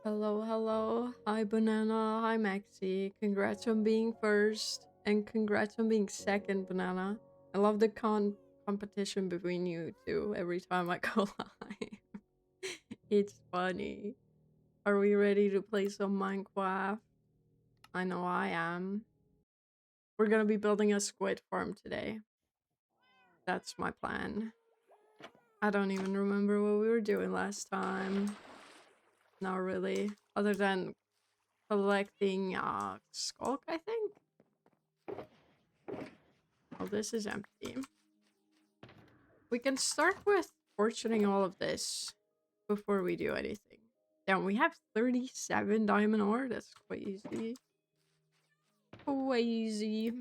Hello, hello. Hi, Banana. Hi, Maxi. Congrats on being first, and congrats on being second, Banana. I love the competition between you two every time I go live. It's funny. Are we ready to play some Minecraft? I know I am. We're gonna be building a squid farm today. That's my plan. I don't even remember what we were doing last time. Not really. Other than collecting skulk, I think. Oh, this is empty. We can start with portioning all of this before we do anything. Damn, we have 37 diamond ore. That's crazy. Crazy.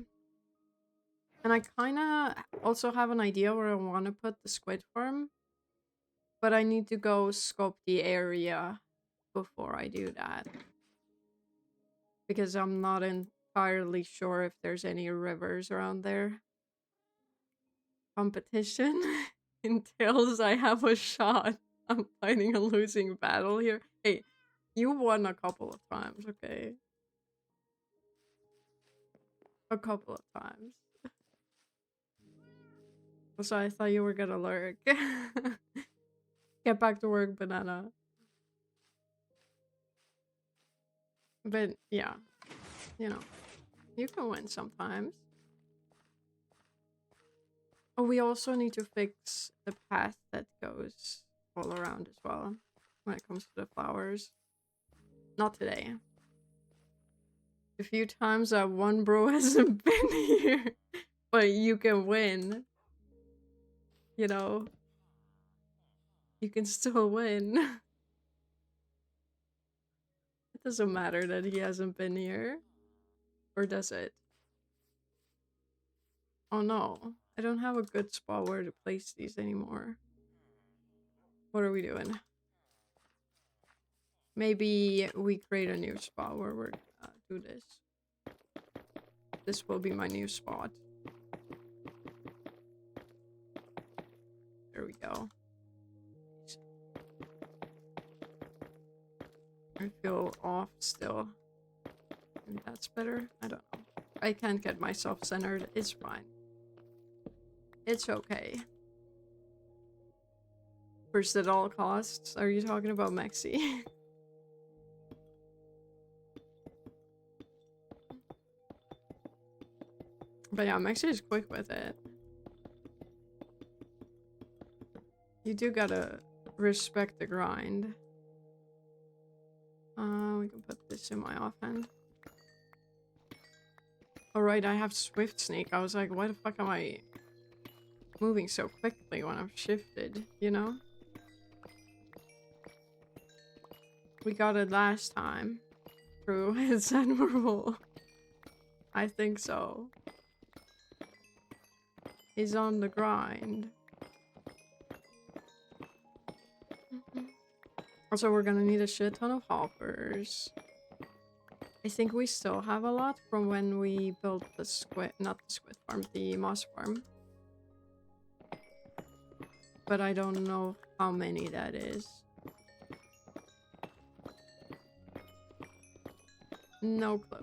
And I kind of also have an idea where I want to put the squid farm. But I need to go scope the area before I do that. Because I'm not entirely sure if there's any rivers around there. Competition entails I have a shot. I'm fighting a losing battle here. Hey, you won a couple of times, okay? A couple of times. So I thought you were gonna lurk. Get back to work, Banana. But yeah, you know, you can win sometimes. Oh, we also need to fix the path that goes all around as well when it comes to the flowers. Not today. A few times that one bro hasn't been here, but you can win. You know, you can still win. It doesn't matter that he hasn't been here. Or does it? Oh no, I don't have a good spot where to place these anymore. What are we doing? Maybe we create a new spot where we're do this. This will be my new spot. There we go. I feel off still. Maybe that's better. I don't know. I can't get myself centered. It's fine. It's okay. First at all costs? Are you talking about Mexi? But yeah, Mexi is quick with it. You do gotta respect the grind. We can put this in my offhand. Alright, I have Swift Sneak. I was like, why the fuck am I moving so quickly when I'm shifted, you know? We got it last time. True, it's admirable. I think so. He's on the grind. Also, we're gonna need a shit ton of hoppers. I think we still have a lot from when we built the squid, not the squid farm, the moss farm. But I don't know how many that is. No clue.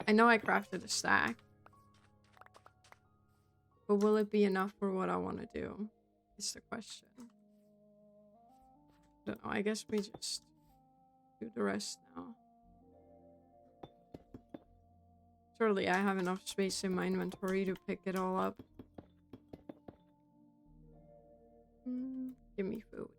I know I crafted a stack. But will it be enough for what I want to do? Is the question. I don't know, I guess we just do the rest now. Surely I have enough space in my inventory to pick it all up. Give me food.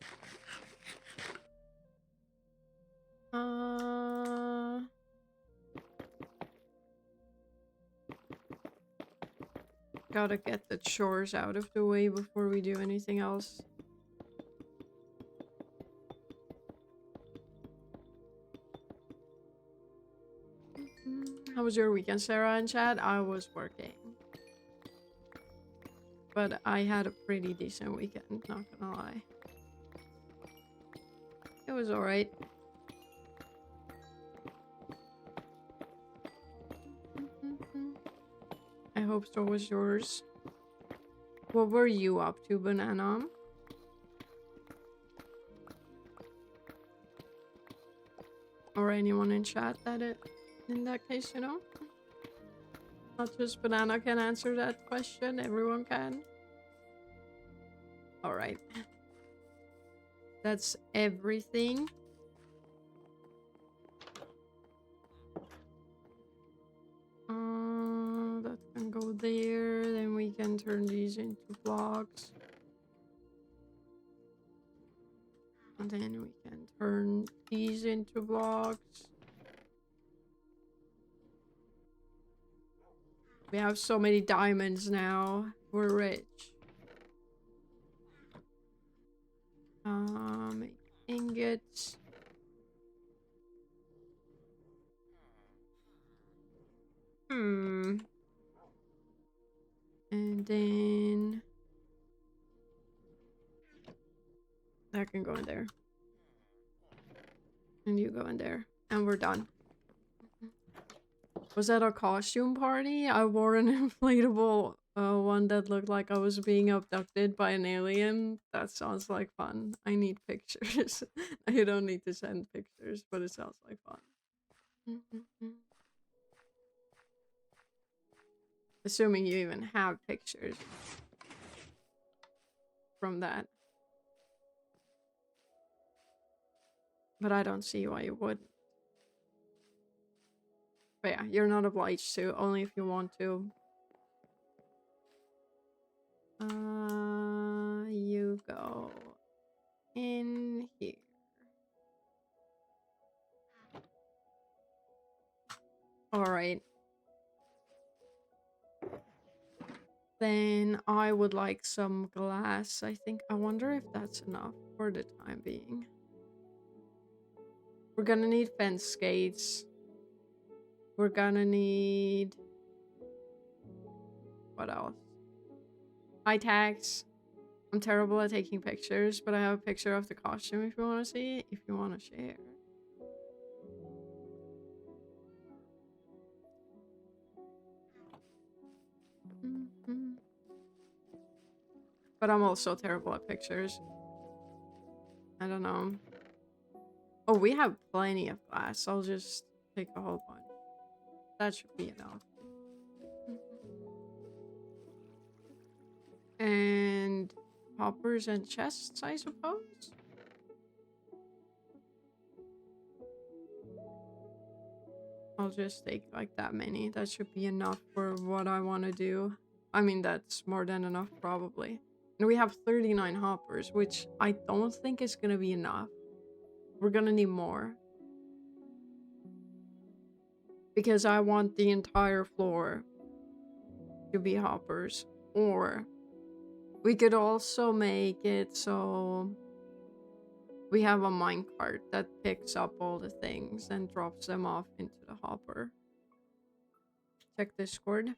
Gotta get the chores out of the way before we do anything else. How was your weekend, Sarah and Chad? I was working. But I had a pretty decent weekend, not gonna lie. It was alright. I hope so was yours. What were you up to, Banana? Or anyone in chat that in that case, you know? Not just Banana can answer that question, everyone can. Alright. That's everything. That can go there. Then we can turn these into blocks. And then we can turn these into blocks. We have so many diamonds now. We're rich. Ingots. And then that can go in there. And you go in there. And we're done. Was that a costume party? I wore an inflatable one that looked like I was being abducted by an alien. That sounds like fun. I need pictures. I don't need to send pictures, but it sounds like fun. Assuming you even have pictures from that. But I don't see why you wouldn't. But yeah, you're not obliged to, only if you want to. You go in here. Alright. Then I would like some glass, I think. I wonder if that's enough for the time being. We're gonna need fence gates. We're gonna need... What else? High tags. I'm terrible at taking pictures, but I have a picture of the costume if you want to see. If you want to share. But I'm also terrible at pictures. I don't know. Oh, we have plenty of glass. I'll just take a whole bunch. That should be enough. And hoppers and chests, I suppose? I'll just take like that many. That should be enough for what I want to do. I mean, that's more than enough probably. And we have 39 hoppers, which I don't think is gonna be enough. We're gonna need more. Because I want the entire floor to be hoppers. Or we could also make it so we have a minecart that picks up all the things and drops them off into the hopper. Check Discord.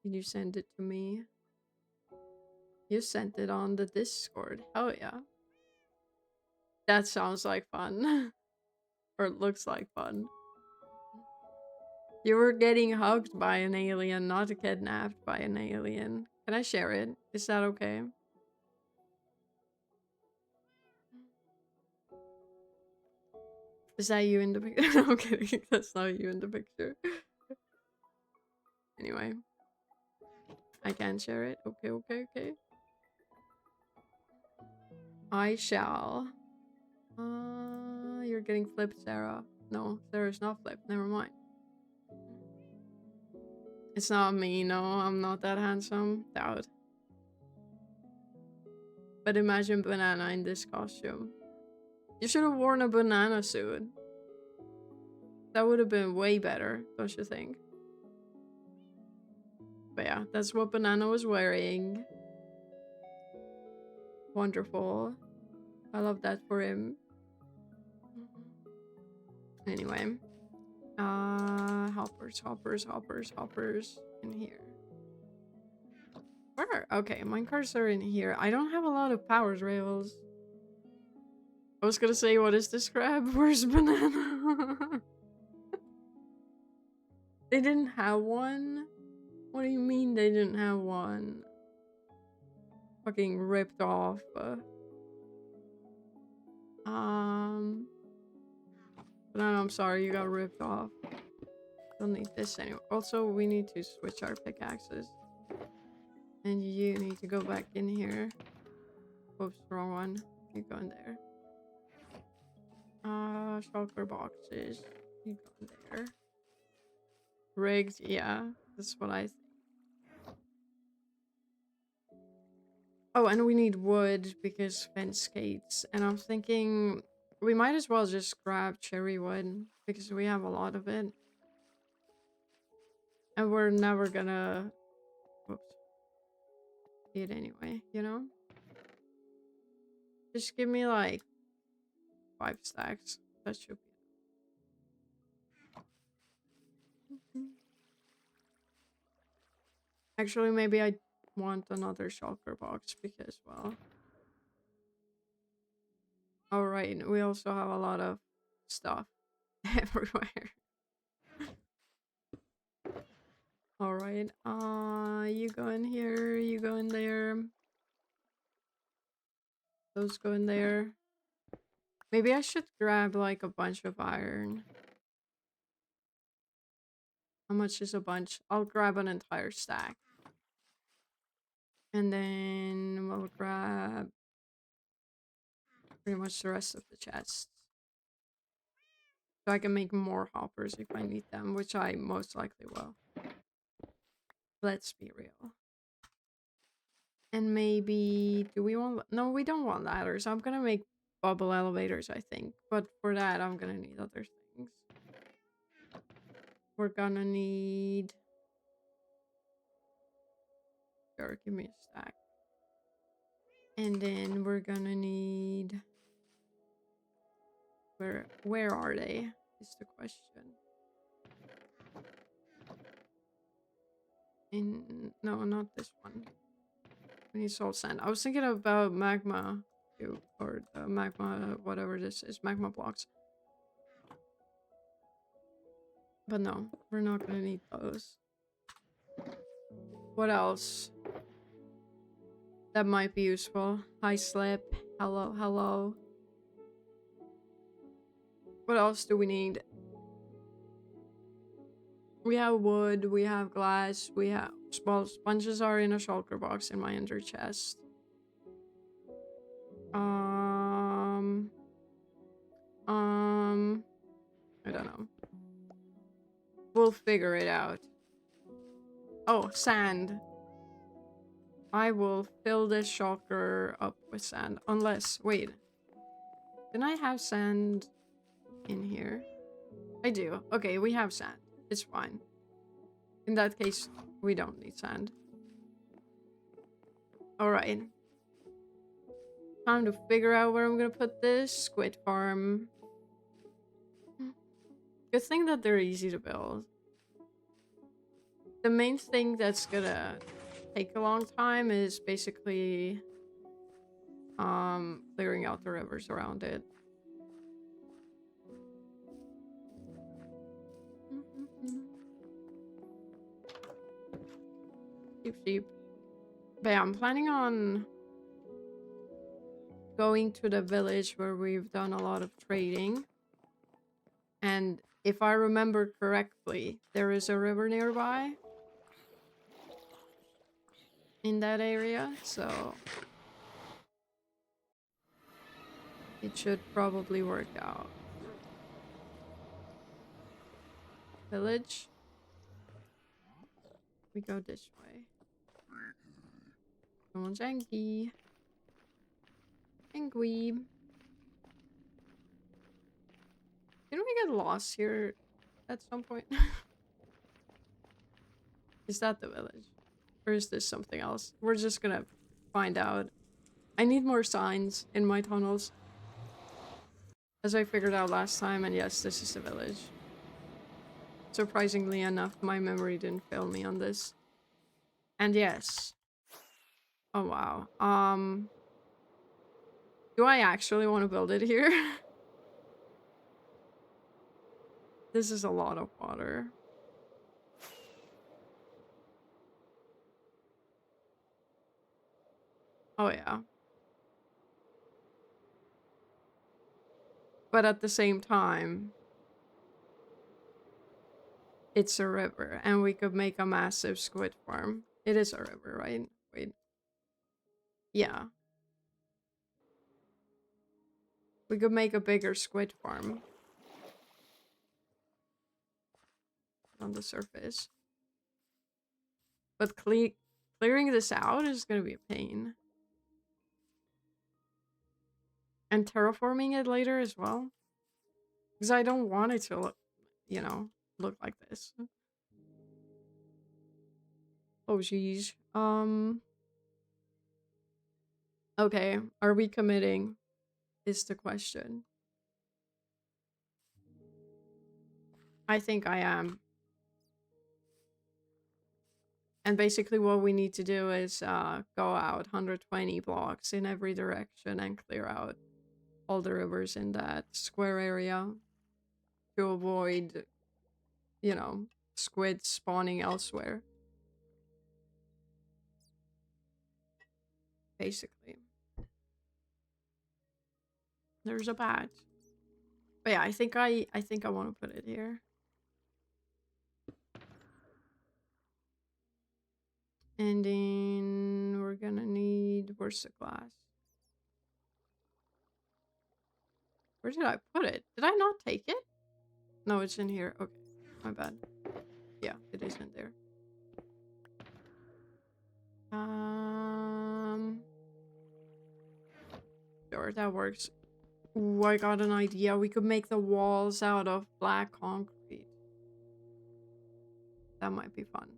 Did you send it to me? You sent it on the Discord. Hell yeah. That sounds like fun. Or it looks like fun. You were getting hugged by an alien, not kidnapped by an alien. Can I share it? Is that okay? Is that you in the picture? No, I'm kidding. That's not you in the picture. Anyway. I can share it. Okay, okay, okay. I shall. You're getting flipped, Sarah. No, Sarah's not flipped. Never mind. It's not me, no. I'm not that handsome. Doubt. But imagine Banana in this costume. You should have worn a banana suit. That would have been way better, don't you think? But yeah, that's what Banana was wearing. Wonderful. I love that for him. Anyway. Hoppers, hoppers, hoppers, hoppers in here. Where? Okay, minecars are in here. I don't have a lot of powers rails. I was gonna say, what is this crab? Where's Banana? They didn't have one? What do you mean they didn't have one? Fucking ripped off. But Banana, I'm sorry, you got ripped off. Don't need this anymore. Also, we need to switch our pickaxes. And you need to go back in here. Oops, wrong one. You go in there. Shulker boxes. You go in there. Rigged, yeah. That's what I think. Oh, and we need wood because fence skates. And I'm thinking we might as well just grab cherry wood because we have a lot of it. And we're never gonna it anyway, you know? Just give me like 5 stacks. That should be. Actually, maybe I want another shulker box because, well. Alright, we also have a lot of stuff everywhere. Alright, you go in here, you go in there. Those go in there. Maybe I should grab like a bunch of iron. How much is a bunch? I'll grab an entire stack. And then we'll grab pretty much the rest of the chests. So I can make more hoppers if I need them, which I most likely will. Let's be real. And maybe... do we want... no, we don't want ladders. I'm gonna make bubble elevators, I think. But for that, I'm gonna need other things. We're gonna need... sure, give me a stack. And then we're gonna need... where are they? Is the question. No, not this one. We need salt sand. I was thinking about magma cube, or the magma, whatever this is, magma blocks. But no, we're not gonna need those. What else? That might be useful. Hi, Slip. Hello, hello. What else do we need? We have wood, we have glass, we have... well, sponges are in a shulker box in my ender chest. I don't know. We'll figure it out. Oh, sand. I will fill this shulker up with sand. Unless, wait. Didn't I have sand in here? I do. Okay, we have sand. It's fine. In that case, we don't need sand. Alright. Time to figure out where I'm gonna put this squid farm. Good thing that they're easy to build. The main thing that's gonna take a long time is basically clearing out the rivers around it. Sheep. But yeah, I'm planning on going to the village where we've done a lot of trading. And if I remember correctly, there is a river nearby in that area, so it should probably work out. Village. We go this way. Someone's angry. Angry. Didn't we get lost here at some point? Is that the village? Or is this something else? We're just gonna find out. I need more signs in my tunnels. As I figured out last time, and yes, this is the village. Surprisingly enough, my memory didn't fail me on this. And yes. Oh wow. Do I actually want to build it here? This is a lot of water. Oh yeah. But at the same time, It's a river, and we could make a massive squid farm. It is a river, right? Wait. Yeah. We could make a bigger squid farm on the surface. But clearing this out is gonna be a pain. And terraforming it later as well. Because I don't want it to look, you know, look like this. Oh, jeez. Okay, are we committing? Is the question. I think I am. And basically what we need to do is go out 120 blocks in every direction and clear out all the rivers in that square area to avoid, you know, squids spawning elsewhere. Basically. There's a bat. But yeah, I think I want to put it here. And then we're gonna need, where's the glass? Where did I put it? Did I not take it? No, it's in here. Okay, my bad. Yeah, it is in there. Sure, that works. Ooh, I got an idea. We could make the walls out of black concrete. That might be fun.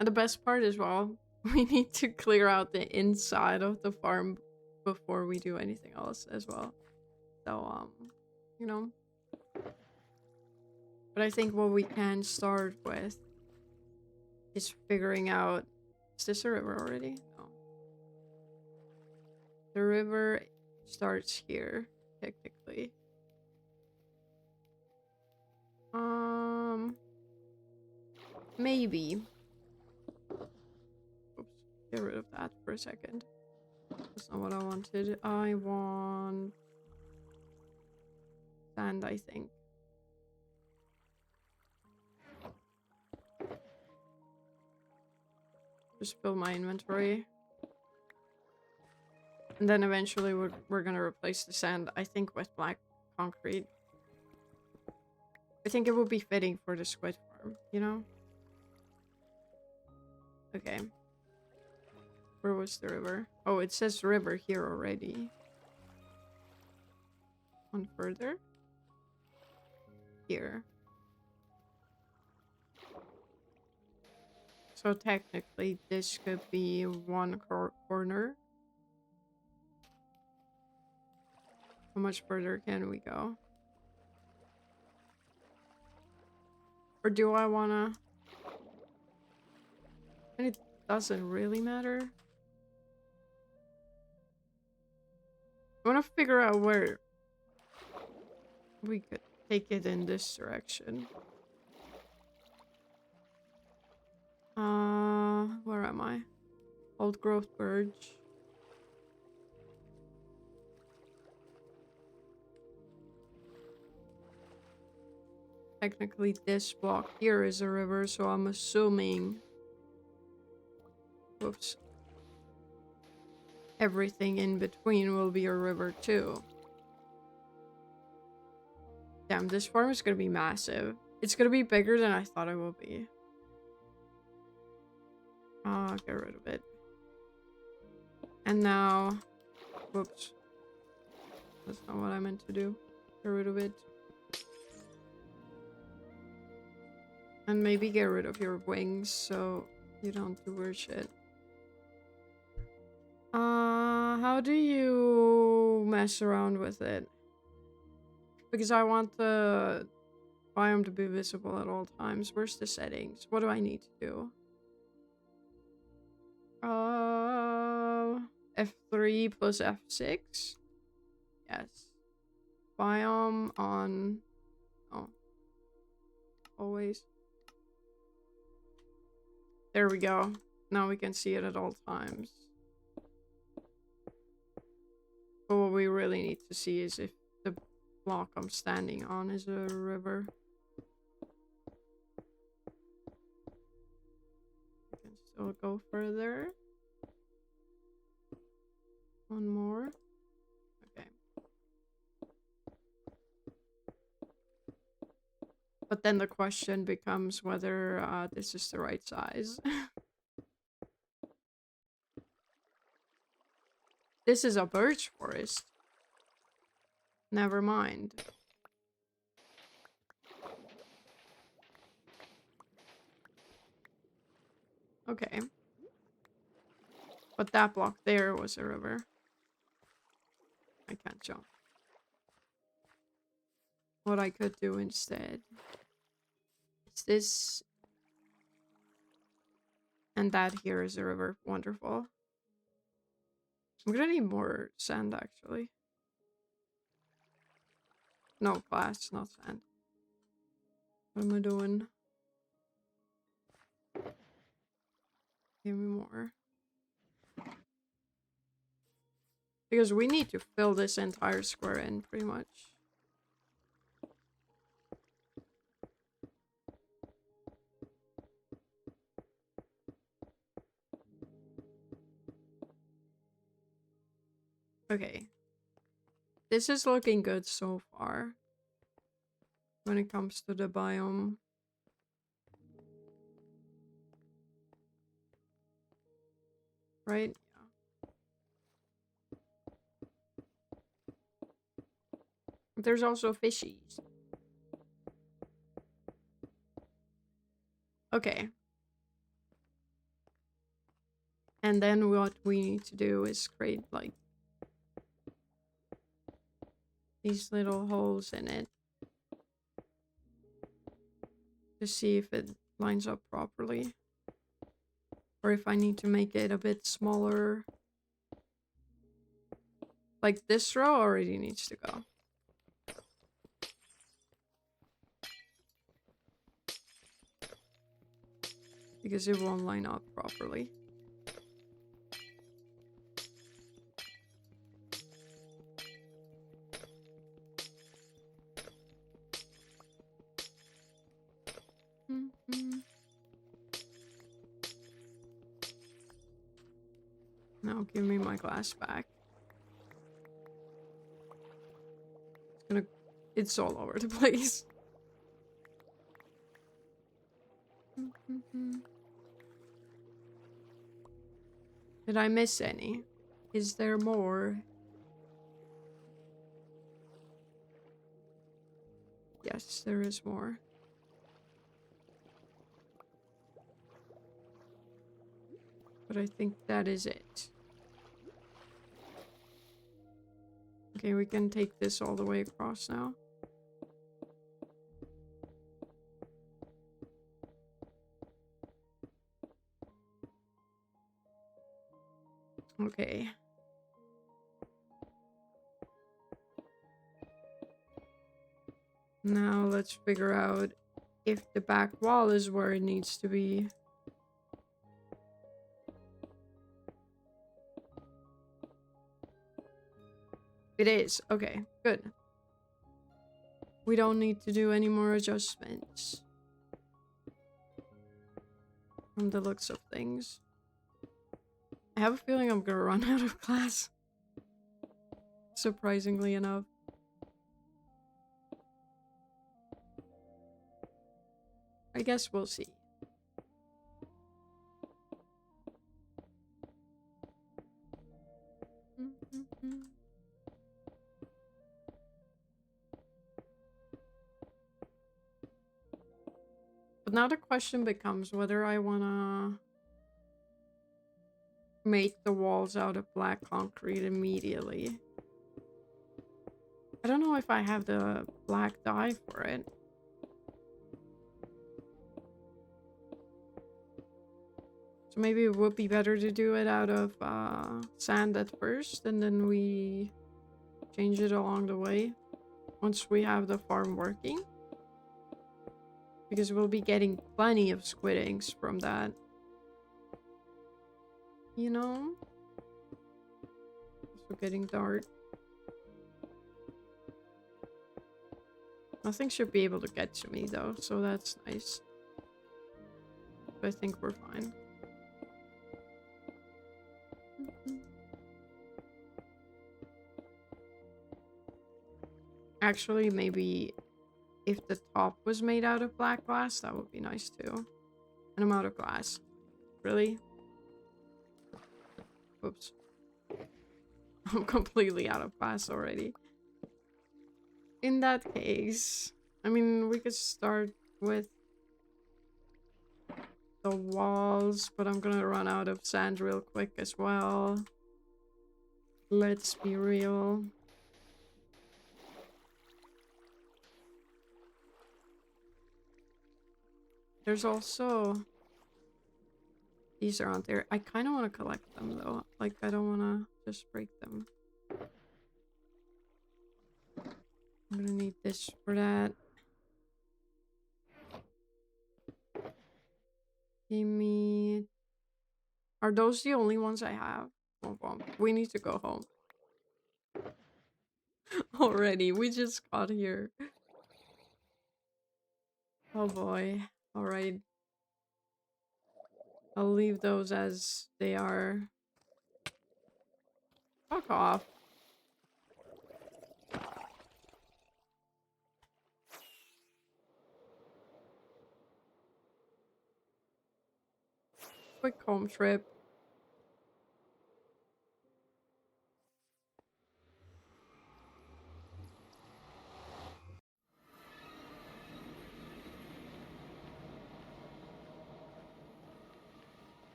And the best part as well, we need to clear out the inside of the farm before we do anything else as well. So, you know. But I think what we can start with is figuring out... Is this a river already? No. The river starts here, technically. Maybe. Oops. Get rid of that for a second. That's not what I wanted. I want... sand, I think. Just fill my inventory. And then eventually we're gonna replace the sand, I think, with black concrete. I think it would be fitting for the squid farm, you know? Okay. Where was the river? Oh, it says river here already. One further. Here. So technically this could be one corner. How much further can we go? Or do I wanna... And it doesn't really matter. I wanna figure out where we could take it in this direction. Where am I? Old growth birch. Technically this block here is a river, so I'm assuming... Whoops. Everything in between will be a river too. Damn, this farm is gonna be massive. It's gonna be bigger than I thought it will be. Get rid of it. And now... Whoops. That's not what I meant to do. Get rid of it. And maybe get rid of your wings so you don't do weird shit. How do you mess around with it? Because I want the biome to be visible at all times. Where's the settings? What do I need to do? F3 plus F6? Yes. Biome on... Oh. Always. There we go. Now we can see it at all times. But what we really need to see is if the block I'm standing on is a river. So I'll go further. One more. Okay. But then the question becomes whether this is the right size. This is a birch forest. Never mind. Okay. But that block there was a river. I can't jump. What I could do instead is this. And that here is a river. Wonderful. I'm gonna need more sand, actually. No, glass, not sand. What am I doing? Give me more. Because we need to fill this entire square in, pretty much. Okay. This is looking good so far. When it comes to the biome. Right? Yeah. There's also fishies. Okay. And then what we need to do is create, like, these little holes in it. To see if it lines up properly. Or if I need to make it a bit smaller. Like, this row already needs to go. Because it won't line up properly. Now give me my glass back. It's all over the place. Did I miss any? Is there more? Yes, there is more. But I think that is it. Okay, we can take this all the way across now. Okay. Now let's figure out if the back wall is where it needs to be. It is. Okay, good. We don't need to do any more adjustments. From the looks of things. I have a feeling I'm gonna run out of glass. Surprisingly enough. I guess we'll see. But now the question becomes whether I wanna make the walls out of black concrete immediately. I don't know if I have the black dye for it. So maybe it would be better to do it out of sand at first, and then we change it along the way once we have the farm working. Because we'll be getting plenty of squid eggs from that. You know? Also getting dark. Nothing should be able to get to me though, so that's nice. I think we're fine. Actually, maybe if the top was made out of black glass, that would be nice too. And I'm out of glass. Really? Oops. I'm completely out of glass already. In that case, I mean, we could start with the walls, but I'm gonna run out of sand real quick as well. Let's be real. There's also... These aren't there. I kind of want to collect them though. Like, I don't want to just break them. I'm gonna need this for that. Give me... Are those the only ones I have? Womp womp. We need to go home. Already, we just got here. Oh boy. Alright. I'll leave those as they are. Fuck off. Quick home trip.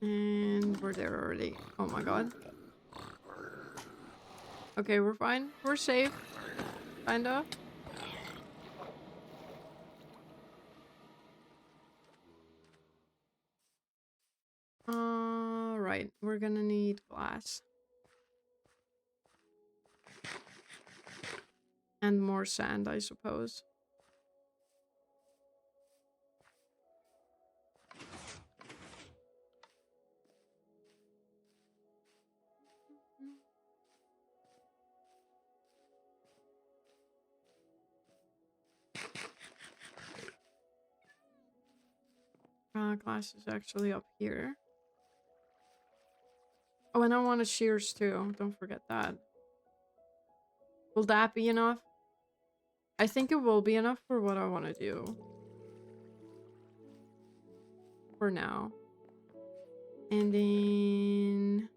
And we're there already. Oh my god. Okay, we're fine. We're safe. Kinda. Right. We're gonna need glass. And more sand, I suppose. Glass is actually up here. Oh, and I want a shears too. Don't forget that. Will that be enough? I think it will be enough for what I want to do. For now. And then...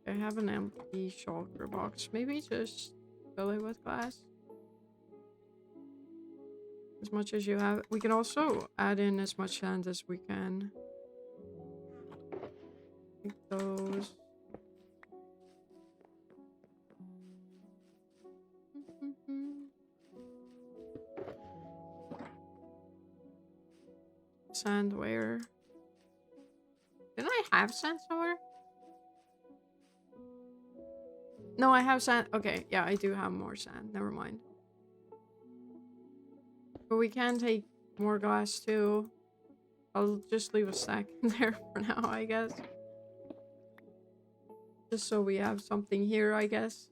I have an empty shulker box. Maybe just fill it with glass. As much as you have. We can also add in as much sand as we can. Take those. Sand where? Didn't I have sand somewhere? No, I have sand. Okay, yeah, I do have more sand. Never mind. But we can take more glass too. I'll just leave a stack in there for now, I guess. Just so we have something here, I guess.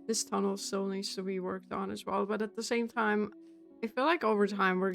This tunnel still needs to be worked on as well, but at the same time, I feel like over time we're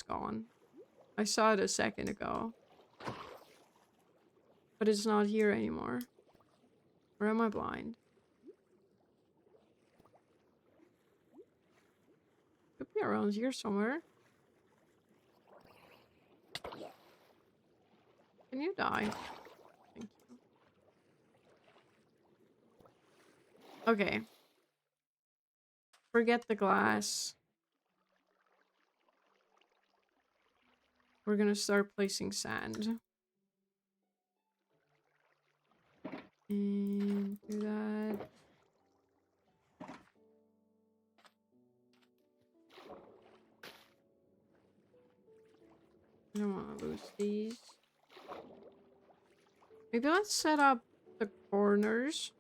gone. I saw it a second ago. But it's not here anymore. Or am I blind? Could be around here somewhere. Can you die? Thank you. Okay. Forget the glass. We're gonna start placing sand. And do that. I don't want to lose these. Maybe let's set up the corners.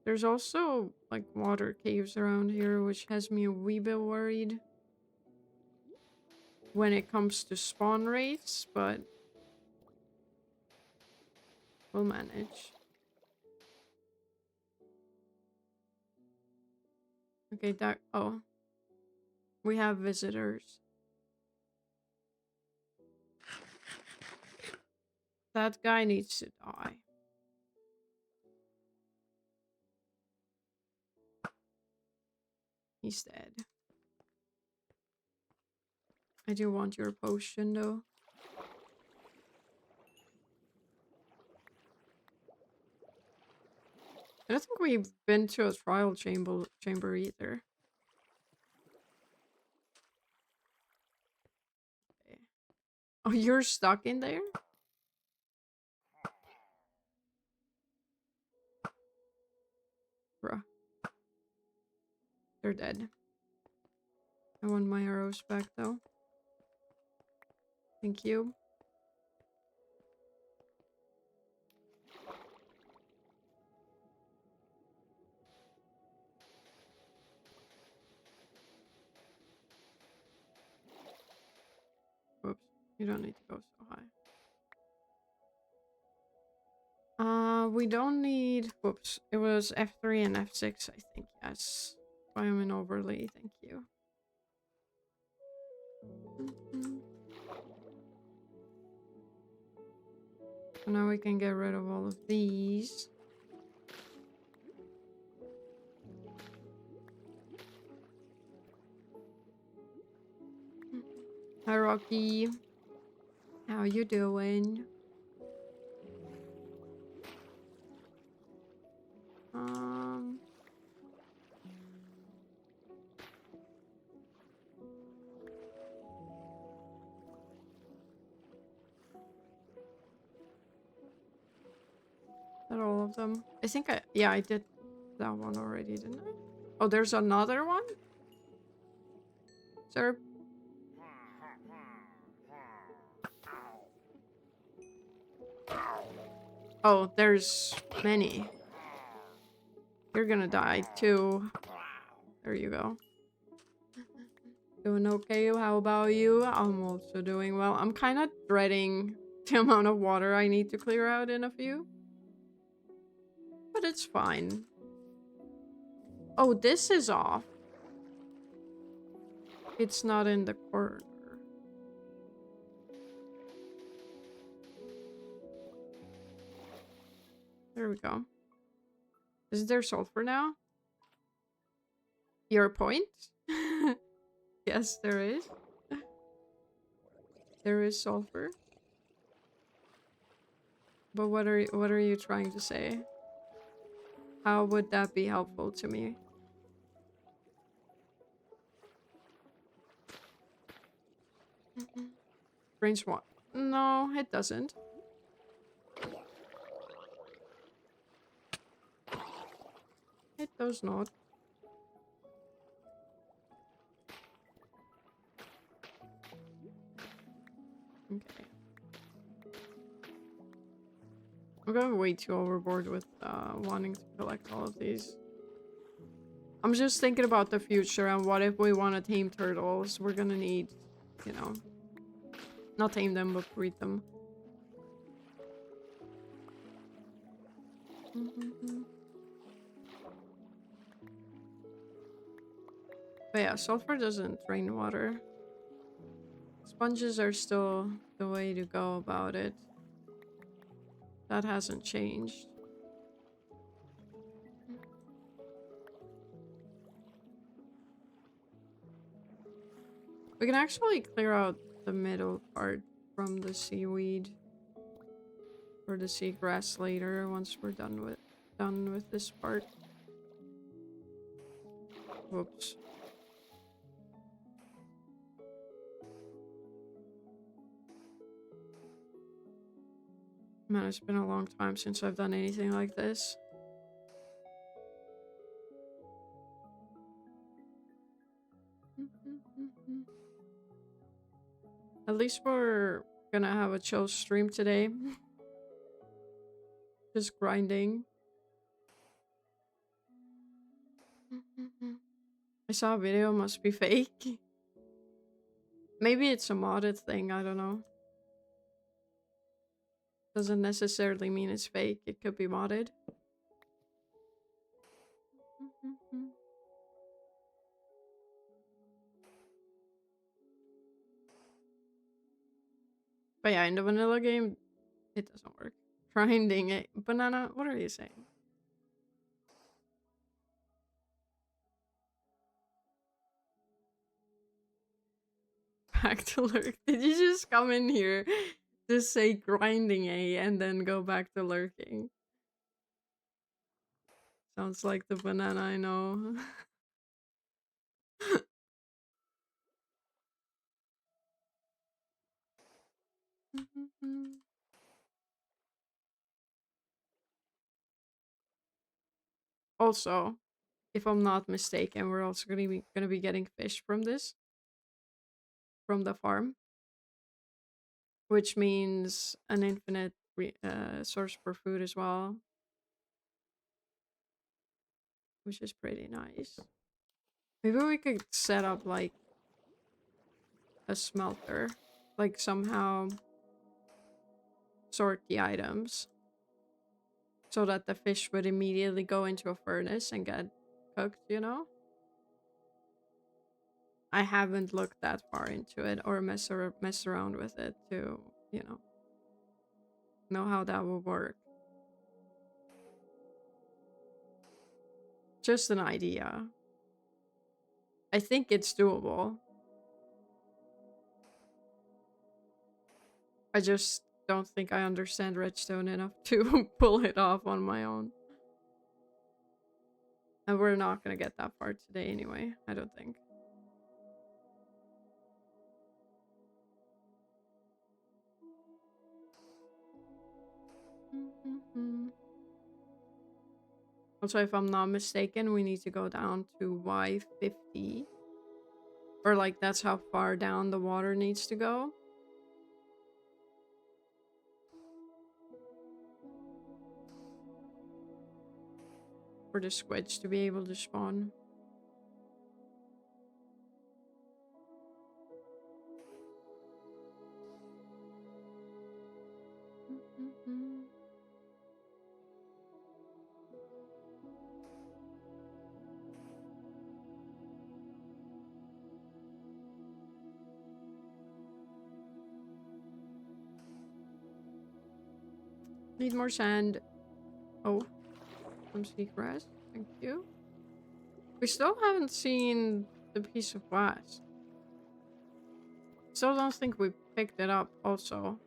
There's also like water caves around here, which has me a wee bit worried when it comes to spawn rates, but we'll manage. Okay, that. Oh, we have visitors. That guy needs to die. He's dead. I do want your potion though. I don't think we've been to a trial chamber either. Okay. Oh, you're stuck in there? Bruh. They're dead. I want my arrows back though. Thank you. Whoops. You don't need to go so high. We don't need... Whoops. It was F3 and F6, I think. Yes. Biome and overlay. Thank you. So now we can get rid of all of these. Hi, Rocky. How you doing? Is that all of them? I think yeah, I did that one already, didn't I? Oh, there's another one? Sir? Oh, there's many. You're gonna die too. There you go. Doing okay? How about you? I'm also doing well. I'm kind of dreading the amount of water I need to clear out in a few. But it's fine. Oh, this is off. It's not in the corner. There we go. Is there sulfur now? Your point? Yes, there is. There is sulfur. But what are you trying to say? How would that be helpful to me? Range 1. No, it doesn't. It does not. Okay. I'm going way too overboard with wanting to collect all of these. I'm just thinking about the future and what if we want to tame turtles? We're gonna need, you know, not tame them, but breed them. But yeah, sulfur doesn't drain water. Sponges are still the way to go about it. That hasn't changed. We can actually clear out the middle part from the seaweed or the seagrass later once we're done with this part. Whoops. Man, it's been a long time since I've done anything like this. At least we're gonna have a chill stream today. Just grinding. I saw a video, must be fake. Maybe it's a modded thing, I don't know. Doesn't necessarily mean it's fake, it could be modded. But yeah, in the vanilla game, it doesn't work. Grinding it. Banana, what are you saying? Back to lurk. Did you just come in here to say grinding A and then go back to lurking? Sounds like the banana I know. Also, if I'm not mistaken, we're also gonna be getting fish from this, from the farm, which means an infinite source for food as well, which is pretty nice. Maybe we could set up like a smelter, like somehow sort the items so that the fish would immediately go into a furnace and get cooked, you know? I haven't looked that far into it or mess around with it to, you know how that will work. Just an idea. I think it's doable. I just don't think I understand redstone enough to pull it off on my own. And we're not gonna get that far today anyway, I don't think. Also, if I'm not mistaken, we need to go down to Y50. Or like that's how far down the water needs to go. For the squids to be able to spawn. Need more sand. Oh, some seagrass. Thank you. We still haven't seen the piece of glass. Still don't think we picked it up also.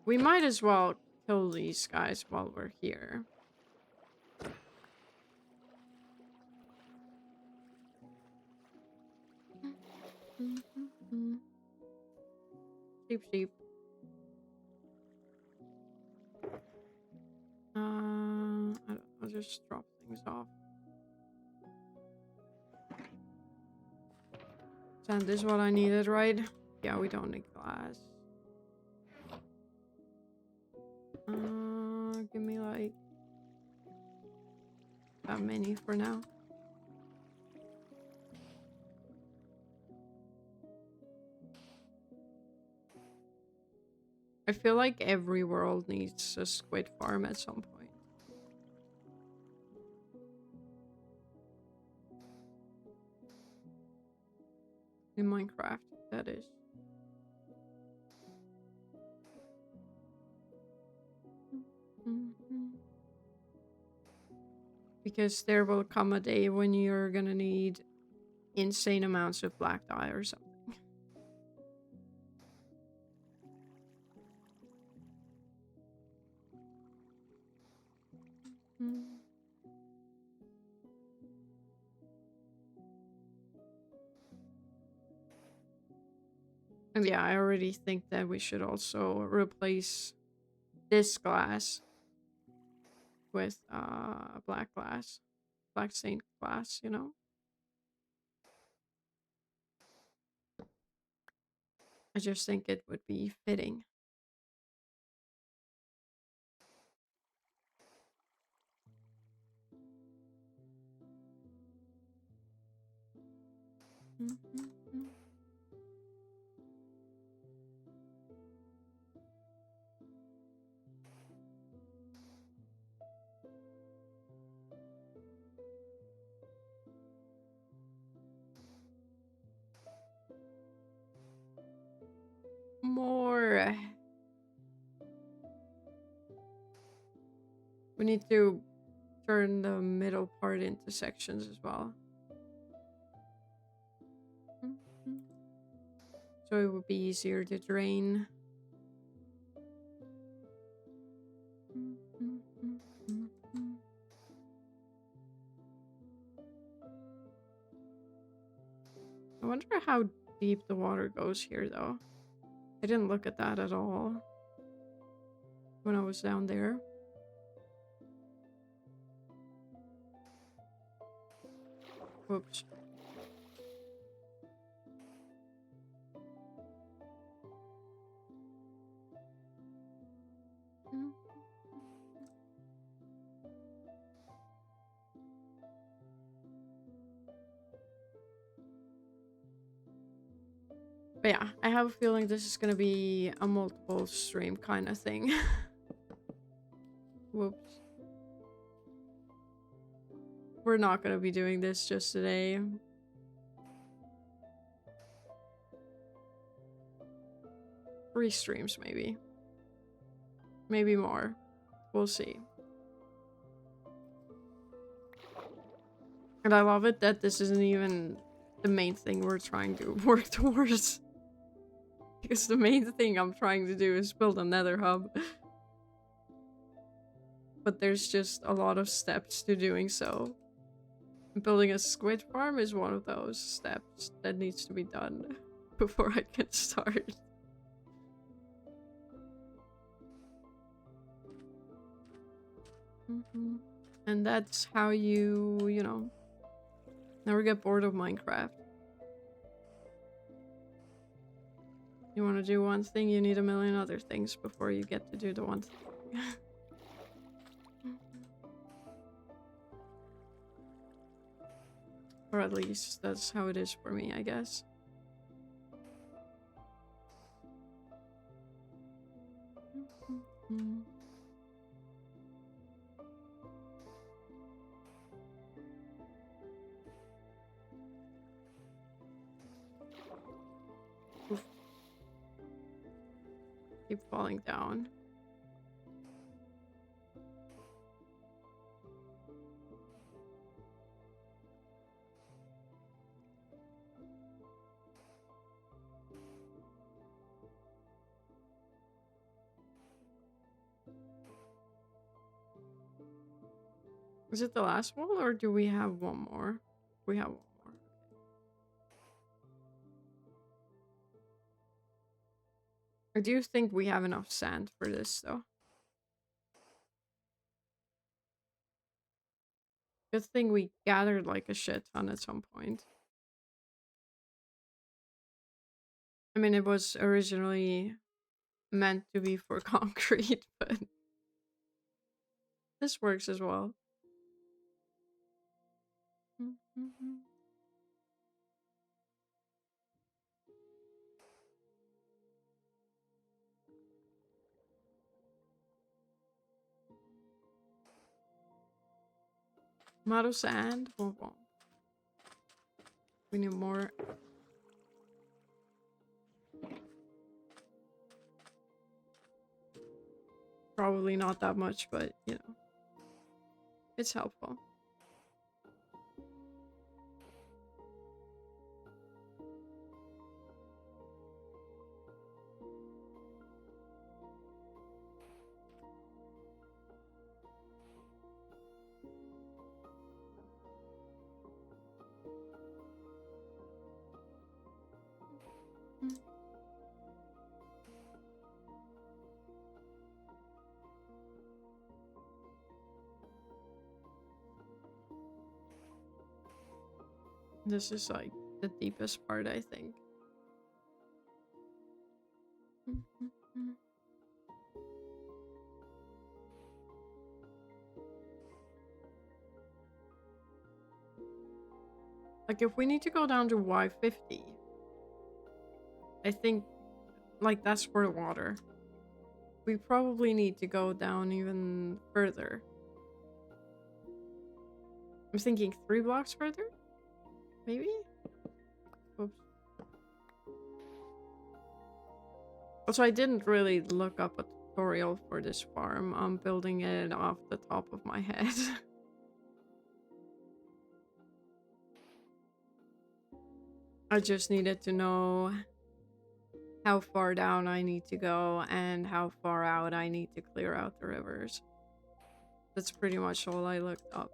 We might as well kill these guys while we're here. Sheep. I'll just drop things off. Sand is what I needed, right? Yeah, we don't need glass. Give me like that many for now. I feel like every world needs a squid farm at some point. In Minecraft, that is. Because there will come a day when you're gonna need insane amounts of black dye or something. And yeah, I already think that we should also replace this glass with black glass. Black stained glass, you know? I just think it would be fitting. More. We need to turn the middle part into sections as well. So it would be easier to drain. I wonder how deep the water goes here, though. I didn't look at that at all when I was down there. Whoops. But yeah, I have a feeling this is gonna be a multiple stream kind of thing. Whoops. We're not gonna be doing this just today. 3 streams, maybe. Maybe more. We'll see. And I love it that this isn't even the main thing we're trying to work towards. Because the main thing I'm trying to do is build a nether hub. But there's just a lot of steps to doing so. Building a squid farm is one of those steps that needs to be done before I can start. And that's how you know, never get bored of Minecraft. You want to do one thing, you need a million other things before you get to do the one thing. Or at least that's how it is for me, I guess. Oof. Keep falling down. Is it the last wall or do we have one more? We have one more. I do think we have enough sand for this though. Good thing we gathered like a shit ton at some point. I mean, it was originally meant to be for concrete, but this works as well. Model sand. Womp womp. We need more. Probably not that much, but you know, it's helpful. This is like the deepest part, I think. Like, if we need to go down to Y50, I think, like, that's for the water. We probably need to go down even further. I'm thinking 3 blocks further? Maybe? Oops. Also, I didn't really look up a tutorial for this farm. I'm building it off the top of my head. I just needed to know how far down I need to go and how far out I need to clear out the rivers. That's pretty much all I looked up.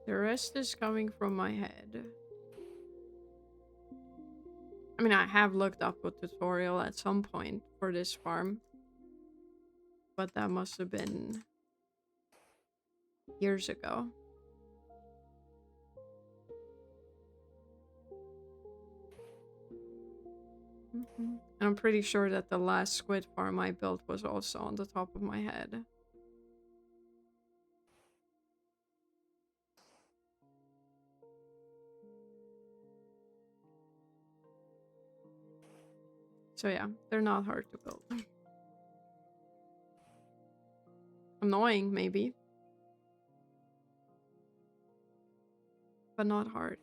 The rest is coming from my head. I mean, I have looked up a tutorial at some point for this farm, but that must have been years ago. And I'm pretty sure that the last squid farm I built was also on the top of my head. So yeah, they're not hard to build. Annoying, maybe. But not hard.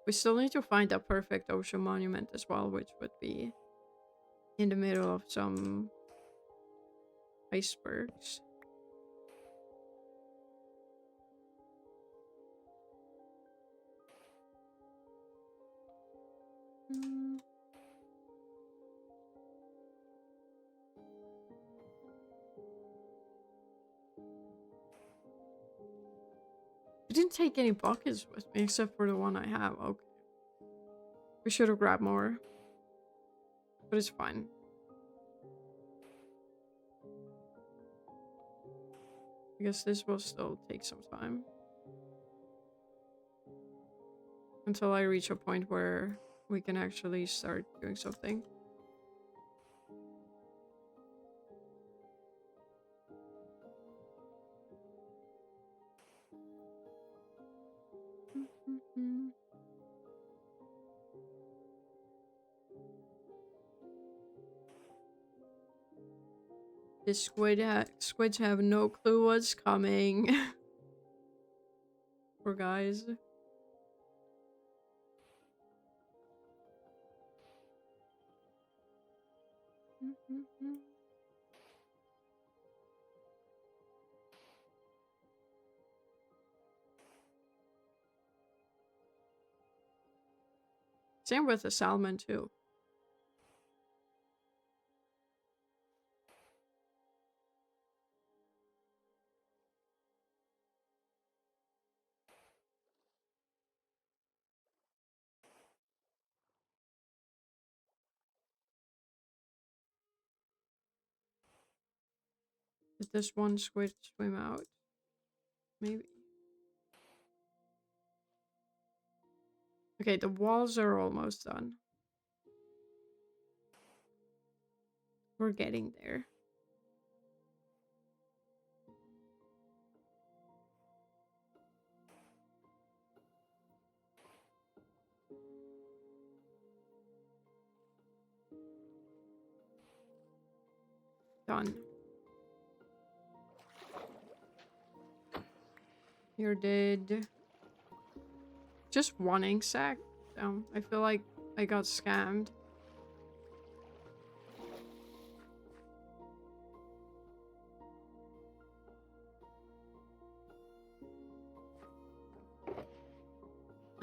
We still need to find a perfect ocean monument as well, which would be in the middle of some icebergs. I didn't take any buckets with me except for the one I have. Okay. We should have grabbed more. But it's fine. I guess this will still take some time. Until I reach a point where we can actually start doing something. The squids have no clue what's coming. Poor guys. Same with the salmon too. Did this one squid swim out? Maybe. Okay, the walls are almost done. We're getting there. Done. You're dead. Just one ink sack? Damn, I feel like I got scammed.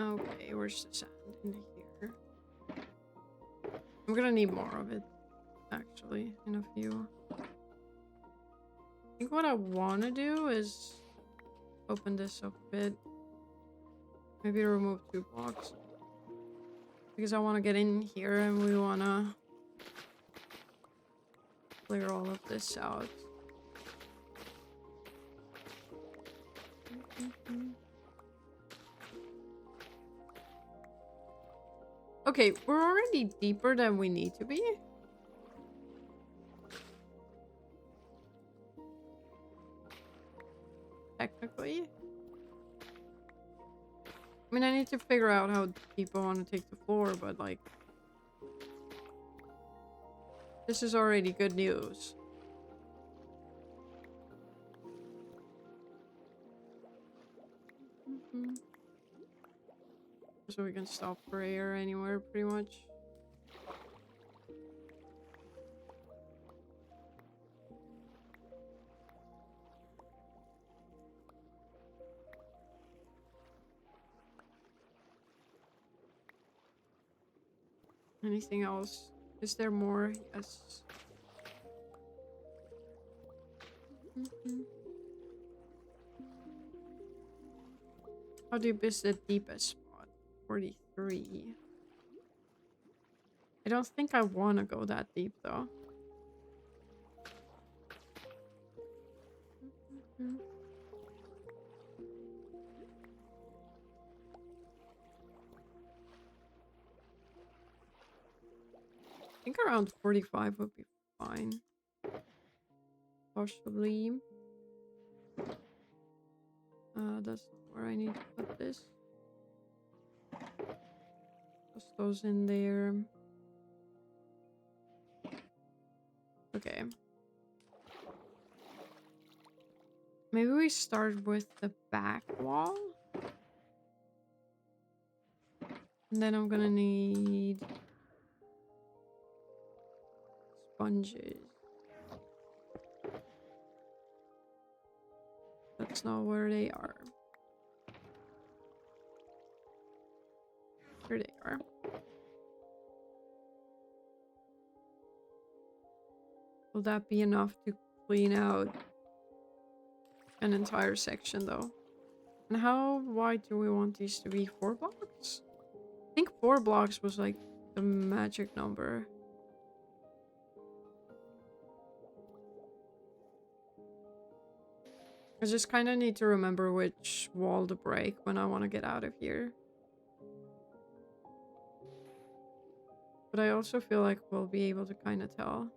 Okay, where's the sand? In here. I'm gonna need more of it, actually, in a few. I think what I want to do is open this up a bit. Maybe remove 2 blocks. Because I want to get in here and we want to clear all of this out. Okay, we're already deeper than we need to be. Technically. I mean, I need to figure out how deep I want to take the floor, but like... this is already good news. So we can stop prayer anywhere, pretty much. Anything else? Is there more? Yes. How deep is the deepest spot? 43. I don't think I want to go that deep, though. I think around 45 would be fine. Possibly. That's not where I need to put this. Just those in there. Okay. Maybe we start with the back wall. And then I'm gonna need sponges. That's not where they are. Here they are. Will that be enough to clean out an entire section, though? And how wide do we want these to be? 4 blocks? I think 4 blocks was like the magic number. I just kind of need to remember which wall to break when I want to get out of here. But I also feel like we'll be able to kind of tell.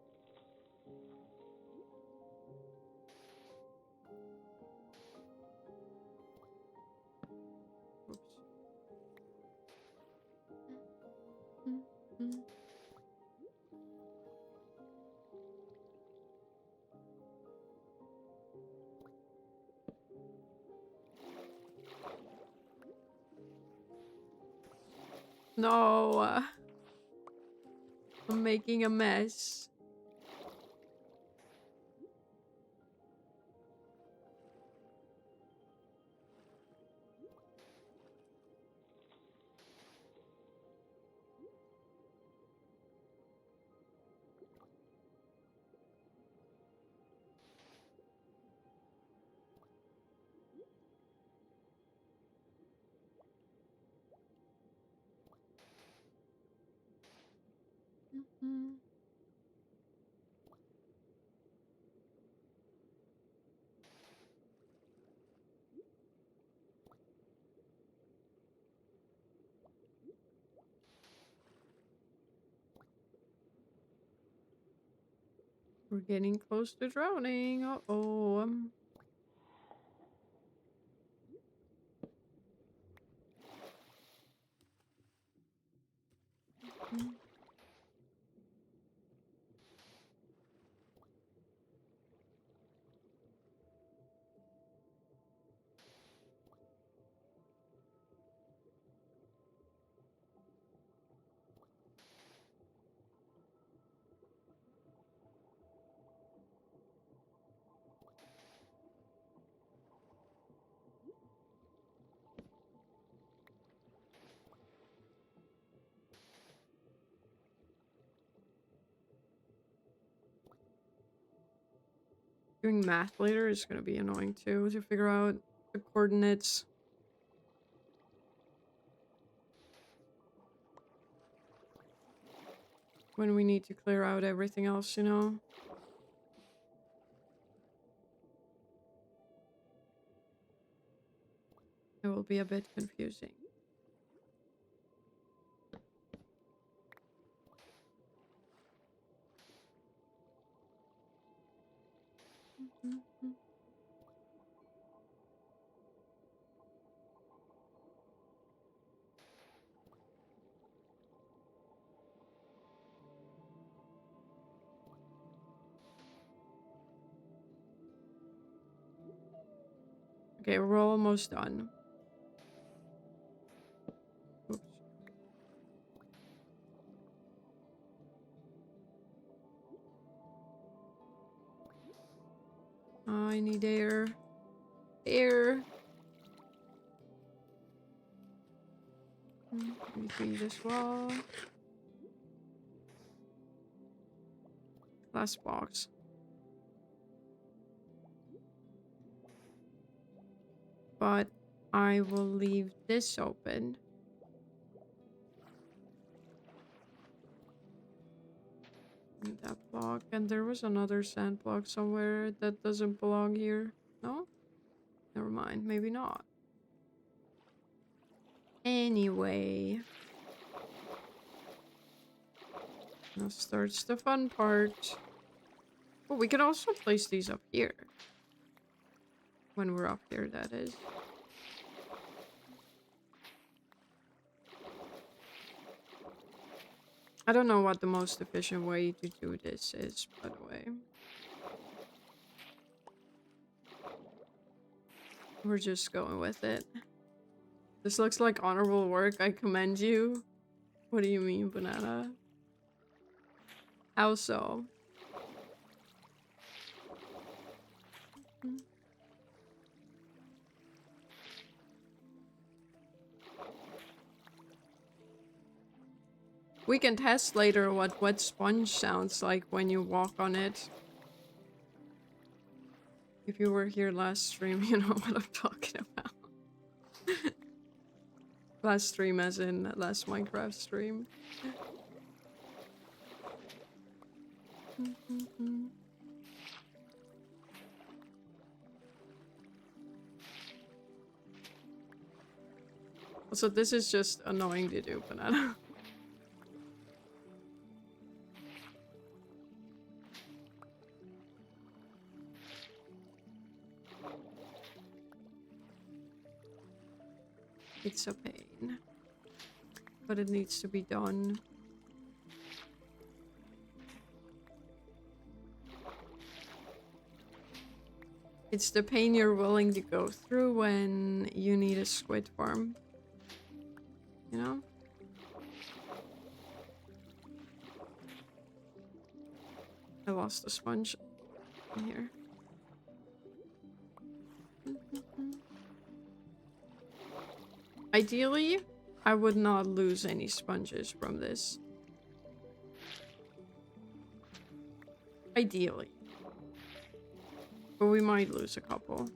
No, I'm making a mess. We're getting close to drowning. Uh-oh. Doing math later is gonna be annoying too, to figure out the coordinates. When we need to clear out everything else, you know? It will be a bit confusing. Okay, we're almost done. Oops. I need air. Air. Maybe feed as well. Last box. But I will leave this open. And that block. And there was another sand block somewhere that doesn't belong here. No? Never mind. Maybe not. Anyway. Now starts the fun part. Oh, we can also place these up here. When we're up here, that is. I don't know what the most efficient way to do this is, by the way. We're just going with it. This looks like honorable work. I commend you. What do you mean, banana? How so? We can test later what wet sponge sounds like when you walk on it. If you were here last stream, you know what I'm talking about. Last stream as in last Minecraft stream. Also, this is just annoying to do, banana. It's a pain. But it needs to be done. It's the pain you're willing to go through when you need a squid farm. You know? I lost the sponge in here. Ideally, I would not lose any sponges from this. Ideally. But we might lose a couple.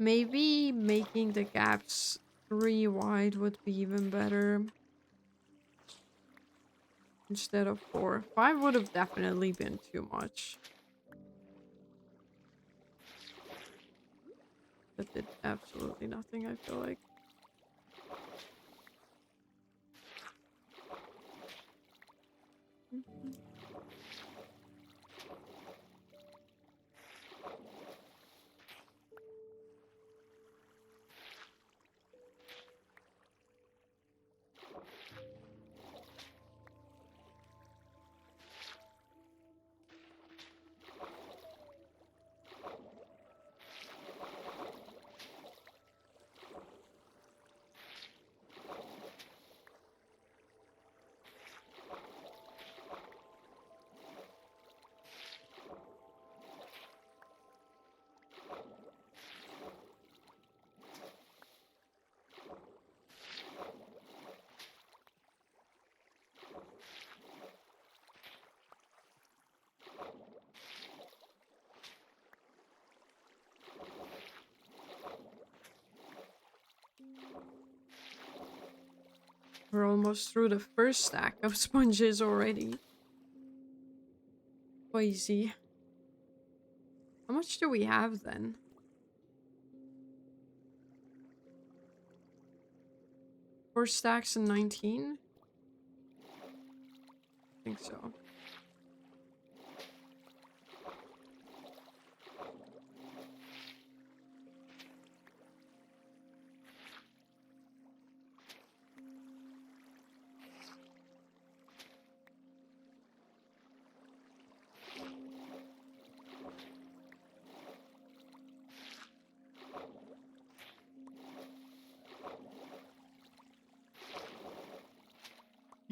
Maybe making the gaps 3 wide would be even better. Instead of 4. 5 would have definitely been too much. That did absolutely nothing, I feel like. We're almost through the first stack of sponges already. Crazy. How much do we have then? 4 stacks and 19? I think so.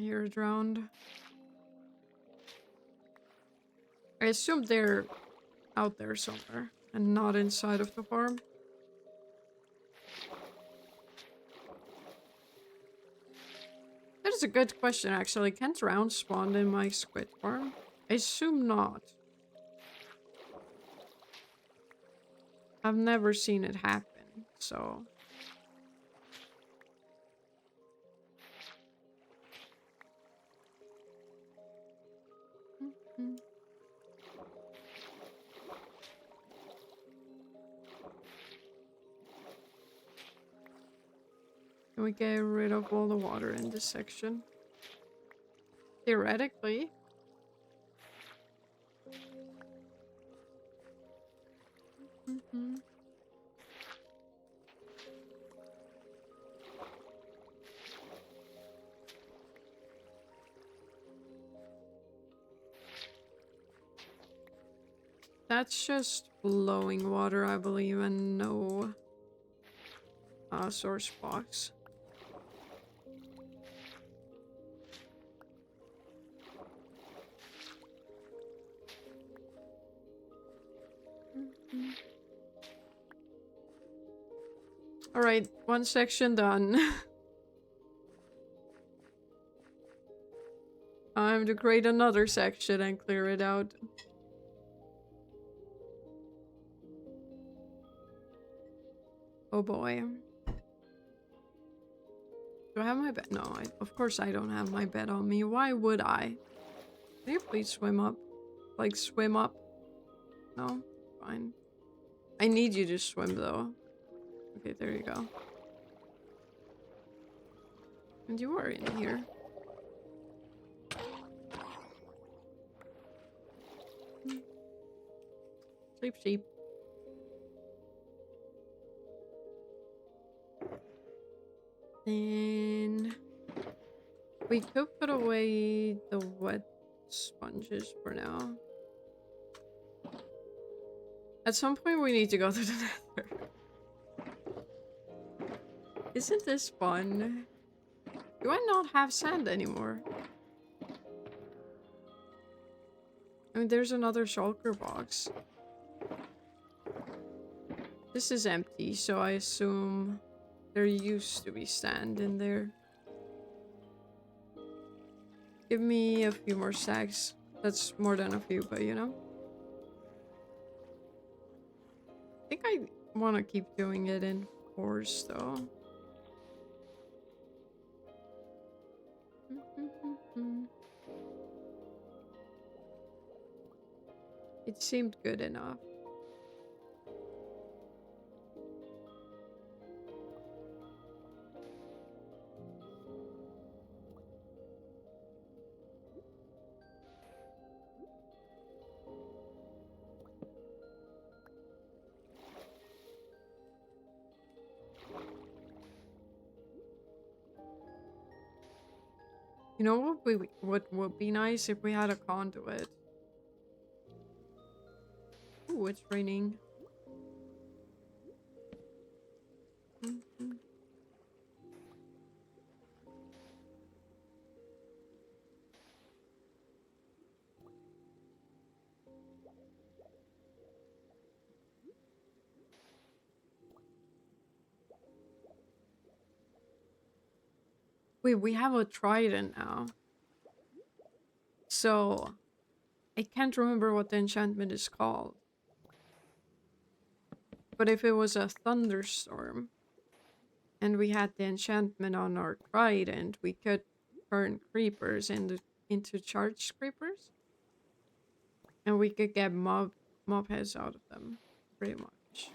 You're drowned. I assume they're out there somewhere and not inside of the farm. That is a good question, actually. Can drown spawn in my squid farm? I assume not. I've never seen it happen, so... Can we get rid of all the water in this section? Theoretically. That's just flowing water, I believe, and no source box. Alright, one section done. Time to create another section and clear it out. Oh boy. Do I have my bed? No, of course I don't have my bed on me. Why would I? Can you please swim up? Like, swim up? No? Fine. I need you to swim, though. Okay, there you go. And you are in here. Sleep, sheep. And we could put away the wet sponges for now. At some point we need to go to the nether. Isn't this fun? Do I not have sand anymore? I mean, there's another shulker box. This is empty, so I assume there used to be sand in there. Give me a few more stacks. That's more than a few, but you know. I think I want to keep doing it in fours, though. It seemed good enough. You know what would be nice if we had a conduit? Ooh, it's raining. Wait, we have a trident now. So, I can't remember what the enchantment is called. But if it was a thunderstorm, and we had the enchantment on our trident, we could turn creepers into charged creepers, and we could get mob heads out of them, pretty much.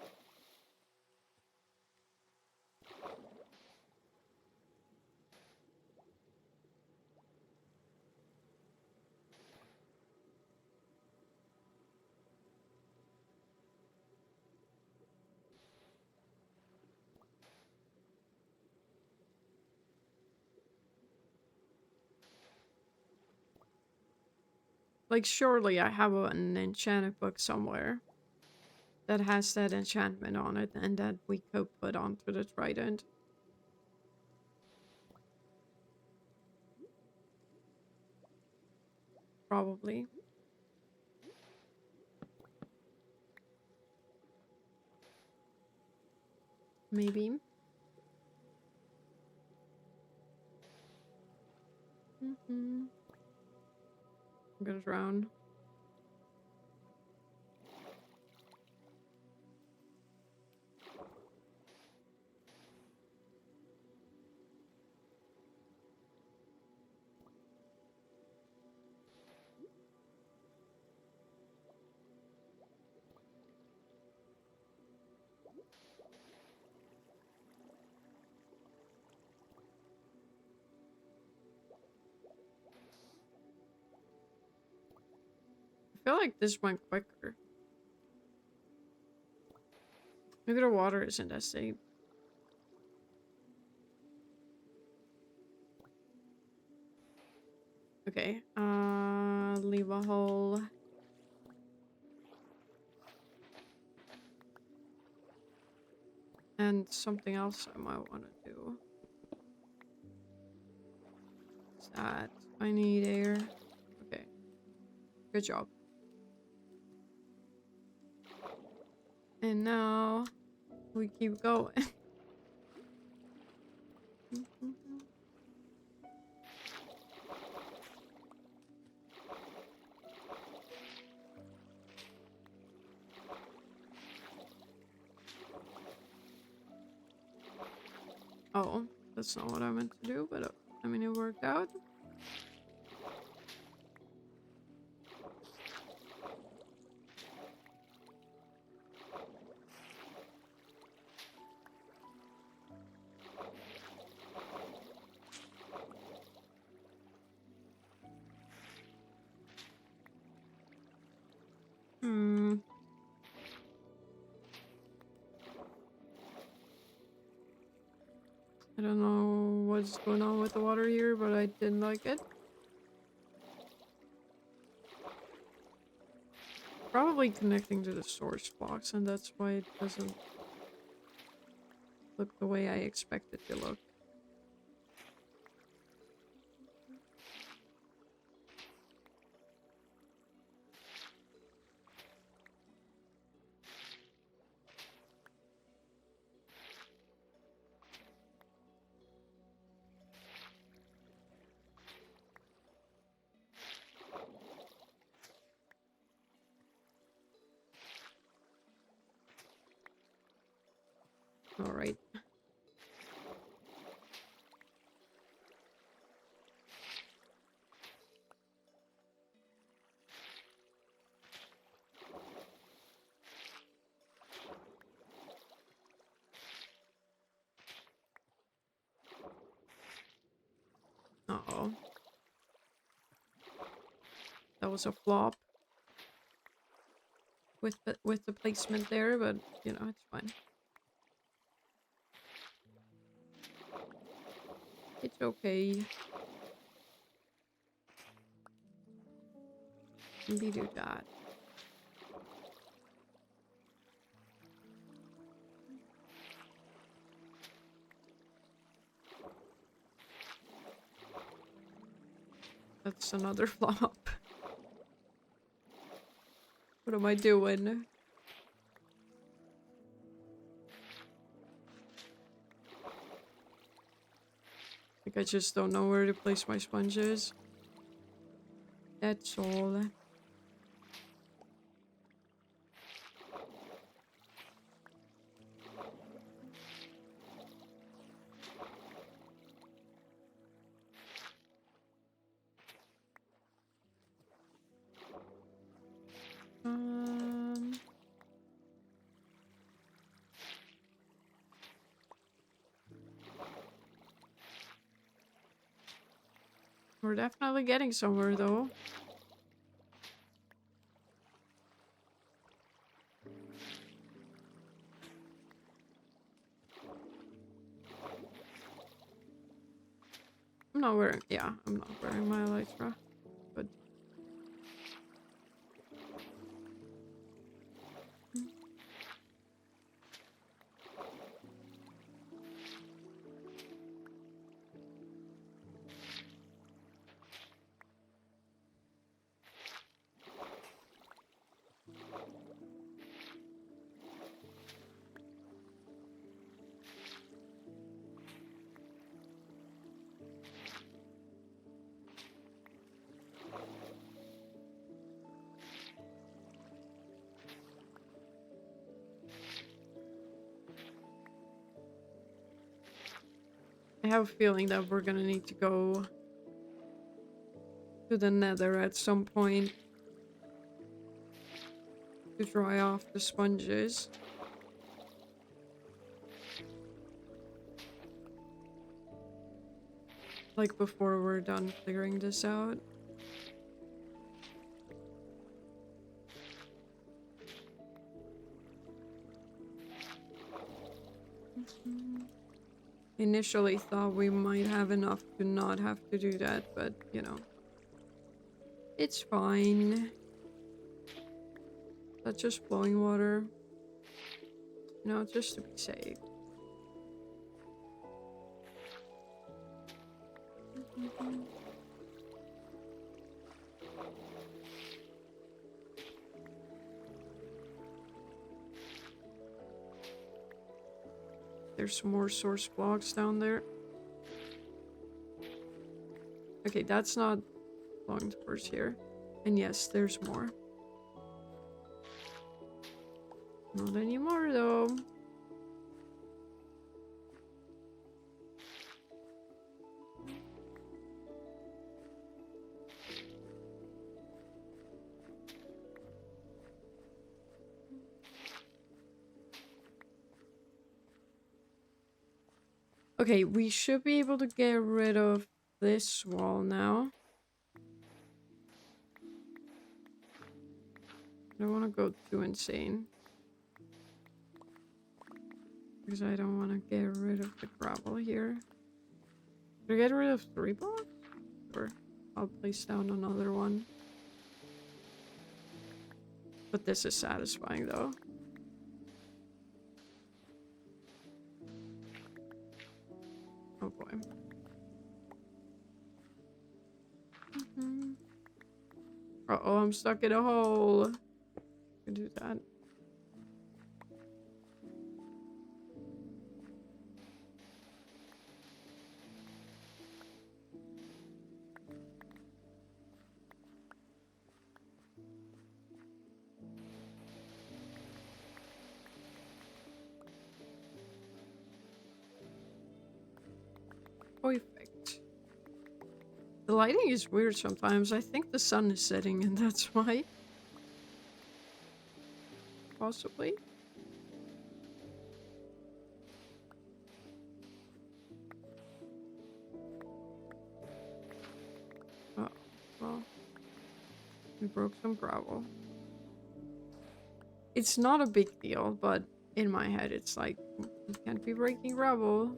Like, surely I have an enchanted book somewhere that has that enchantment on it and that we could put onto the trident. Probably. Maybe. I'm gonna drown. I feel like this went quicker. Maybe the water isn't as safe. Okay, leave a hole. And something else I might want to do. What's that? I need air. Okay. Good job. And now we keep going. Oh, that's not what I meant to do, but I mean, it worked out. I don't know what's going on with the water here, but I didn't like it. Probably connecting to the source box, and that's why it doesn't look the way I expect it to look. Alright. Uh-oh. That was a flop with the placement there, but you know, it's fine. It's okay. We do that. That's another flop. What am I doing? Like, I just don't know where to place my sponges. That's all. We're definitely getting somewhere, though. I'm not wearing... Yeah, I'm not wearing my elytra. But... I have a feeling that we're gonna need to go to the nether at some point to dry off the sponges. Like before we're done figuring this out. Initially thought we might have enough to not have to do that, but you know. It's fine. That's just flowing water. You know, just to be safe. There's some more source blocks down there. Okay, that's not flowing towards here. And yes, there's more. Not anymore, though. Okay, we should be able to get rid of this wall now. I don't want to go too insane. Because I don't want to get rid of the gravel here. Should I get rid of 3 blocks? Or I'll place down another one. But this is satisfying though. Oh boy. Uh-oh, I'm stuck in a hole. I can do that. Perfect. The lighting is weird sometimes. I think the sun is setting and that's why. Possibly. Oh, well. We broke some gravel. It's not a big deal, but in my head it's like, you can't be breaking gravel.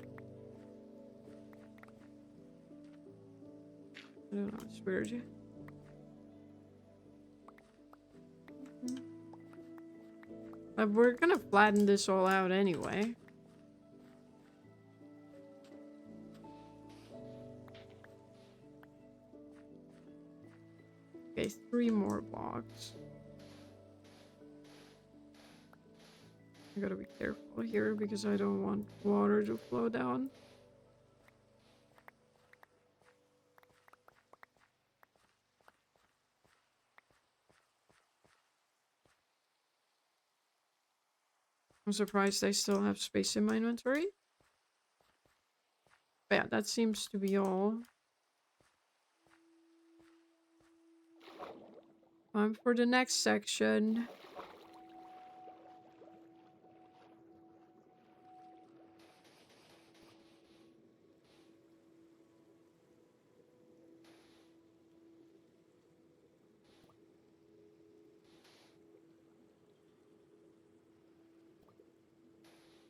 I don't know, it's weird. But we're gonna flatten this all out anyway. Okay, 3 more blocks. I gotta be careful here because I don't want water to flow down. I'm surprised I still have space in my inventory. But yeah, that seems to be all. Time for the next section.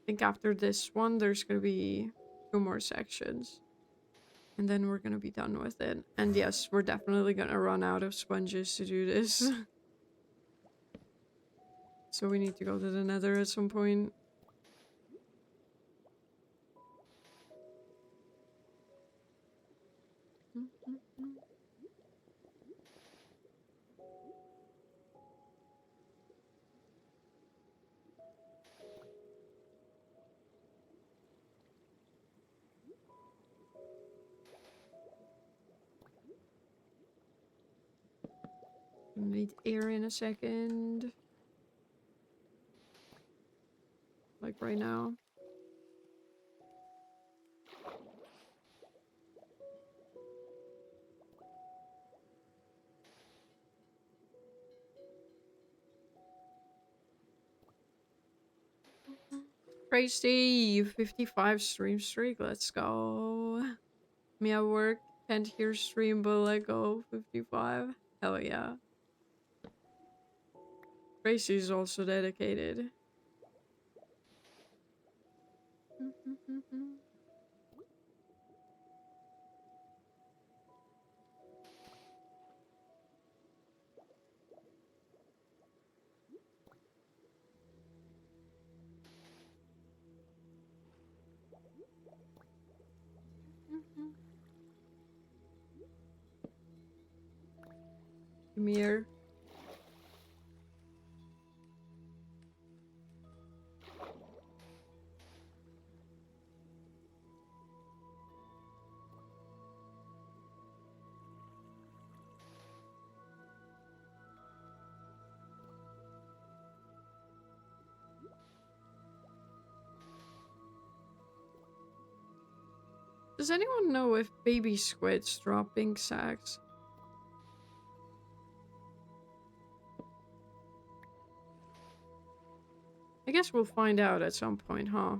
think after this one, there's gonna be 2 more sections. And then we're gonna be done with it. And yes, we're definitely gonna run out of sponges to do this. So we need to go to the nether at some point. Need air in a second. Like right now. Crazy 55 stream streak. Let's go. Me at work. Can't hear stream, but let go. 55. Hell yeah. Tracy is also dedicated. Come here. Does anyone know if baby squids drop ink sacs? I guess we'll find out at some point, huh?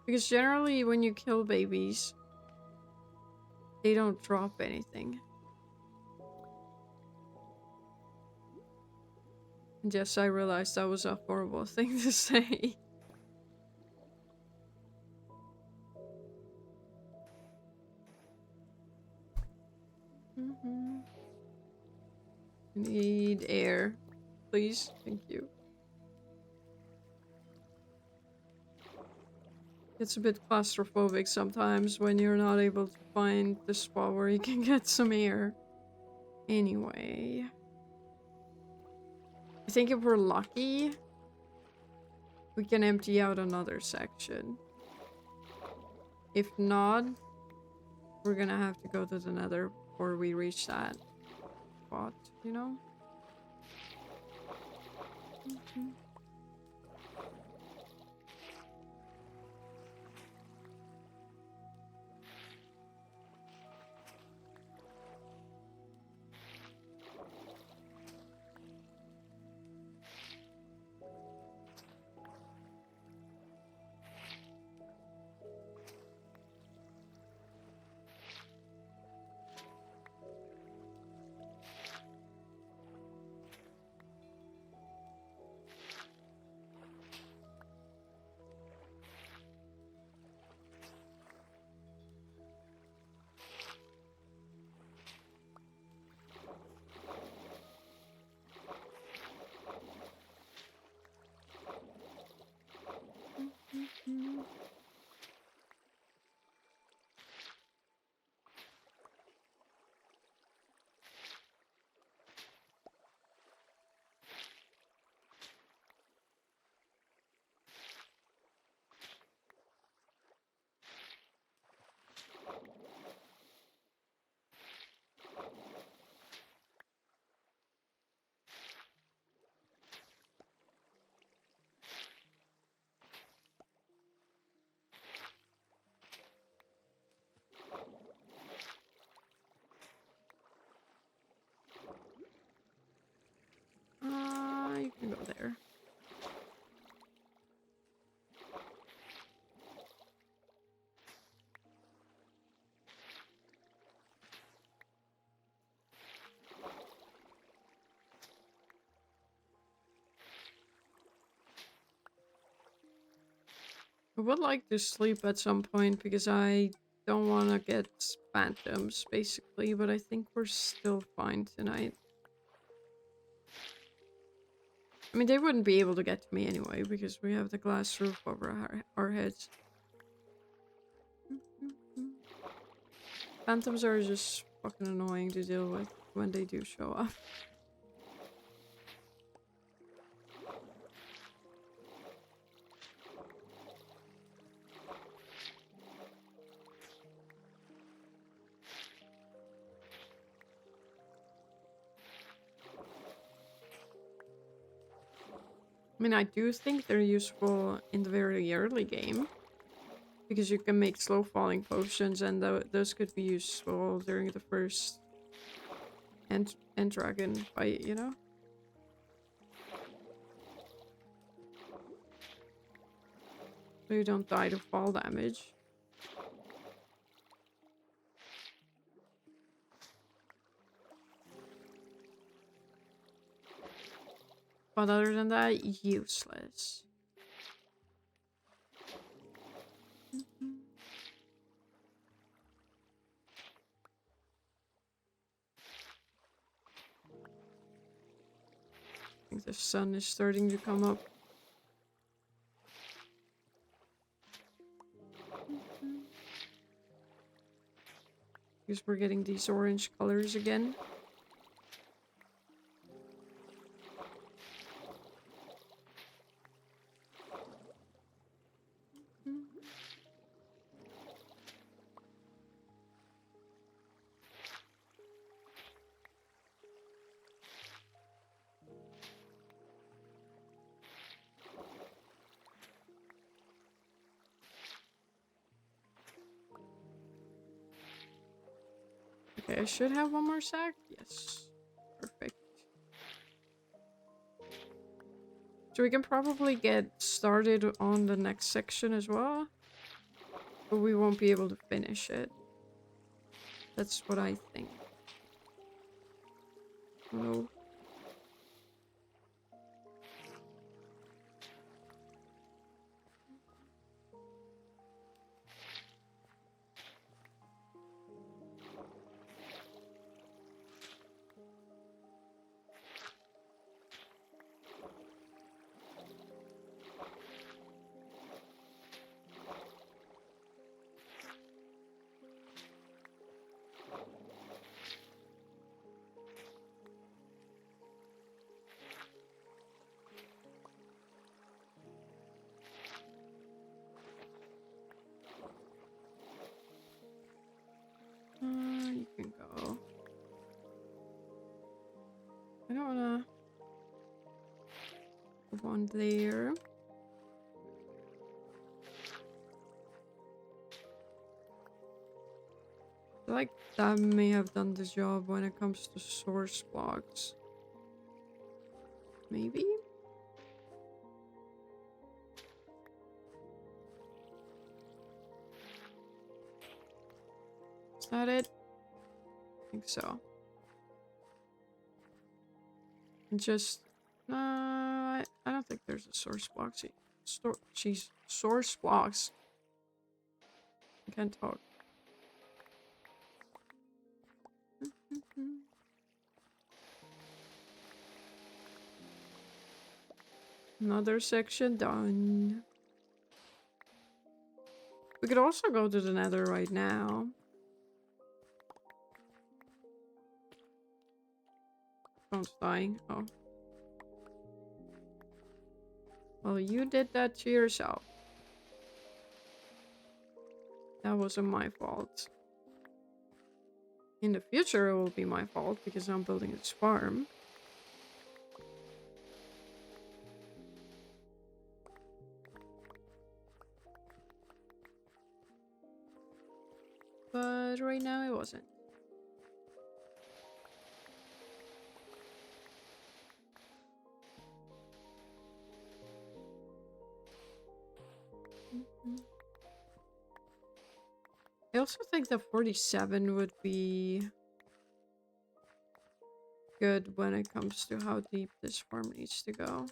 Because generally when you kill babies, they don't drop anything. And yes, I realized that was a horrible thing to say. Need air. Please. Thank you. It's a bit claustrophobic sometimes when you're not able to find the spot where you can get some air. Anyway. I think if we're lucky, we can empty out another section. If not, we're gonna have to go to the nether before we reach that spot, you know? I would like to sleep at some point because I don't want to get phantoms, basically, but I think we're still fine tonight. I mean, they wouldn't be able to get to me anyway because we have the glass roof over our heads. Phantoms are just fucking annoying to deal with when they do show up. I mean, I do think they're useful in the very early game. Because you can make slow falling potions and those could be useful during the first end dragon fight, you know? So you don't die to fall damage. But other than that, useless. I think the sun is starting to come up. Because we're getting these orange colors again. Okay, I should have one more sack. Yes. Perfect. So we can probably get started on the next section as well. But we won't be able to finish it. That's what I think. Oh no. You can go. I don't wanna put one there. I feel like that may have done the job when it comes to source blocks. Maybe? Is that it? I think so. And just... I don't think there's a source block. Jeez. Source blocks. I can't talk. Another section done. We could also go to the nether right now. Phone's dying. Oh. Well, you did that to yourself. That wasn't my fault. In the future, it will be my fault because I'm building this farm. But right now, it wasn't. I also think that 47 would be good when it comes to how deep this farm needs to go.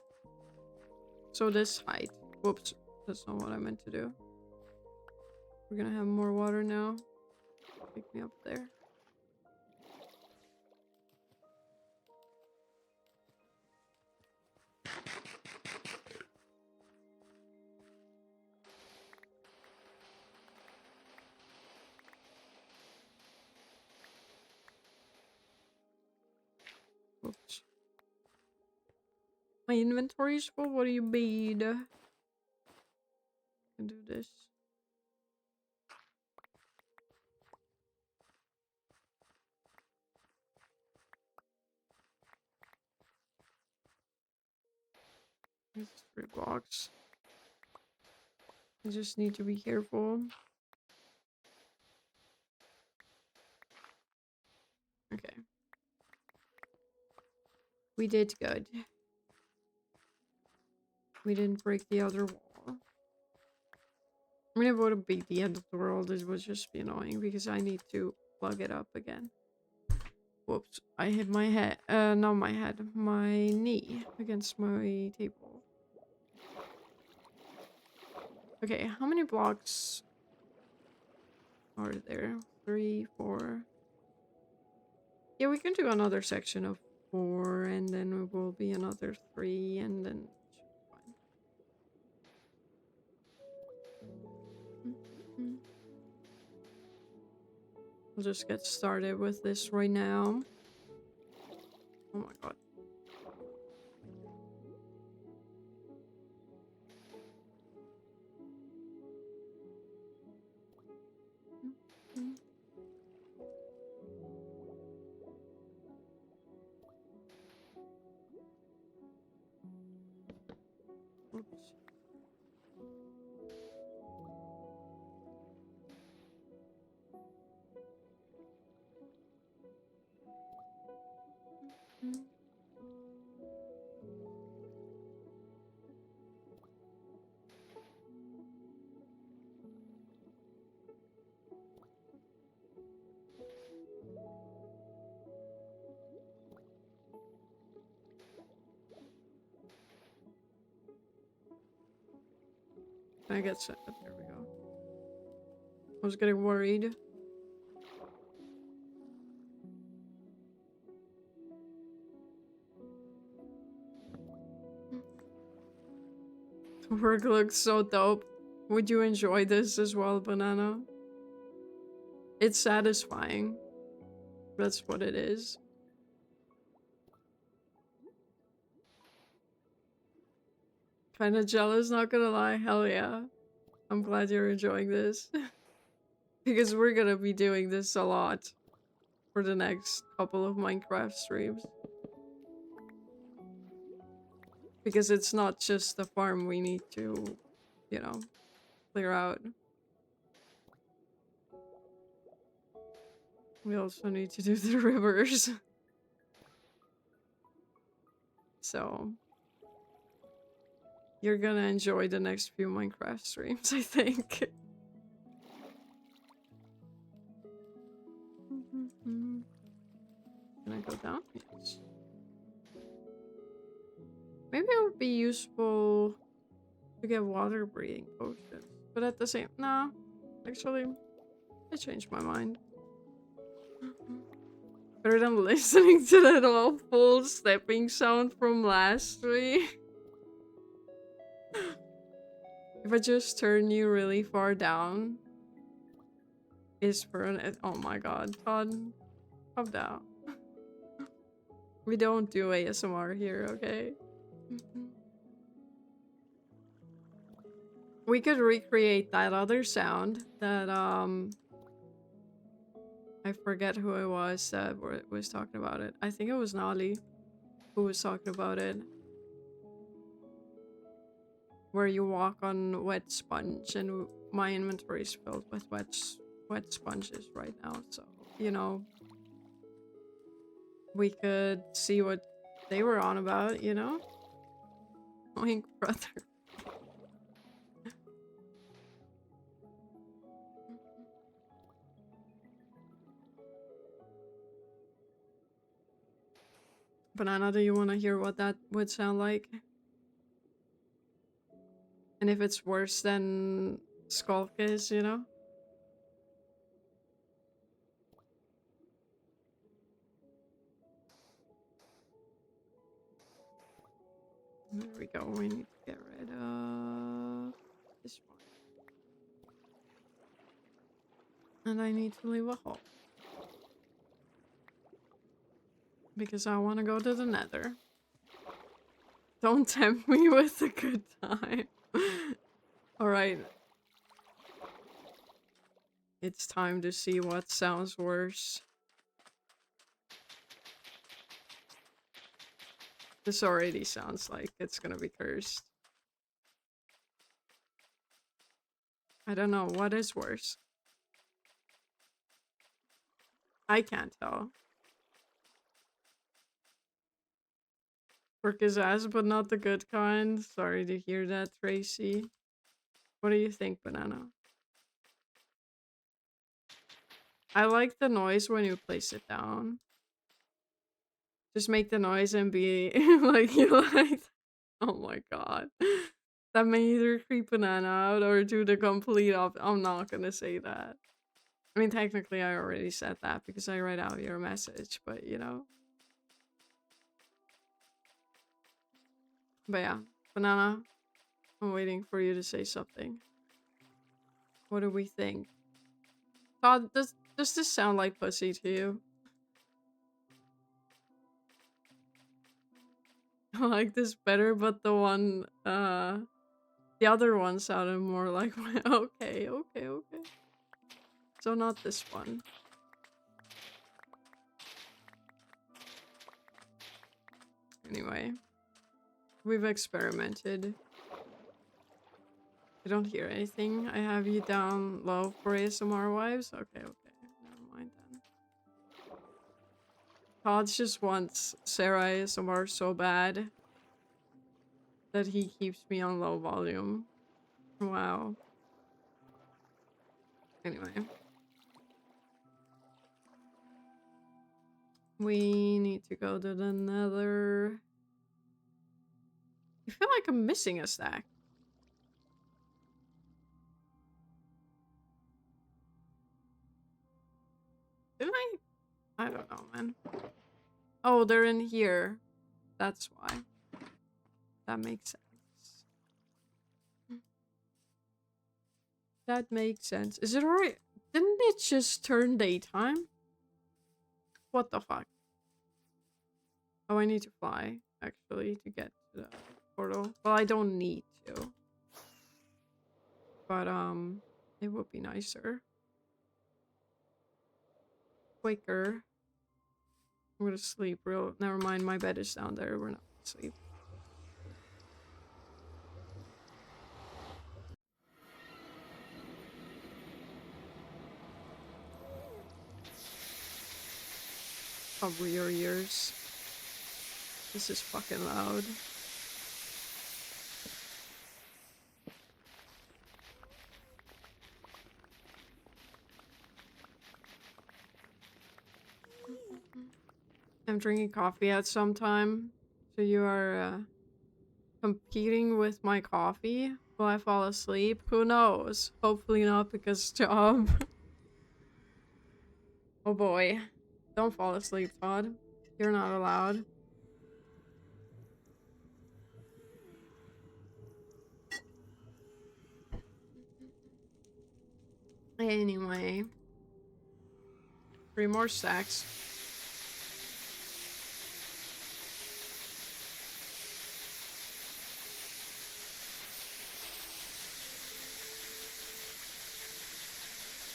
So this height. Whoops. That's not what I meant to do. We're gonna have more water now. Pick me up there. Oops. My inventory's full. What do you mean? I can do this. This is 3 blocks. I just need to be careful. Okay. We did good. We didn't break the other wall. I mean, it wouldn't be the end of the world. It would just be annoying because I need to plug it up again. Whoops. I hit my head. Not my head. My knee against my table. Okay, how many blocks are there? 3, 4. Yeah, we can do another section of 4, and then it will be another 3, and then it should be fine. I'll just get started with this right now. Oh my god. Oops. I get set. There we go. I was getting worried. The work looks so dope. Would you enjoy this as well, Banana? It's satisfying. That's what it is. Kinda jealous, not gonna lie. Hell yeah. I'm glad you're enjoying this. Because we're gonna be doing this a lot for the next couple of Minecraft streams. Because it's not just the farm we need to, you know, clear out. We also need to do the rivers. So, you're gonna enjoy the next few Minecraft streams, I think. Can I go down? Yes. Maybe it would be useful to get water breathing potions. But at the same... Nah. Actually, I changed my mind. Better than listening to that awful stepping sound from last week. If I just turn you really far down... Is for an... Oh my god, Todd. Calm down. We don't do ASMR here, okay? We could recreate that other sound that, I forget who it was that was talking about it. I think it was Nali who was talking about it. Where you walk on wet sponge, and my inventory is filled with wet sponges right now, so, you know, we could see what they were on about, you know? Oink, brother. Banana, do you want to hear what that would sound like? And if it's worse than Skulk is, you know? There we go. We need to get rid of this one. And I need to leave a hole. Because I want to go to the nether. Don't tempt me with a good time. Alright. It's time to see what sounds worse. This already sounds like it's gonna be cursed. I don't know, what is worse? I can't tell. Work his ass, but not the good kind. Sorry to hear that, Tracy. What do you think, Banana? I like the noise when you place it down. Just make the noise and be like you like. Oh my god. That may either creep Banana out or do the complete op. I'm not gonna say that. I mean, technically, I already said that because I read out your message, but you know. But yeah, Banana, I'm waiting for you to say something. What do we think? Todd, does this sound like pussy to you? I like this better, but the other one sounded more like, okay. So not this one. Anyway, we've experimented. I don't hear anything. I have you down low for ASMR wives? Okay. Never mind then. Todd just wants Sarah ASMR so bad that he keeps me on low volume. Wow. Anyway. We need to go to the nether. I feel like I'm missing a stack. Didn't I? I don't know, man. Oh, they're in here. That's why. That makes sense. That makes sense. Is it alright? Didn't it just turn daytime? What the fuck? Oh, I need to fly, actually, to get to the portal. Well, I don't need to. But, it would be nicer. Quicker. I'm gonna sleep real. Never mind, my bed is down there. We're not gonna sleep. Cover your ears. This is fucking loud. I'm drinking coffee at some time. So you are competing with my coffee? Will I fall asleep? Who knows? Hopefully not because job. Oh boy. Don't fall asleep, Todd. You're not allowed. Anyway. 3 more stacks.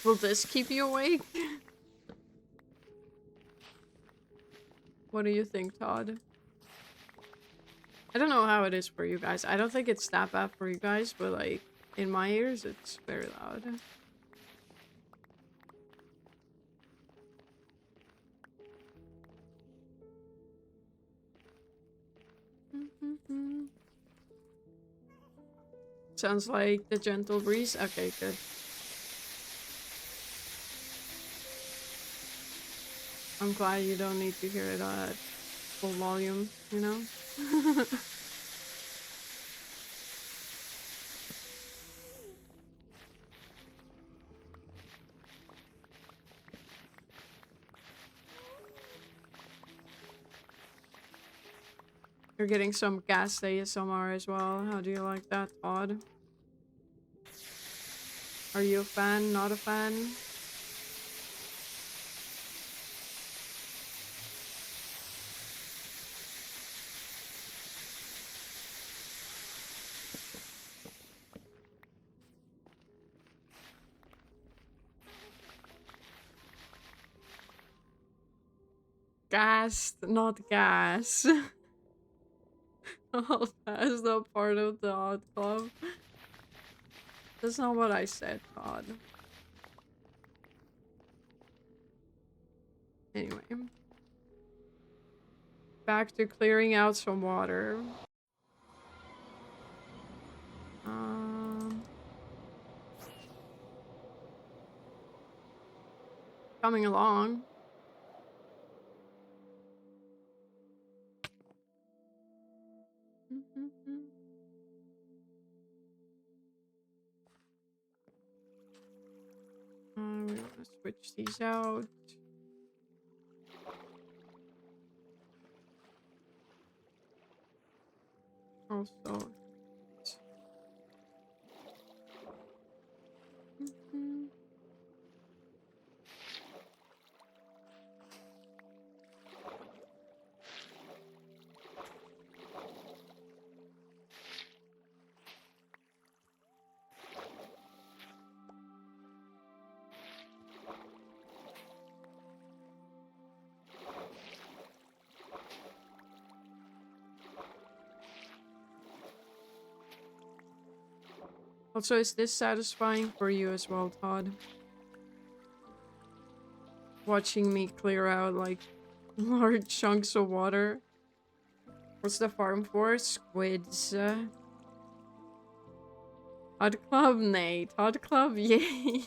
Will this keep you awake? What do you think, Todd? I don't know how it is for you guys. I don't think it's that bad for you guys, but like, in my ears, it's very loud. Sounds like the gentle breeze. Okay, good. I'm glad you don't need to hear it at full volume, you know? You're getting some gas ASMR as well. How do you like that, Todd? Are you a fan? Not a fan? Gas, not gas. Oh, that's not part of the hot club. That's not what I said, Todd. Anyway. Back to clearing out some water. Coming along. We want to switch these out. Also. Also, is this satisfying for you as well, Todd? Watching me clear out, like, large chunks of water. What's the farm for? Squids. Hot Club? Nate. Hot Club? Yay!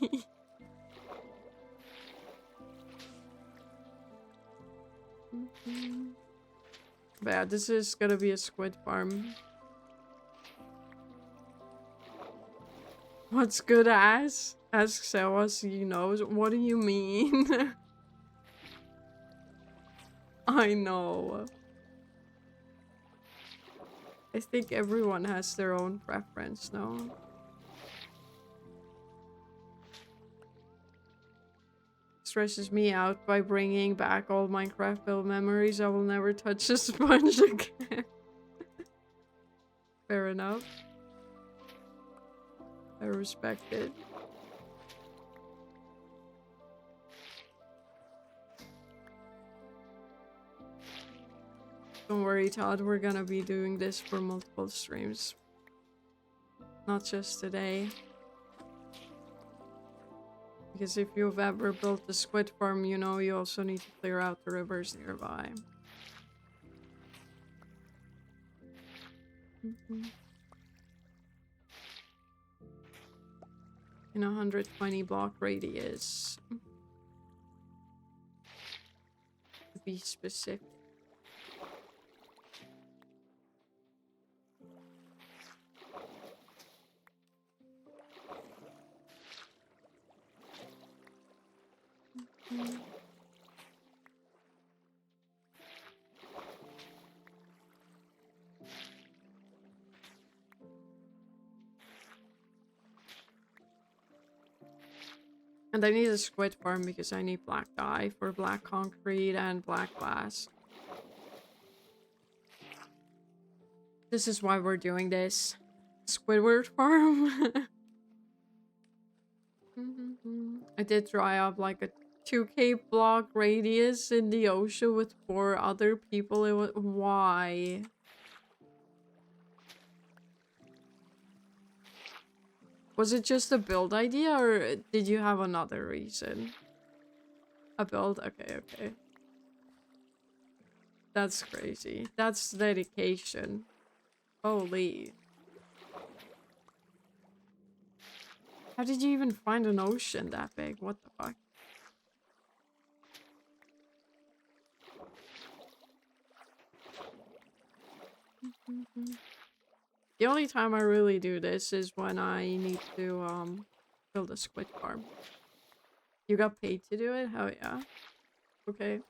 But yeah, this is gonna be a squid farm. What's good ass? Ask Sewas, he knows. What do you mean? I know. I think everyone has their own preference, no? Stresses me out by bringing back all Minecraft build memories. I will never touch a sponge again. Fair enough. I respect it. Don't worry, Todd. We're gonna be doing this for multiple streams. Not just today. Because if you've ever built a squid farm, you know you also need to clear out the rivers nearby. In a 120 block radius. To be specific. And I need a squid farm because I need black dye for black concrete and black glass. This is why we're doing this. Squidward farm. I did dry up like a 2k block radius in the ocean with 4 other people. It was why? Was it just a build idea or did you have another reason? A build? Okay, okay. That's crazy. That's dedication. Holy. How did you even find an ocean that big? What the fuck? The only time I really do this is when I need to build a squid farm. You got paid to do it? Hell yeah. Okay.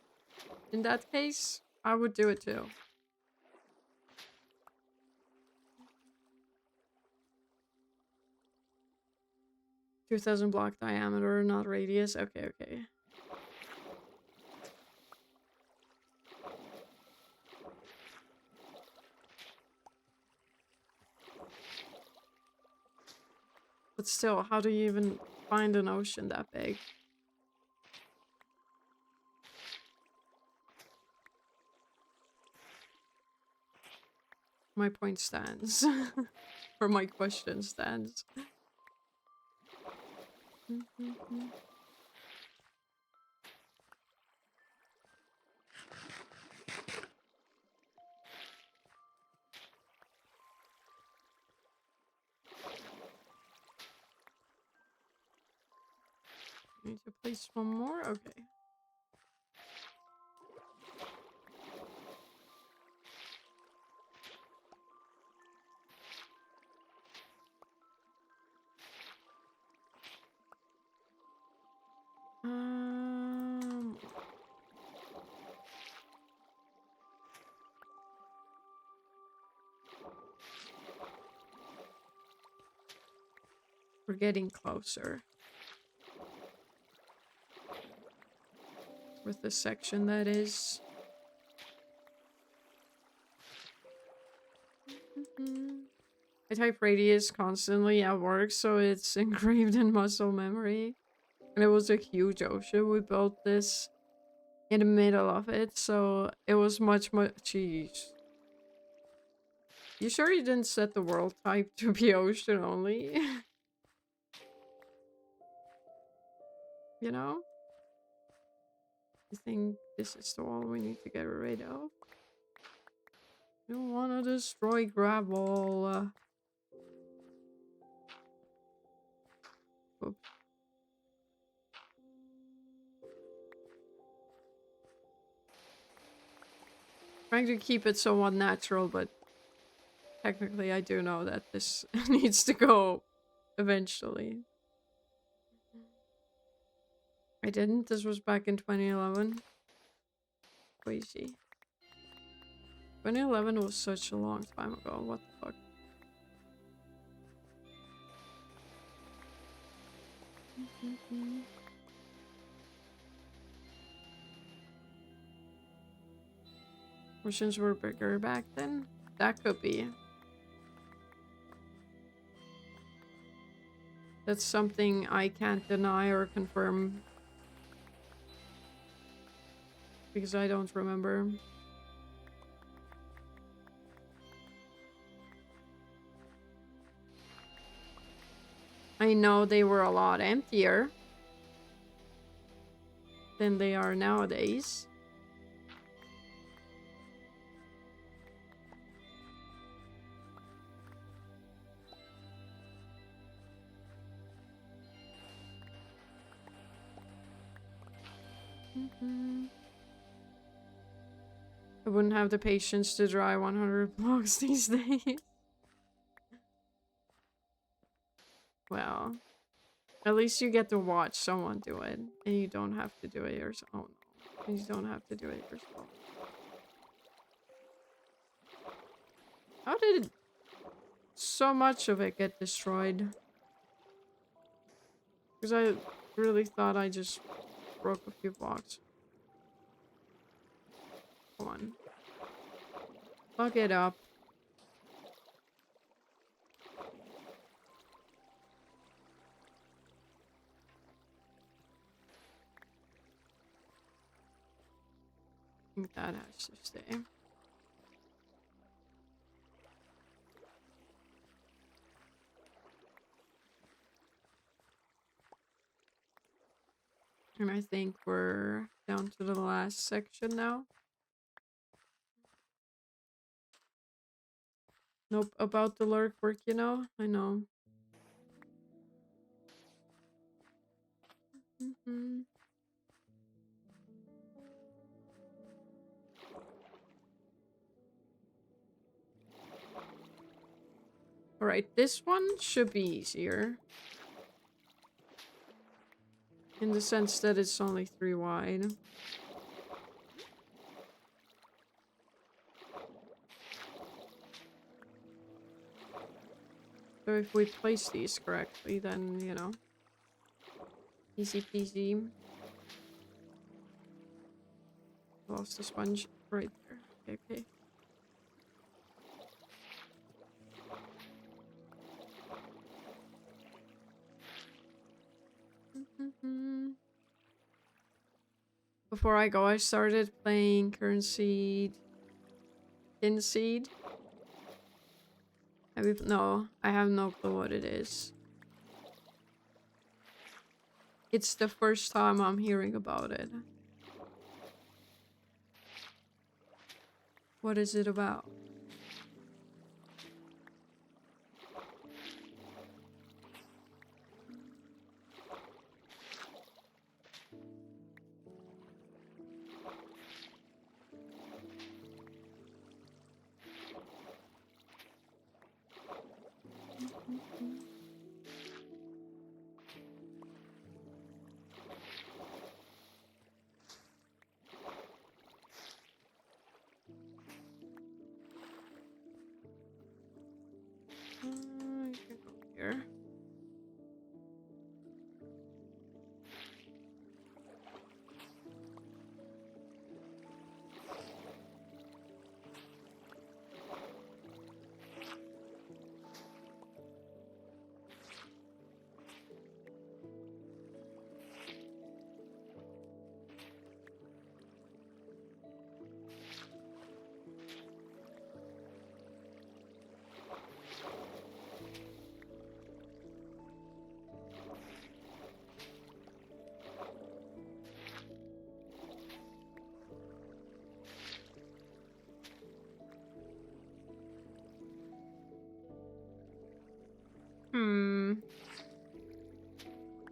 In that case, I would do it too. 2,000 block diameter, not radius. Okay, okay. But still, how do you even find an ocean that big? My point stands. Or my question stands. Need to place one more? Okay. Um, we're getting closer. With the section that is. I type radius constantly at work, so it's engraved in muscle memory. And it was a huge ocean. We built this in the middle of it, so it was much. Jeez. You sure you didn't set the world type to be ocean only? You know? I think this is the wall we need to get rid of. Don't wanna destroy gravel. Oops. Trying to keep it somewhat natural, but technically I do know that this needs to go eventually. I didn't. This was back in 2011. Crazy. 2011 was such a long time ago. What the fuck? Oceans were bigger back then? That could be. That's something I can't deny or confirm. Because I don't remember. I know they were a lot emptier than they are nowadays. I wouldn't have the patience to dry 100 blocks these days. Well, at least you get to watch someone do it, and you don't have to do it yourself. Oh no, you don't have to do it yourself. How did so much of it get destroyed? Because I really thought I just broke a few blocks. Come on. Fuck it up. I think that has to stay. And I think we're down to the last section now. Nope, about the lurk work, you know? I know. Alright, this one should be easier. In the sense that it's only 3 wide. So if we place these correctly, then, you know. Easy peasy. Lost the sponge right there. Okay, okay. Before I go, I started playing Currency Inseed. No, I have no clue what it is. It's the first time I'm hearing about it. What is it about? You can go here.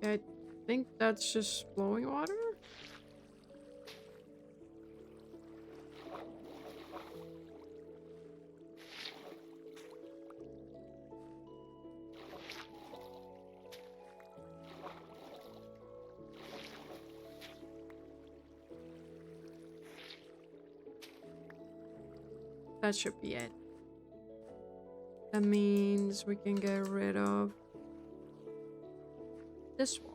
I think that's just flowing water. That should be it. That means we can get rid of this wall.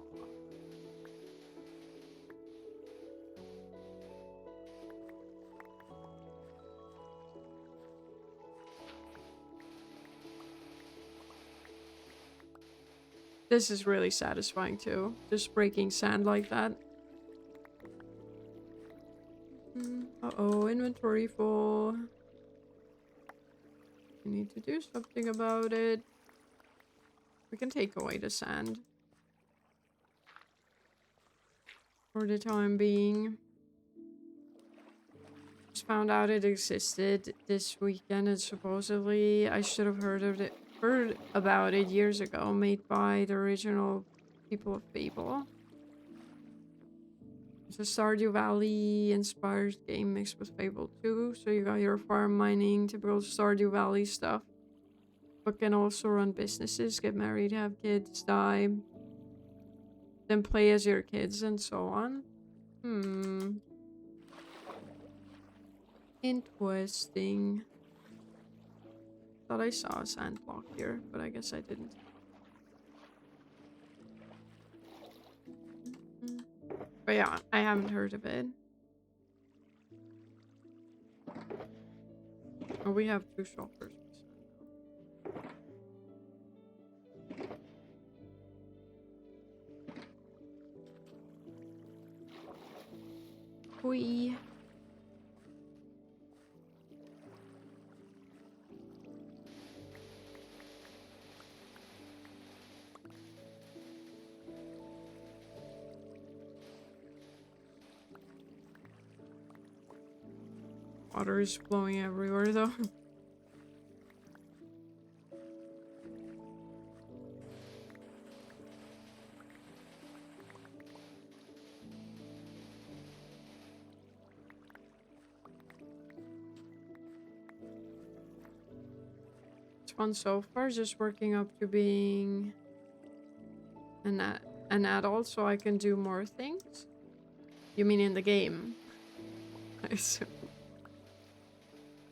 This is really satisfying too, just breaking sand like that. Uh-oh, inventory full. We need to do something about it. We can take away the sand. For the time being. Just found out it existed this weekend and supposedly I should have heard about it years ago, made by the original people of Fable. It's a Stardew Valley inspired game mixed with Fable 2, so you got your farm mining, typical Stardew Valley stuff. But can also run businesses, get married, have kids, die, then play as your kids and so on. Interesting. Thought I saw a sand block here, but I guess I didn't. But yeah, I haven't heard of it. Oh, we have 2 shulkers. Whee. Water is flowing everywhere though. It's fun so far, just working up to being an adult so I can do more things. You mean in the game? I assume.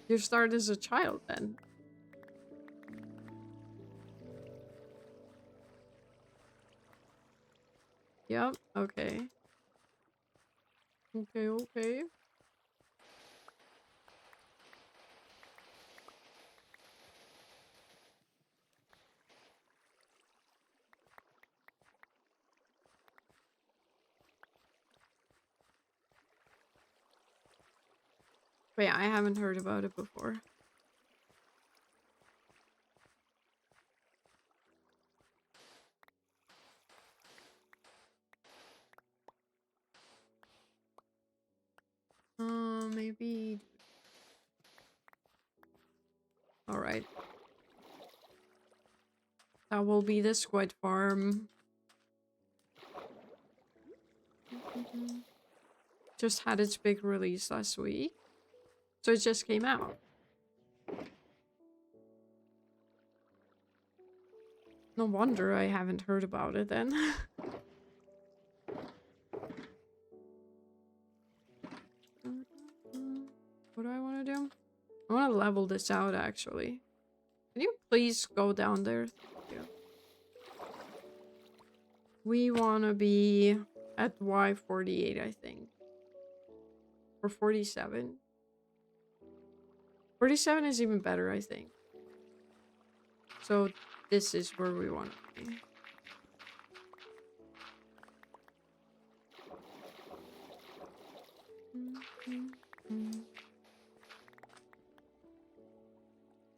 You start as a child then. Yep. Okay. Okay, okay. Wait, I haven't heard about it before. Maybe. Alright. That will be the squid farm. Just had its big release last week. So it just came out. No wonder I haven't heard about it then. What do I want to do? I want to level this out actually. Can you please go down there? Thank you. We want to be at Y48, I think. Or 47. 47 is even better, I think. So this is where we want to be.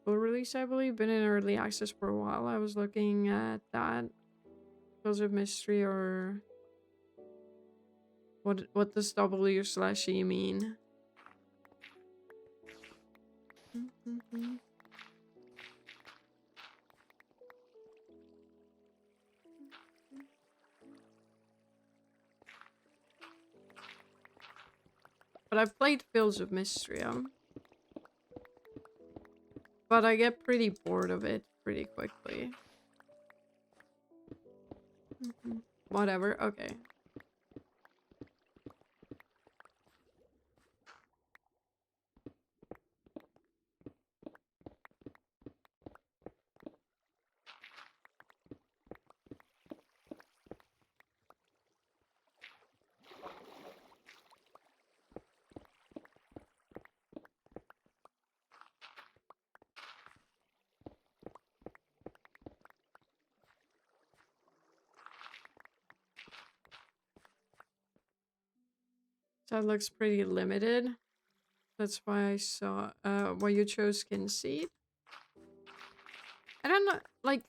Full release, I believe. Been in early access for a while. I was looking at that. Those of mystery or... What does W/E mean? But I've played Fields of Mystery, but I get pretty bored of it pretty quickly. Whatever, okay. That looks pretty limited. That's why I saw, why you chose Skin Seed. I don't know, like,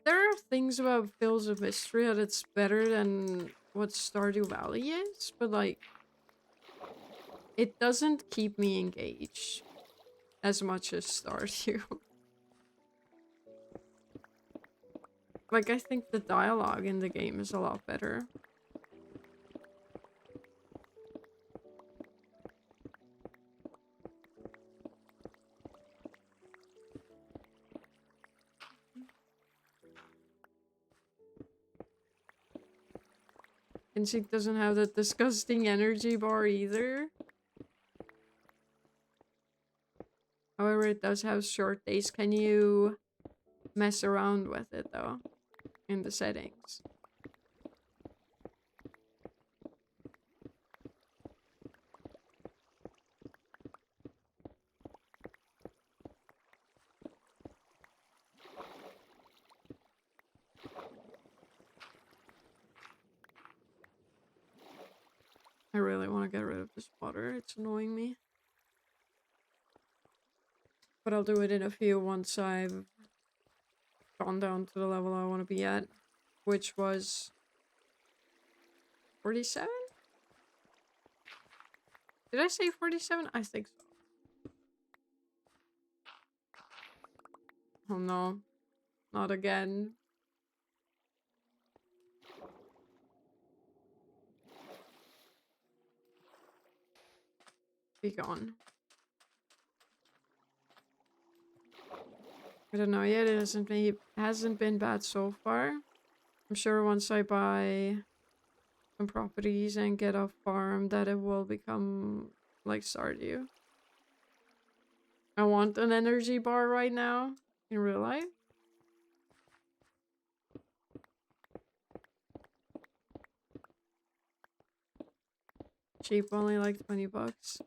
there are things about Fields of Mystery that it's better than what Stardew Valley is, but like, it doesn't keep me engaged as much as Stardew. Like, I think the dialogue in the game is a lot better. And she doesn't have that disgusting energy bar either. However, it does have short days. Can you mess around with it though? In the settings. I really want to get rid of this water. It's annoying me. But I'll do it in a few once I've gone down to the level I want to be at. Which was 47? Did I say 47? I think so. Oh no. Not again. Be gone. I don't know yet. It hasn't been bad so far. I'm sure once I buy some properties and get a farm that it will become like Stardew. I want an energy bar right now in real life. Cheap, only like 20 bucks.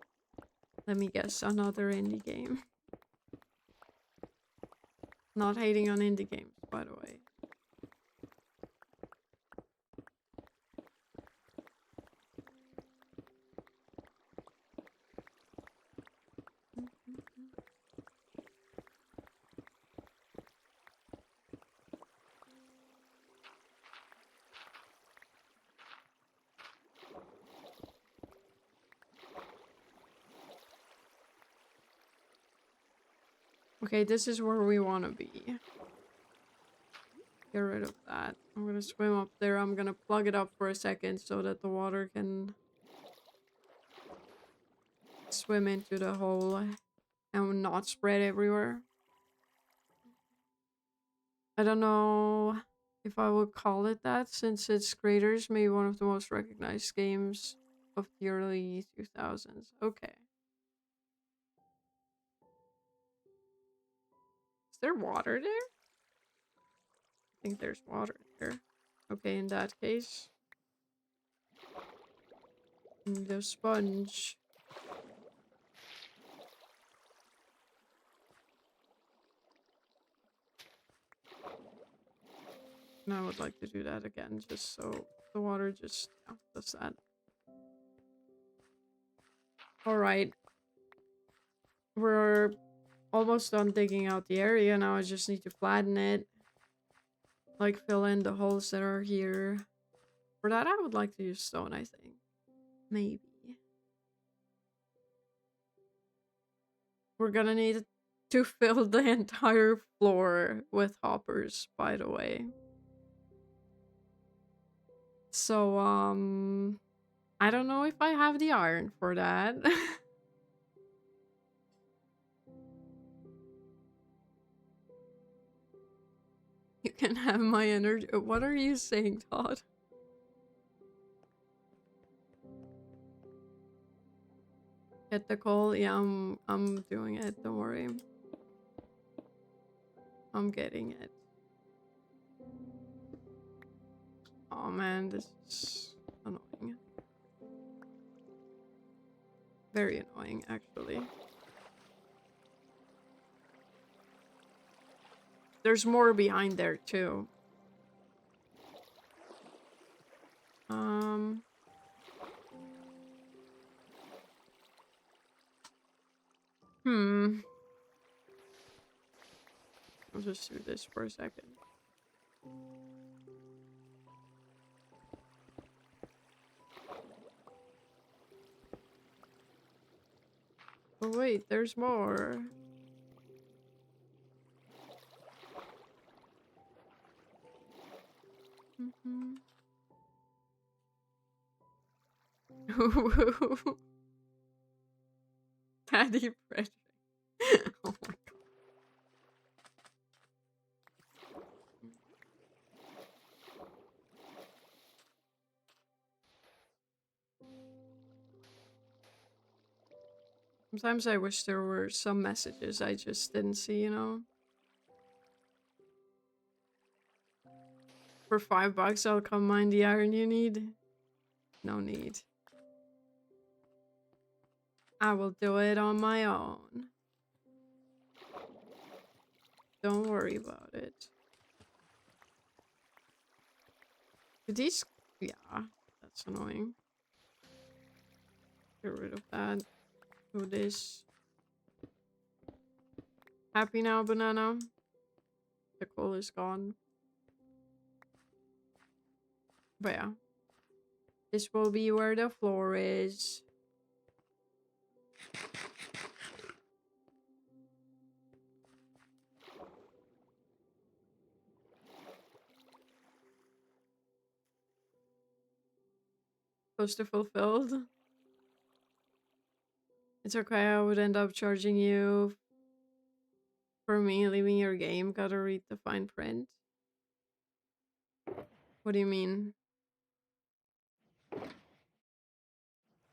Let me guess, another indie game. Not hating on indie games, by the way. Okay, this is where we want to be. Get rid of that. I'm gonna swim up there. I'm gonna plug it up for a second so that the water can swim into the hole and not spread everywhere. I don't know if I would call it that, since its creators maybe one of the most recognized games of the early 2000s. Okay. Is there water there? I think there's water there. Okay, in that case. The sponge. And I would like to do that again, just so the water just does that. Alright. We're almost done digging out the area. Now I just need to flatten it. Like, fill in the holes that are here. For that, I would like to use stone, I think. Maybe. We're gonna need to fill the entire floor with hoppers, by the way. So, I don't know if I have the iron for that. You can have my energy. What are you saying, Todd? Get the coal? Yeah, I'm doing it. Don't worry. I'm getting it. Oh man, this is annoying. Very annoying, actually. There's more behind there, too. I'll just do this for a second. Oh wait, there's more. Daddy Frederick. Oh my god. Sometimes I wish there were some messages I just didn't see, you know? For $5, I'll come mine the iron you need. No need. I will do it on my own. Don't worry about it. These... Yeah, that's annoying. Get rid of that. Do this. Happy now, banana? The coal is gone. But yeah. This will be where the floor is. Close to fulfilled. It's okay, I would end up charging you for me leaving your game. Gotta read the fine print. What do you mean?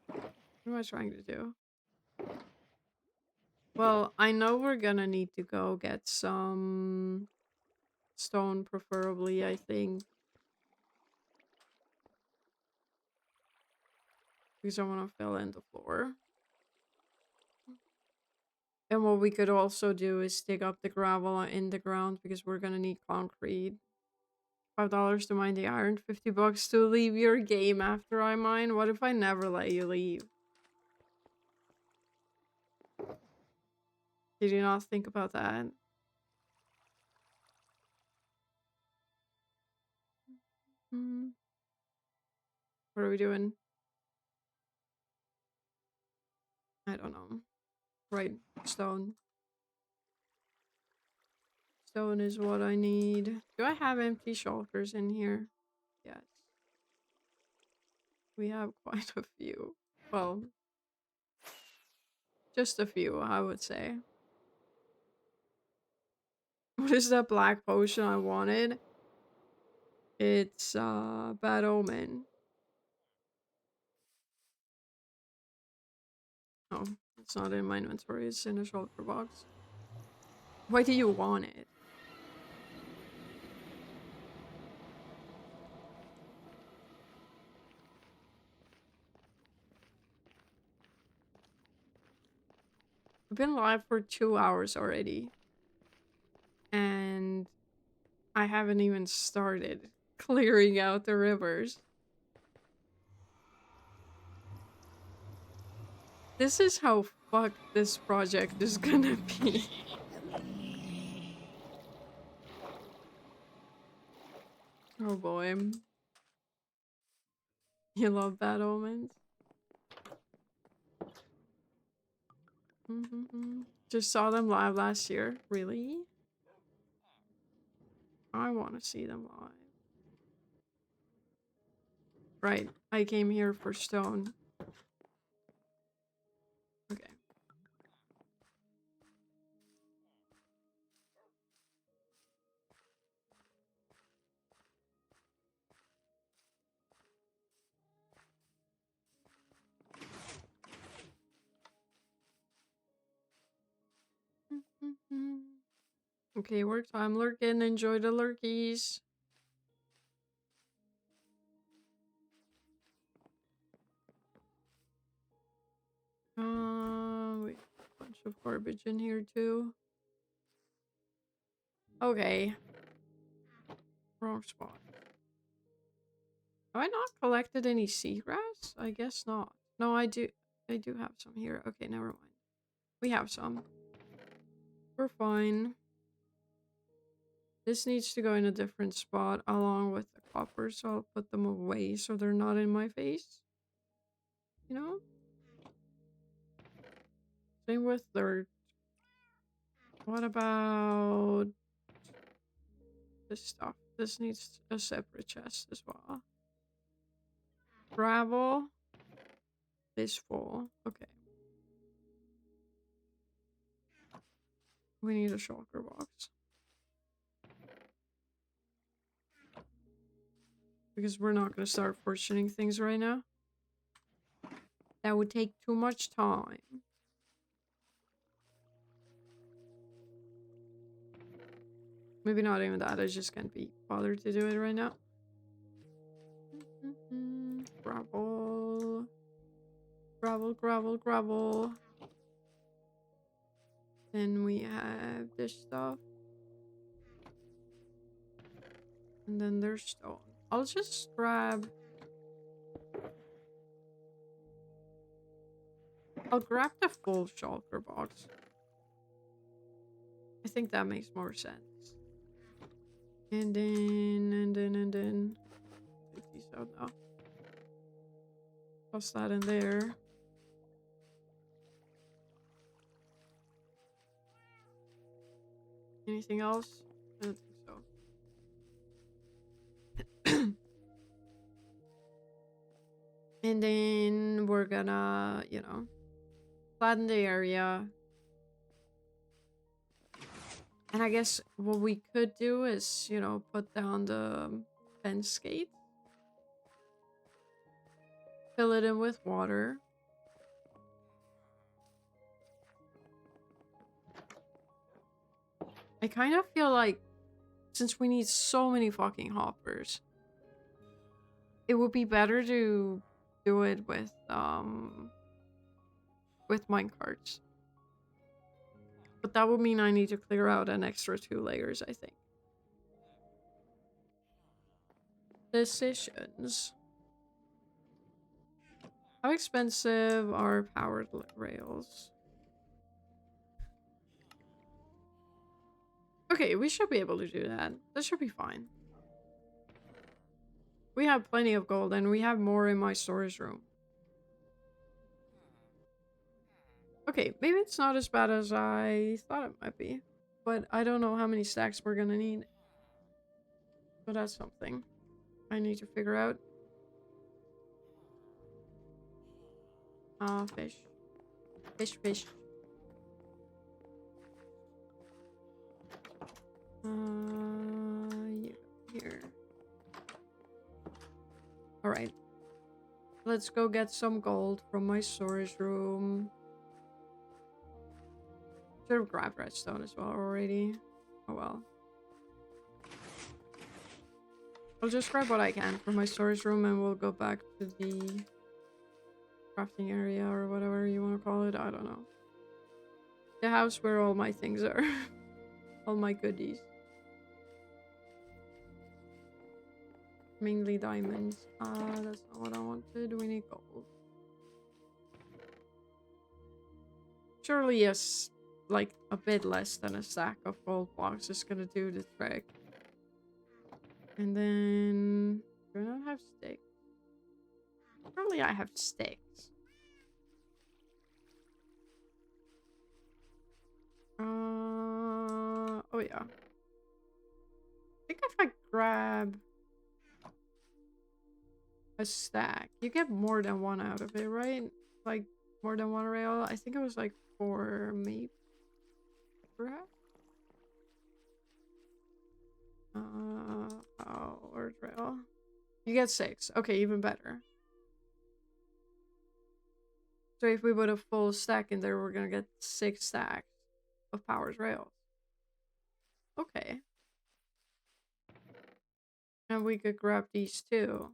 What am I trying to do? Well, I know we're gonna need to go get some stone, preferably, I think. because I want to fill in the floor. And what we could also do is dig up the gravel in the ground because we're gonna need concrete. $5 to mine the iron, $50 to leave your game after I mine. What if I never let you leave? Did you not think about that? What are we doing? I don't know. Right, stone. Stone is what I need. Do I have empty shulkers in here? Yes. We have quite a few. Well, just a few, I would say. What is that black potion I wanted? It's Bad Omen. Oh, it's not in my inventory, it's in a shulker box. Why do you want it? I've been live for 2 hours already. And I haven't even started clearing out the rivers. This is how fucked this project is gonna be. Oh boy. You love Bad Omens? Just saw them live last year. Really? I want to see them live. Right. I came here for stone. Okay. Okay, work time lurking. Enjoy the lurkies. Wait, a bunch of garbage in here too. Okay. Wrong spot. Have I not collected any seagrass? I guess not. No, I do. I do have some here. Okay, never mind. We have some. We're fine. This needs to go in a different spot along with the copper, so I'll put them away so they're not in my face. You know? Same with dirt. What about this stuff? This needs a separate chest as well. Gravel. This full. Okay. We need a shulker box. Because we're not going to start fortuning things right now. That would take too much time. Maybe not even that. I just can't be bothered to do it right now. Gravel. Gravel, gravel, gravel. Then we have this stuff. And then there's stone. I'll just grab... I'll grab the full shulker box. I think that makes more sense. And then... Take these out now. Toss that in there. Anything else? I don't think so. And then we're gonna, you know, flatten the area. And I guess what we could do is, you know, put down the fence gate. Fill it in with water. I kind of feel like, since we need so many fucking hoppers, it would be better to do it with minecarts. But that would mean I need to clear out an extra 2 layers, I think. Decisions. How expensive are powered rails? Okay, we should be able to do that. That should be fine. We have plenty of gold and we have more in my storage room. Okay, maybe it's not as bad as I thought it might be. But I don't know how many stacks we're gonna need. So that's something I need to figure out. Fish. Fish, fish. Yeah, here. Alright. Let's go get some gold from my storage room. Should have grabbed redstone as well already. Oh well. I'll just grab what I can from my storage room and we'll go back to the crafting area or whatever you want to call it. I don't know. The house where all my things are. All my goodies. Mainly diamonds. That's not what I wanted. We need gold. Surely yes, like a bit less than a stack of gold blocks is gonna do the trick. And then do I not have sticks? Surely I have sticks. Oh yeah. I think if I grab a stack, you get more than one out of it, right? Like more than one rail. I think it was like 4, maybe. Perhaps. Powered rail. You get 6. Okay, even better. So if we put a full stack in there, we're gonna get 6 stacks of powered rails. Okay. And we could grab these too.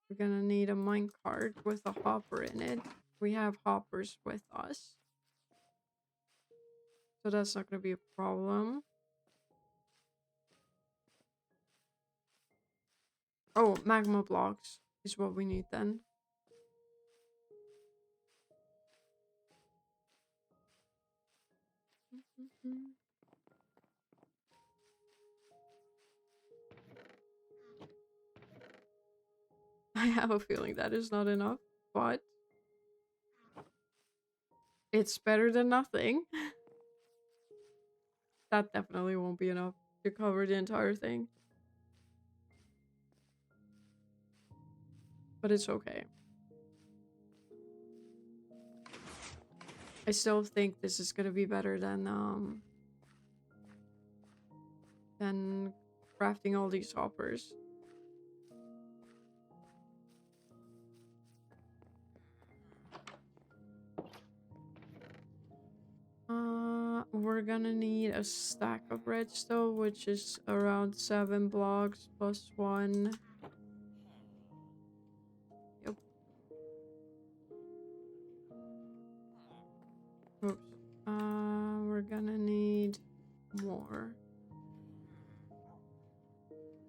We're gonna need a minecart with a hopper in it. We have hoppers with us. So that's not gonna be a problem. Oh, magma blocks is what we need then. I have a feeling that is not enough, but it's better than nothing. That definitely won't be enough to cover the entire thing. But it's okay. I still think this is gonna be better than crafting all these hoppers. We're gonna need a stack of redstone, which is around 7 blocks plus 1. Yep. Oops. We're gonna need more.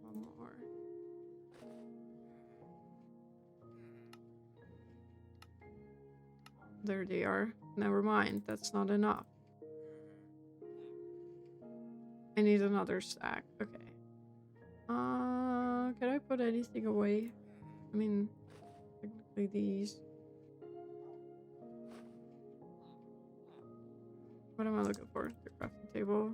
One more. There they are. Never mind, that's not enough. I need another stack. Okay. Can I put anything away? I mean, technically these. What am I looking for? The crafting table.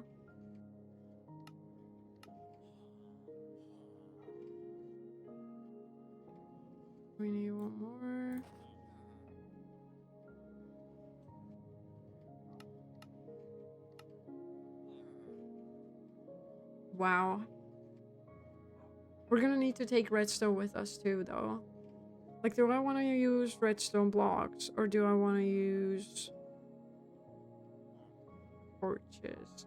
We need one more. Wow. We're gonna need to take redstone with us too, though. Like, do I want to use redstone blocks or do I want to use torches?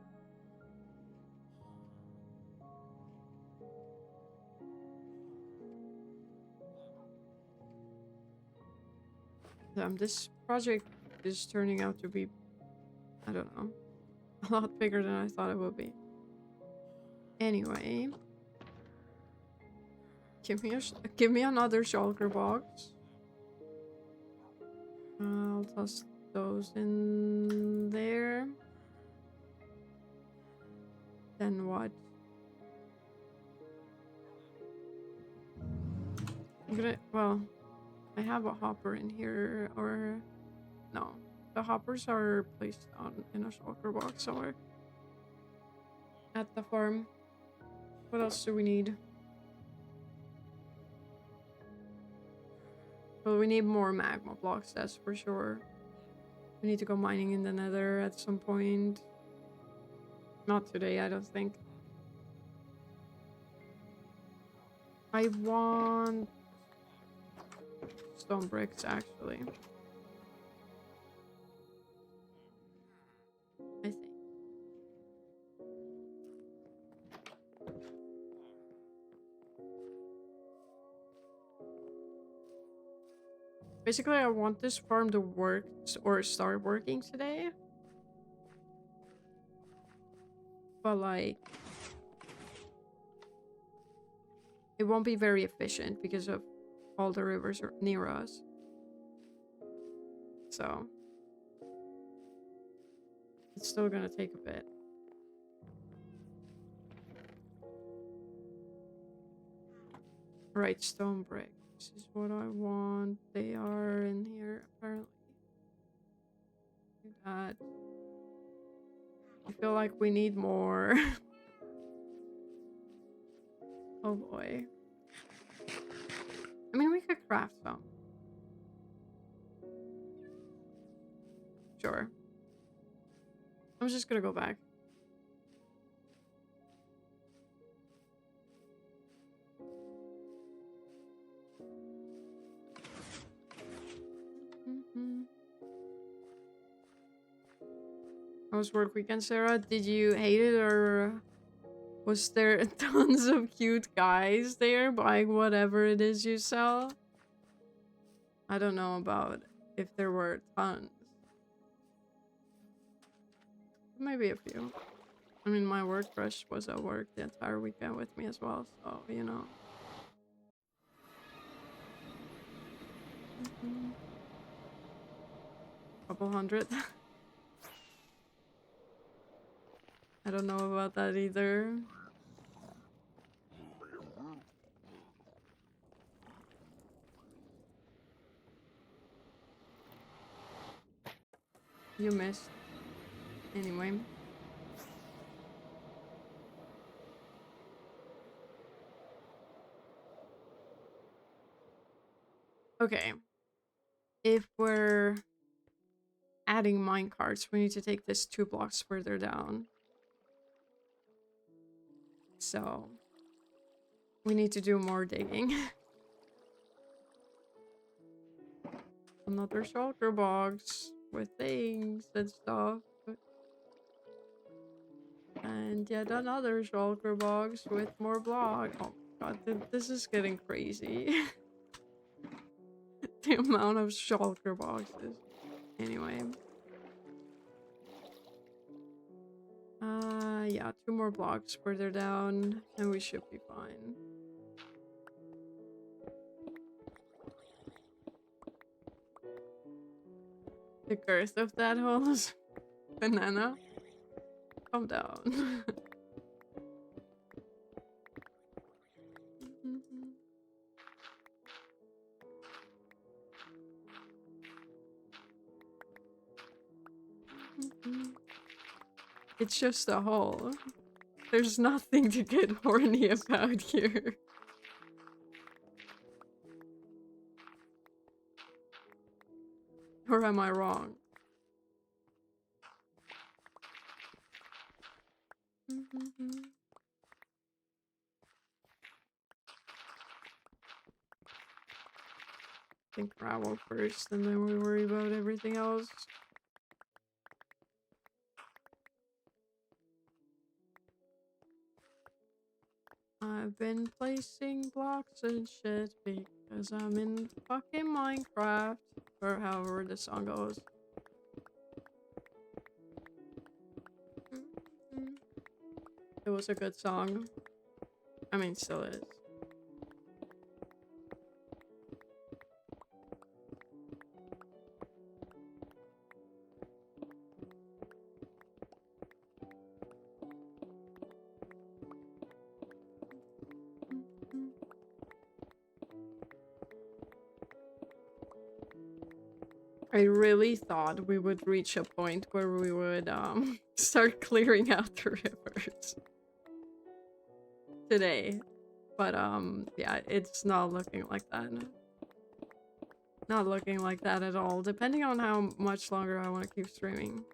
This project is turning out to be, I don't know, a lot bigger than I thought it would be. Anyway, give me another shulker box. I'll toss those in there. Then what? Well, I have a hopper in here, or no. The hoppers are placed on in a shulker box somewhere. At the farm. What else do we need? Well, we need more magma blocks, that's for sure. We need to go mining in the nether at some point. Not today, I don't think. I want stone bricks, actually. I think. Basically, I want this farm to work or start working today. But like, it won't be very efficient because of all the rivers are near us. So it's still gonna take a bit. Right, stone bricks is what I want. They are in here, apparently. Do that. I feel like we need more. Oh boy. I mean, we could craft some. Sure. I'm just gonna go back. How was work weekend, Sarah? Did you hate it, or was there tons of cute guys there buying whatever it is you sell? I don't know about if there were tons. Maybe a few. I mean, my work crush was at work the entire weekend with me as well, so, you know. Couple hundred. I don't know about that either. You missed. Anyway. Okay. If we're adding minecarts, we need to take this 2 blocks further down. So we need to do more digging. Another shulker box with things and stuff. And yet another shulker box with more blocks. Oh god, this is getting crazy. The amount of shulker boxes. Anyway. Yeah, 2 more blocks further down, and we should be fine. The girth of that hole is banana. Calm down. It's just a hole. There's nothing to get horny about here. Or am I wrong? I think gravel first, and then we worry about everything else. I've been placing blocks and shit because I'm in fucking Minecraft. Or however the song goes. It was a good song. I mean, still is. I really thought we would reach a point where we would start clearing out the rivers today. But yeah, it's not looking like that. Not looking like that at all, depending on how much longer I want to keep streaming.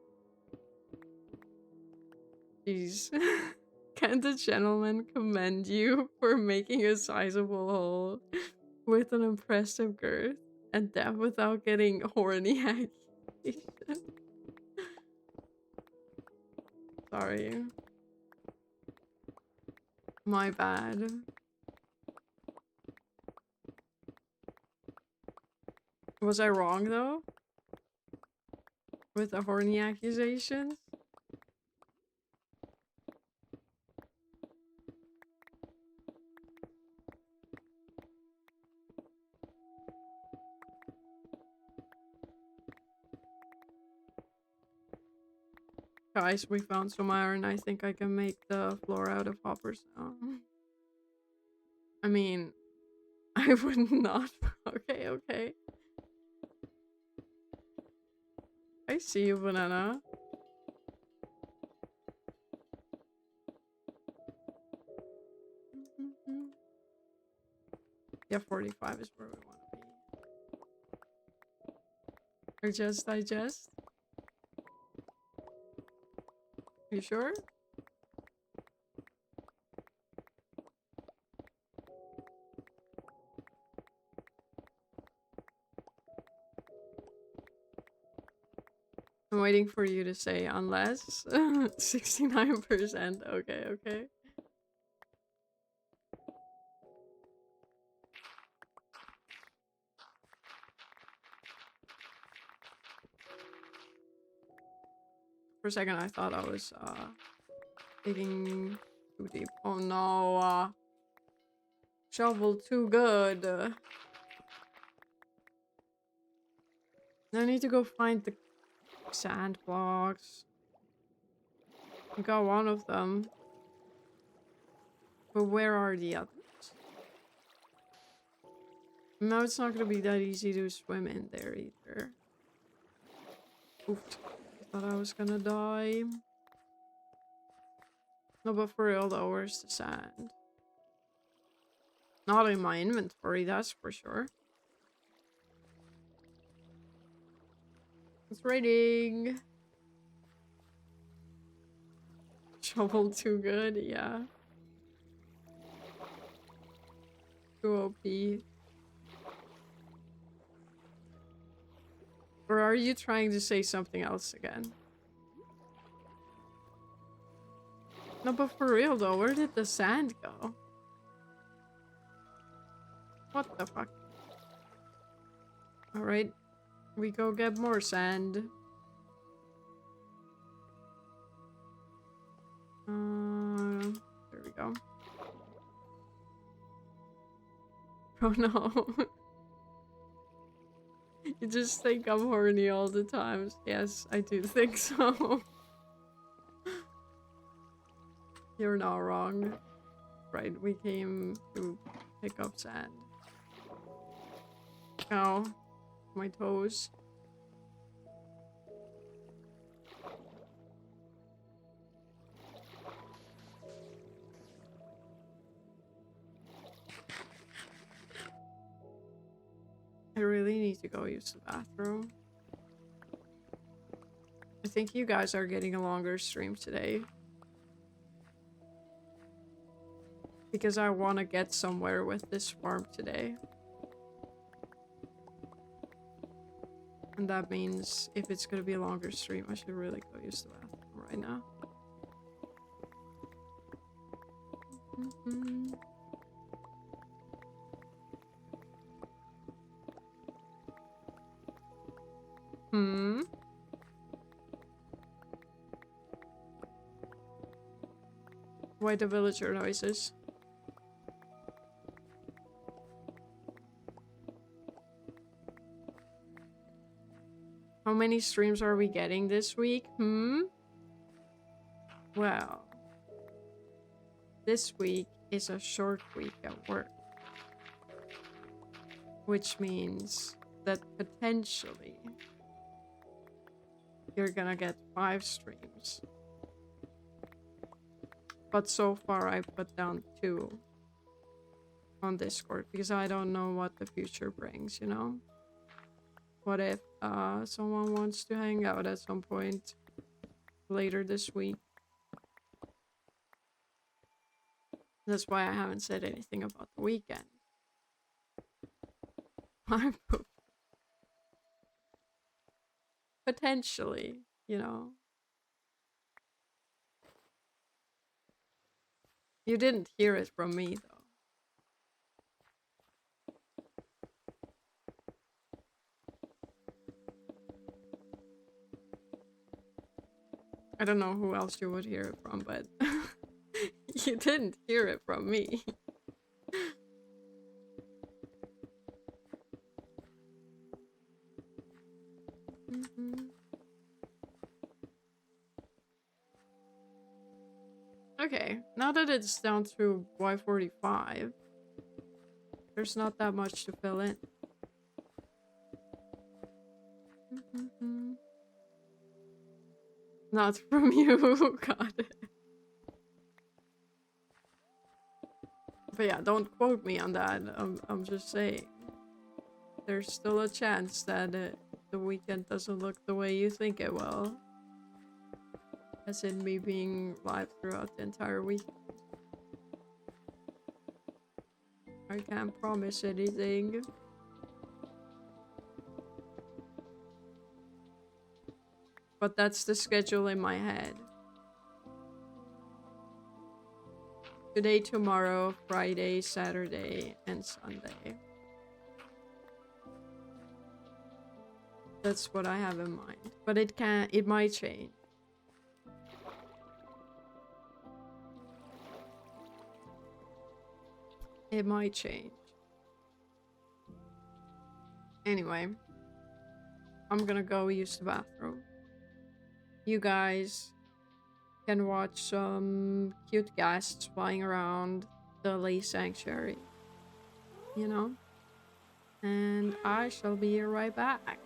Jeez. Can the gentleman commend you for making a sizable hole with an impressive girth and that without getting horny accusations? Sorry. My bad. Was I wrong though? With the horny accusations? Guys, we found some iron. I think I can make the floor out of hoppers now. I mean, I would not. Okay, okay. I see you, banana. Yeah, 45 is where we want to be. Digest. You sure? I'm waiting for you to say unless. 69%. Okay, okay. For a second, I thought I was digging too deep. Oh no. Shovel too good. I need to go find the sand blocks. I got one of them. But where are the others? No, it's not gonna be that easy to swim in there either. Oof. I thought I was gonna die. No, but for real though, where's the sand? Not in my inventory, that's for sure. It's raining. Shovel too good, yeah. Too OP. Or are you trying to say something else again? No, but for real though, where did the sand go? What the fuck? Alright, we go get more sand. There we go. Oh no. You just think I'm horny all the time. Yes, I do think so. You're not wrong. Right, we came to pick up sand. Ow. My toes. I really need to go use the bathroom. I think you guys are getting a longer stream today. Because I want to get somewhere with this farm today. And that means if it's going to be a longer stream, I should really go use the bathroom right now. Mm-hmm. Hmm. Why the villager noises? How many streams are we getting this week? Well, this week is a short week at work, which means that potentially you're gonna get 5 streams. But so far I put down 2 on Discord because I don't know what the future brings, you know? What if someone wants to hang out at some point later this week? That's why I haven't said anything about the weekend. Potentially, you know. You didn't hear it from me, though. I don't know who else you would hear it from, but you didn't hear it from me. Okay, now that it's down to Y45, there's not that much to fill in. Not from you, got it. But yeah, don't quote me on that. I'm just saying. There's still a chance that the weekend doesn't look the way you think it will. As in me being live throughout the entire week. I can't promise anything. But that's the schedule in my head. Today, tomorrow, Friday, Saturday, and Sunday. That's what I have in mind. But it might change. It might change. Anyway, I'm gonna go use the bathroom. You guys can watch some cute ghasts flying around the Lay Sanctuary. You know? And I shall be right back.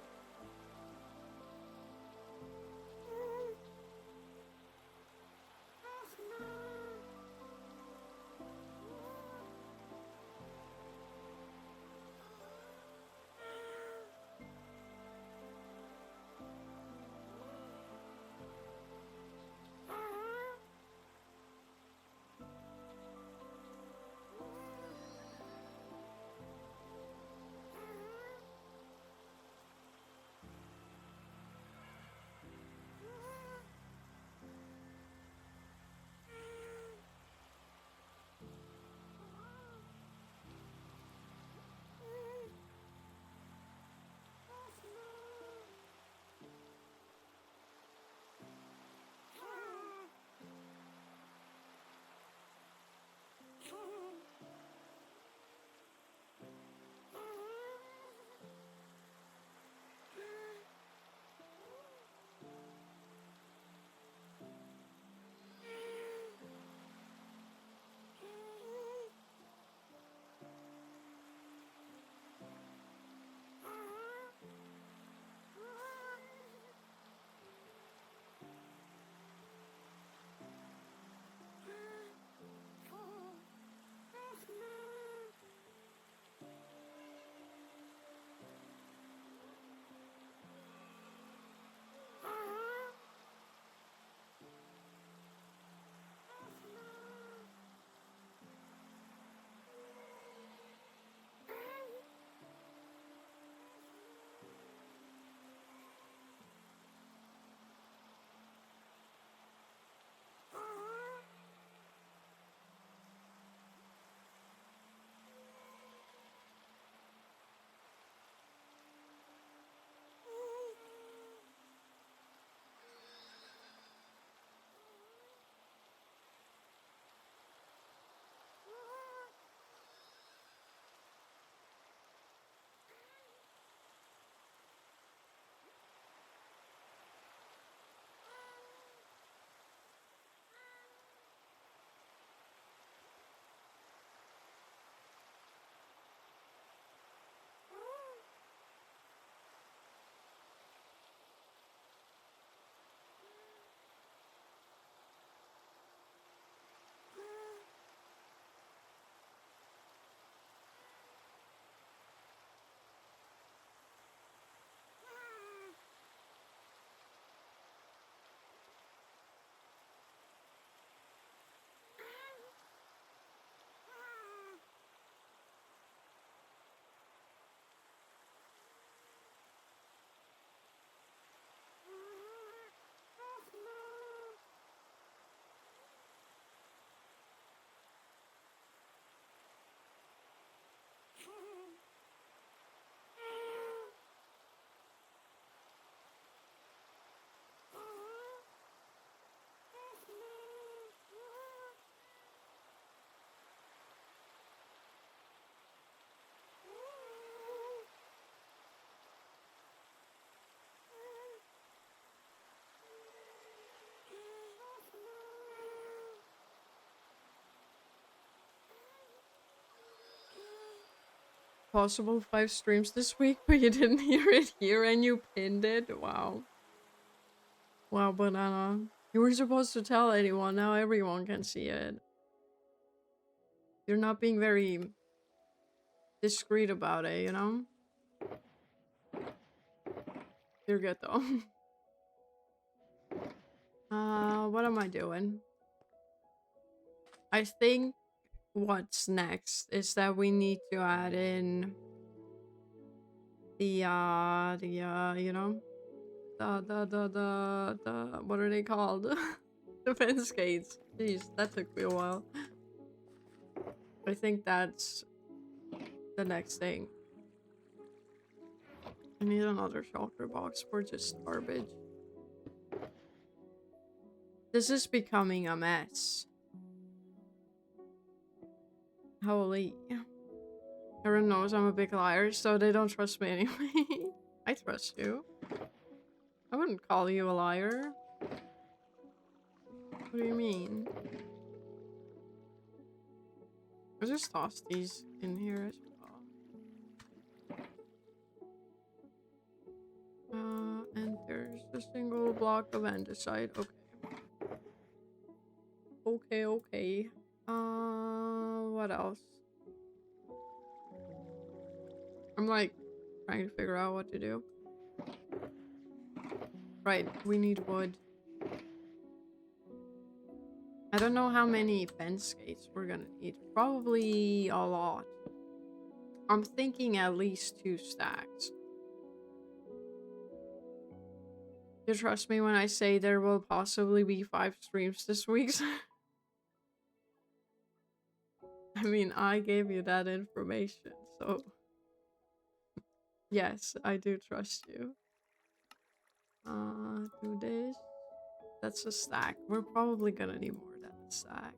possible 5 streams this week, but you didn't hear it here and you pinned it. Wow. Wow, banana. You were supposed to tell anyone, now everyone can see it. You're not being very discreet about it, you know? You're good though. What am I doing? I think what's next is that we need to add in the you know, the what are they called? The fence gates. Jeez, that took me a while. I think that's the next thing. I need another shulker box for just garbage. This is becoming a mess. Holy. Everyone knows I'm a big liar, so they don't trust me anyway. I trust you. I wouldn't call you a liar. What do you mean? I just tossed these in here as well. And there's a single block of andesite. Okay. Okay. What else? I'm like trying to figure out what to do. Right, we need wood. I don't know how many fence gates we're gonna need. Probably a lot. I'm thinking at least 2 stacks. You trust me when I say there will possibly be 5 streams this week? I mean, I gave you that information, so... Yes, I do trust you. Do this. That's a stack. We're probably gonna need more than a stack.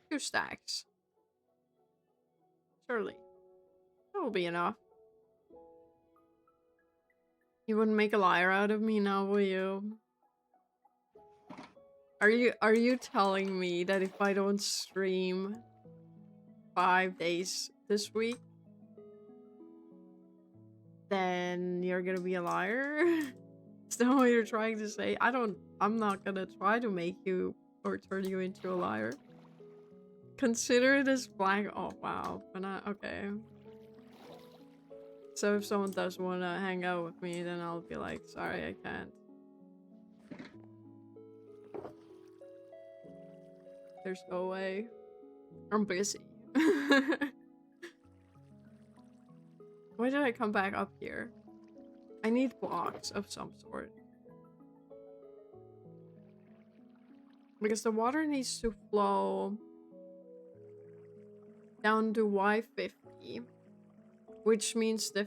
2 stacks. Surely. That will be enough. You wouldn't make a liar out of me now, will you? Are you telling me that if I don't stream 5 days this week, then you're gonna be a liar? Is that what you're trying to say? I'm not gonna try to make you or turn you into a liar. Consider it as black. Oh wow, but not okay. So if someone does want to hang out with me, then I'll be like, sorry, I can't. There's no way. I'm busy. Why did I come back up here? I need blocks of some sort. Because the water needs to flow down to Y50. Which means the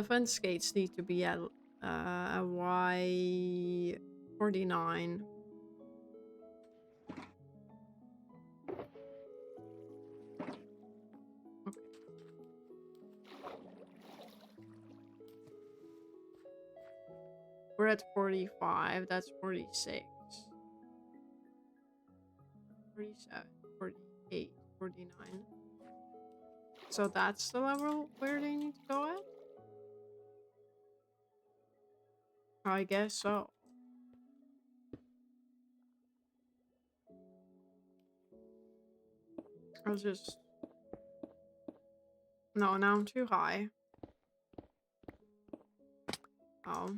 fence gates need to be at Y49. Okay. We're at 45, that's 46. 47, 48, 49. So that's the level where they need to go at? I guess so. I was just... No, now I'm too high. Oh.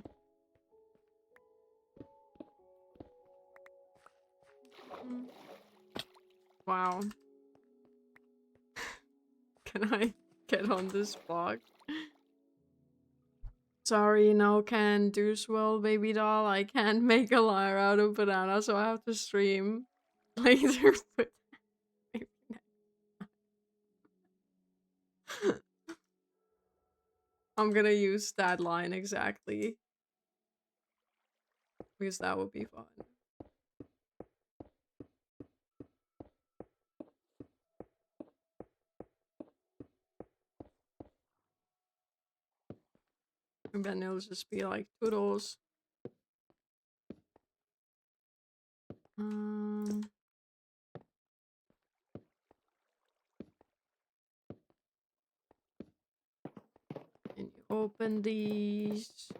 Wow. Can I get on this block? Sorry, no can do swell, baby doll. I can't make a liar out of banana, so I have to stream later. I'm gonna use that line exactly. Because that would be fun. And then it'll just be like toodles. open these.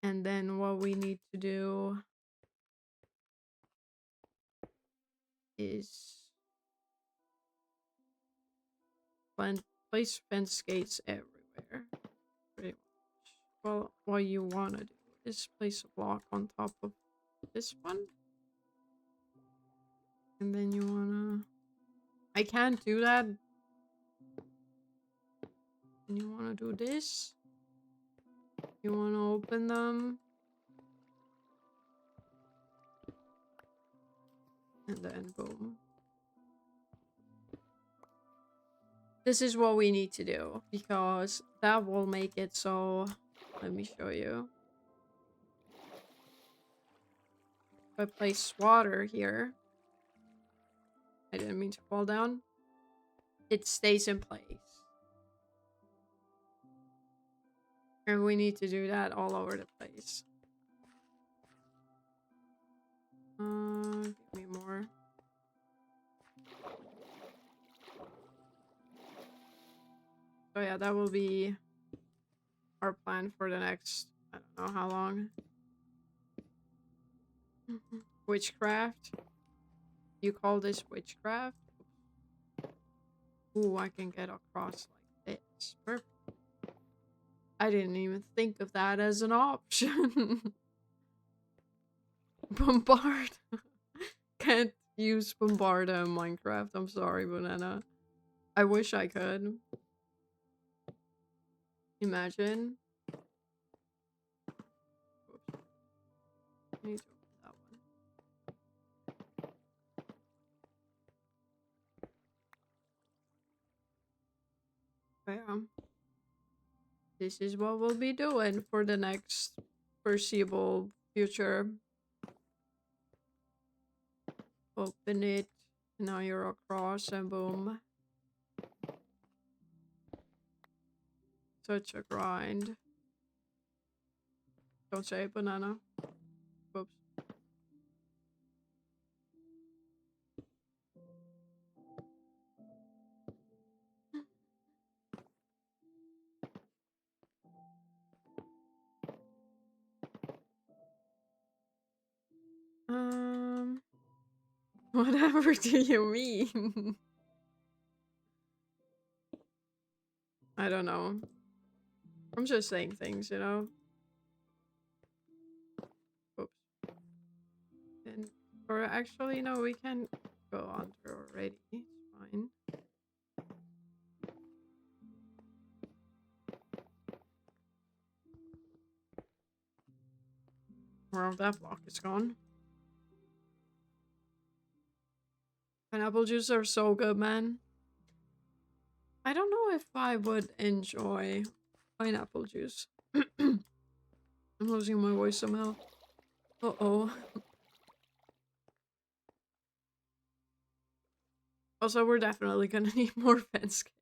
And then what we need to do is place fence gates everywhere. Pretty much. Well, what you want to do is place a block on top of this one. And then you want to... I can't do that. And you want to do this. You want to open them. And then boom. This is what we need to do, because that will make it so... Let me show you. If I place water here... I didn't mean to fall down. It stays in place. And we need to do that all over the place. Give me more. So yeah, that will be our plan for the next, I don't know how long. Witchcraft. You call this witchcraft? Ooh, I can get across like this. Perfect. I didn't even think of that as an option. Bombard. Can't use bombard in Minecraft. I'm sorry, Banana. I wish I could. Imagine. Oops. I need to open that one. But yeah. This is what we'll be doing for the next foreseeable future. Open it. Now you're across and boom. Such a grind. Don't say it, Banana. Whoops. Whatever do you mean? I don't know. I'm just saying things, you know? Oops. And, or actually, no, we can go under already. It's fine. Well, that block is gone. Pineapple juice are so good, man. I don't know if I would enjoy pineapple juice. I'm losing my voice somehow. Uh-oh. Also, we're definitely gonna need more fence gates.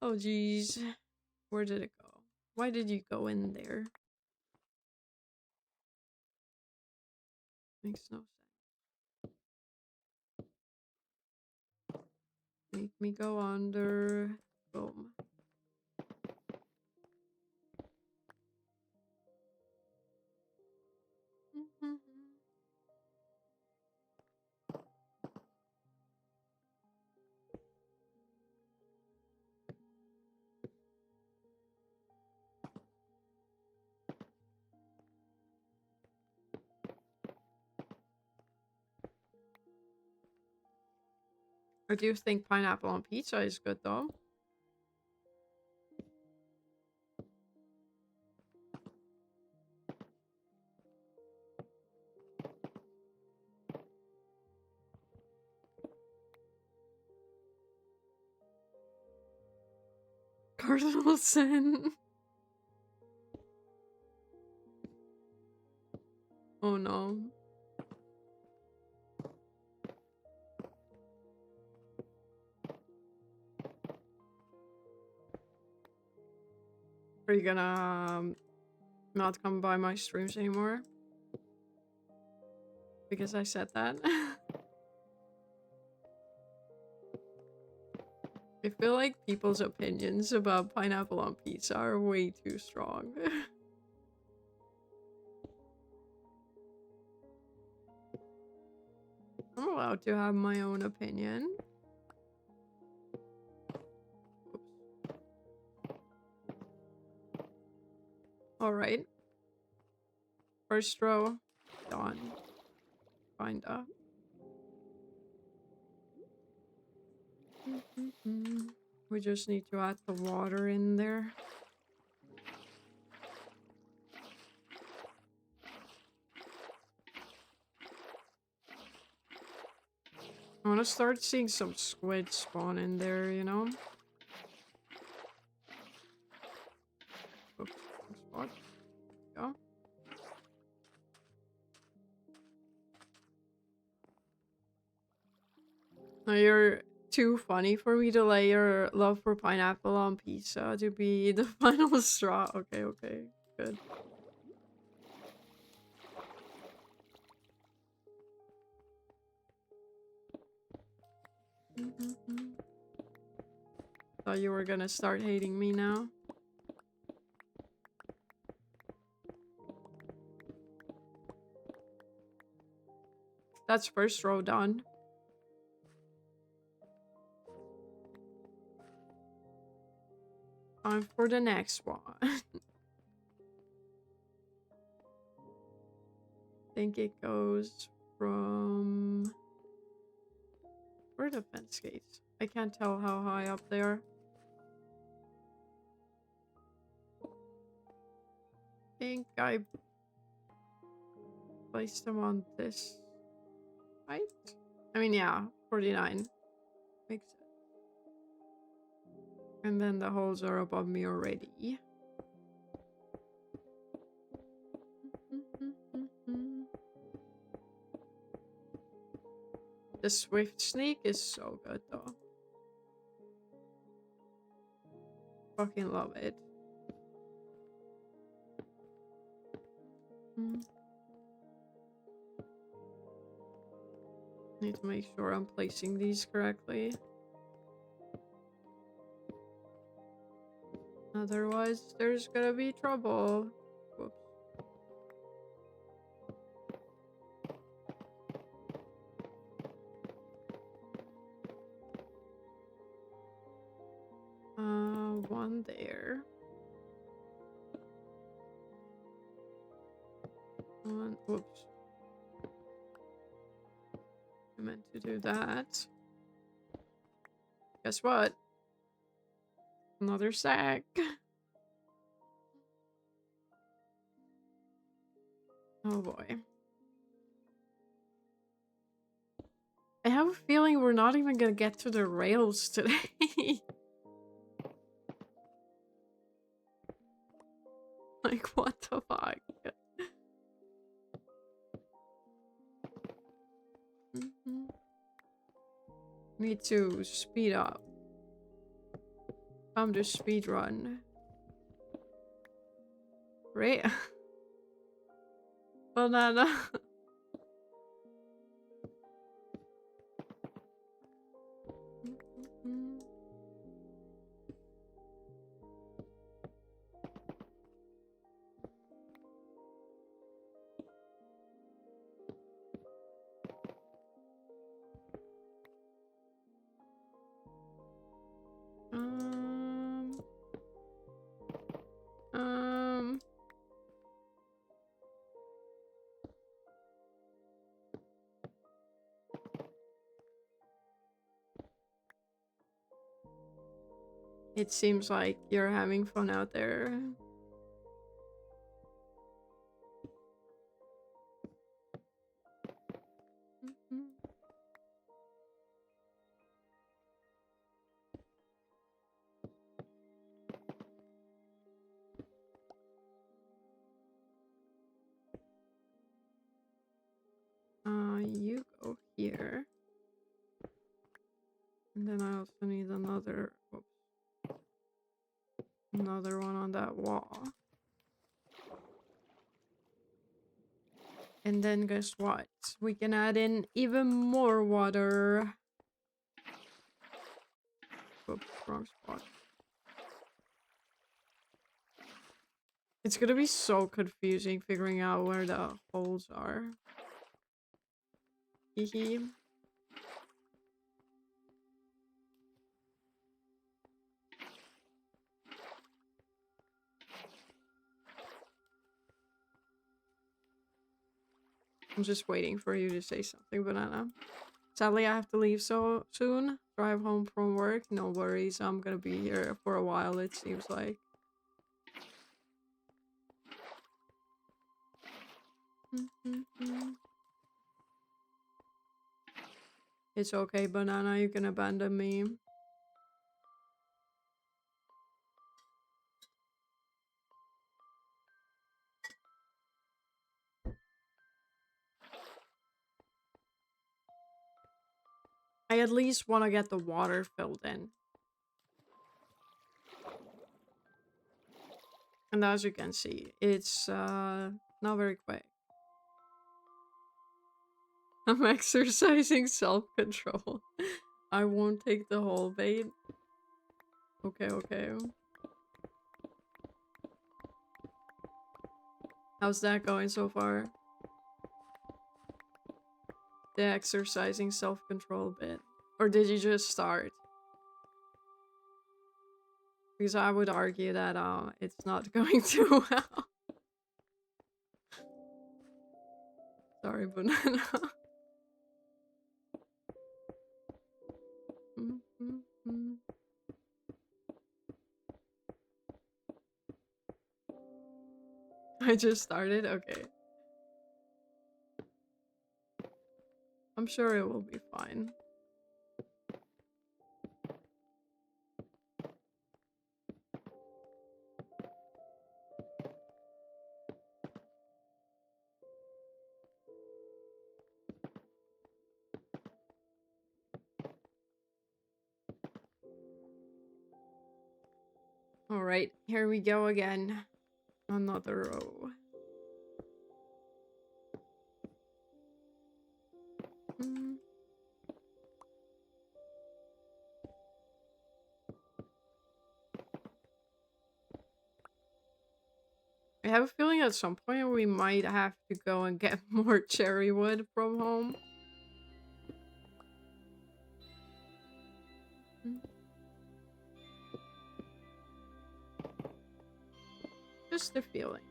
Oh, jeez. Where did it go? Why did you go in there? Makes no sense. Make me go under. Boom. I do think pineapple on pizza is good though. Cardinal sin. Oh no. Are you gonna not come by my streams anymore? Because I said that. I feel like people's opinions about pineapple on pizza are way too strong. I'm allowed to have my own opinion. Alright. First row. Done. Kinda. We just need to add the water in there. I want to start seeing some squid spawn in there, you know? Oops, wrong spot. Go. No, you're too funny for me to lay your love for pineapple on pizza to be the final straw. Okay, okay, good. Thought you were gonna start hating me now. That's first row done. Time for the next one. I think it goes from... Where are the fence gates? I can't tell how high up they are. I think I placed them on this height. I mean, yeah, 49. Makes sense. And then the holes are above me already. The swift sneak is so good though. Fucking love it. Need to make sure I'm placing these correctly. Otherwise, there's gonna be trouble. Whoops. One there. One, whoops. I meant to do that. Guess what? Another sack. Oh boy. I have a feeling we're not even gonna get to the rails today. Like, what the fuck? Need to speed up. Time to speed run. Right? Banana. Um. It seems like you're having fun out there. You go here. And then I also need another, oops, another one on that wall. And then guess what? We can add in even more water. Whoops, wrong spot. It's gonna be so confusing figuring out where the holes are. Hehe. I'm just waiting for you to say something, Banana. Sadly, I have to leave so soon. Drive home from work. No worries, I'm gonna be here for a while, it seems like. It's okay, Banana, you can abandon me. I at least want to get the water filled in. And as you can see, it's not very quick. I'm exercising self-control. I won't take the whole bait. Okay, okay. How's that going so far? The exercising self-control bit. Or did you just start? Because I would argue that it's not going too well. Sorry, Banana. I just started? Okay. I'm sure it will be fine. Alright, here we go again. Another row. I have a feeling at some point we might have to go and get more cherry wood from home. Just a feeling.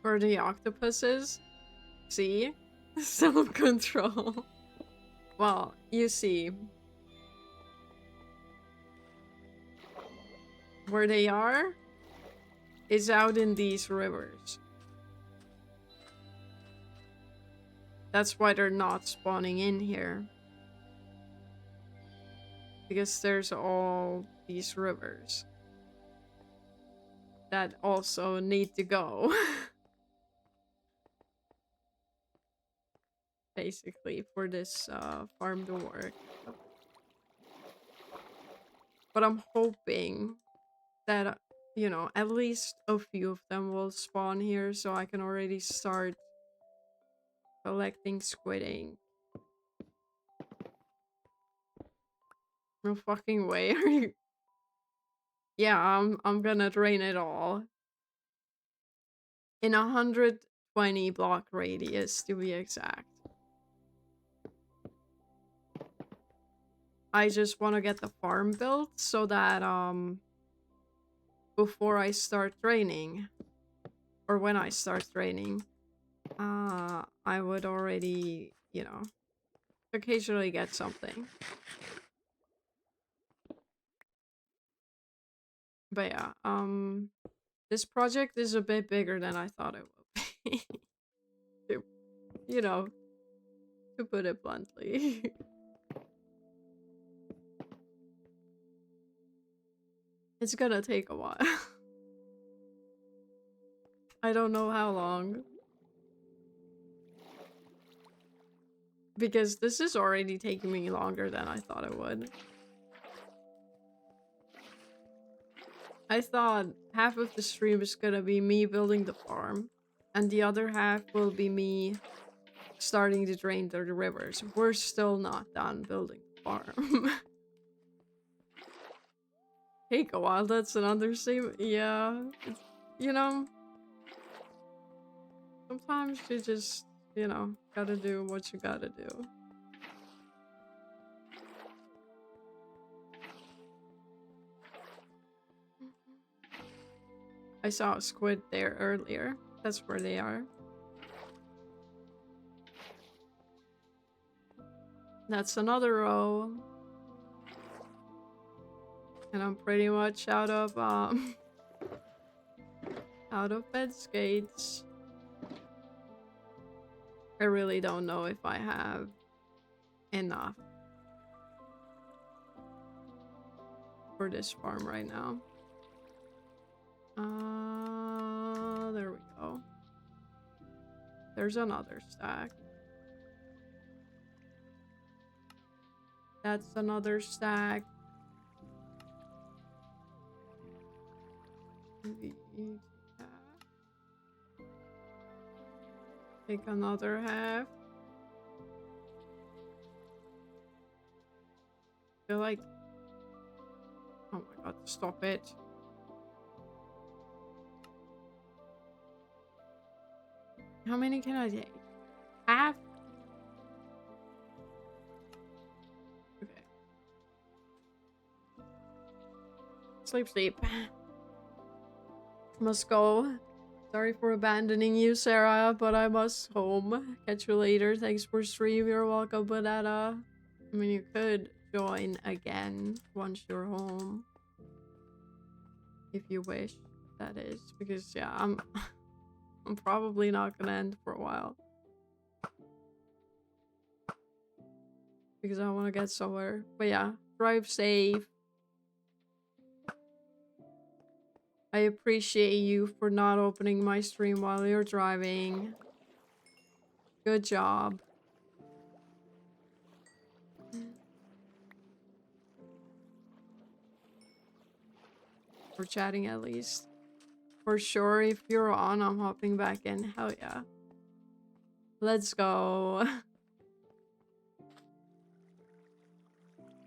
For the octopuses? See? Self-control. Well, you see. Where they are is out in these rivers. That's why they're not spawning in here. Because there's all these rivers that also need to go. Basically, for this farm to work. But I'm hoping that, you know, at least a few of them will spawn here so I can already start collecting squid ink. No fucking way. Are you? Yeah, I'm gonna drain it all. In 120 block radius to be exact. I just want to get the farm built so that before I start draining, or when I start draining, I would already, you know, occasionally get something. But yeah, this project is a bit bigger than I thought it would be. You know, to put it bluntly. It's gonna take a while. I don't know how long. Because this is already taking me longer than I thought it would. I thought half of the stream is gonna be me building the farm, and the other half will be me starting to drain the rivers. We're still not done building the farm. Take a while, that's an understatement. Yeah, it's, you know, sometimes you just, you know, gotta do what you gotta do. I saw a squid there earlier. That's where they are. That's another row. And I'm pretty much out of bed skates. I really don't know if I have enough for this farm right now. There we go. There's another stack. That's another stack. Take another half. I feel like... Oh my god, stop it. How many can I take? Half? Okay. Sleep, sleep. Must go. Sorry for abandoning you, Sarah, but I must home. Catch you later. Thanks for stream. You're welcome, Banana. I mean, you could join again once you're home. If you wish, that is. Because, yeah, I'm probably not gonna end for a while. Because I want to get somewhere. But yeah, drive safe. I appreciate you for not opening my stream while you're driving. Good job. We're chatting at least. For sure, if you're on, I'm hopping back in. Hell yeah. Let's go.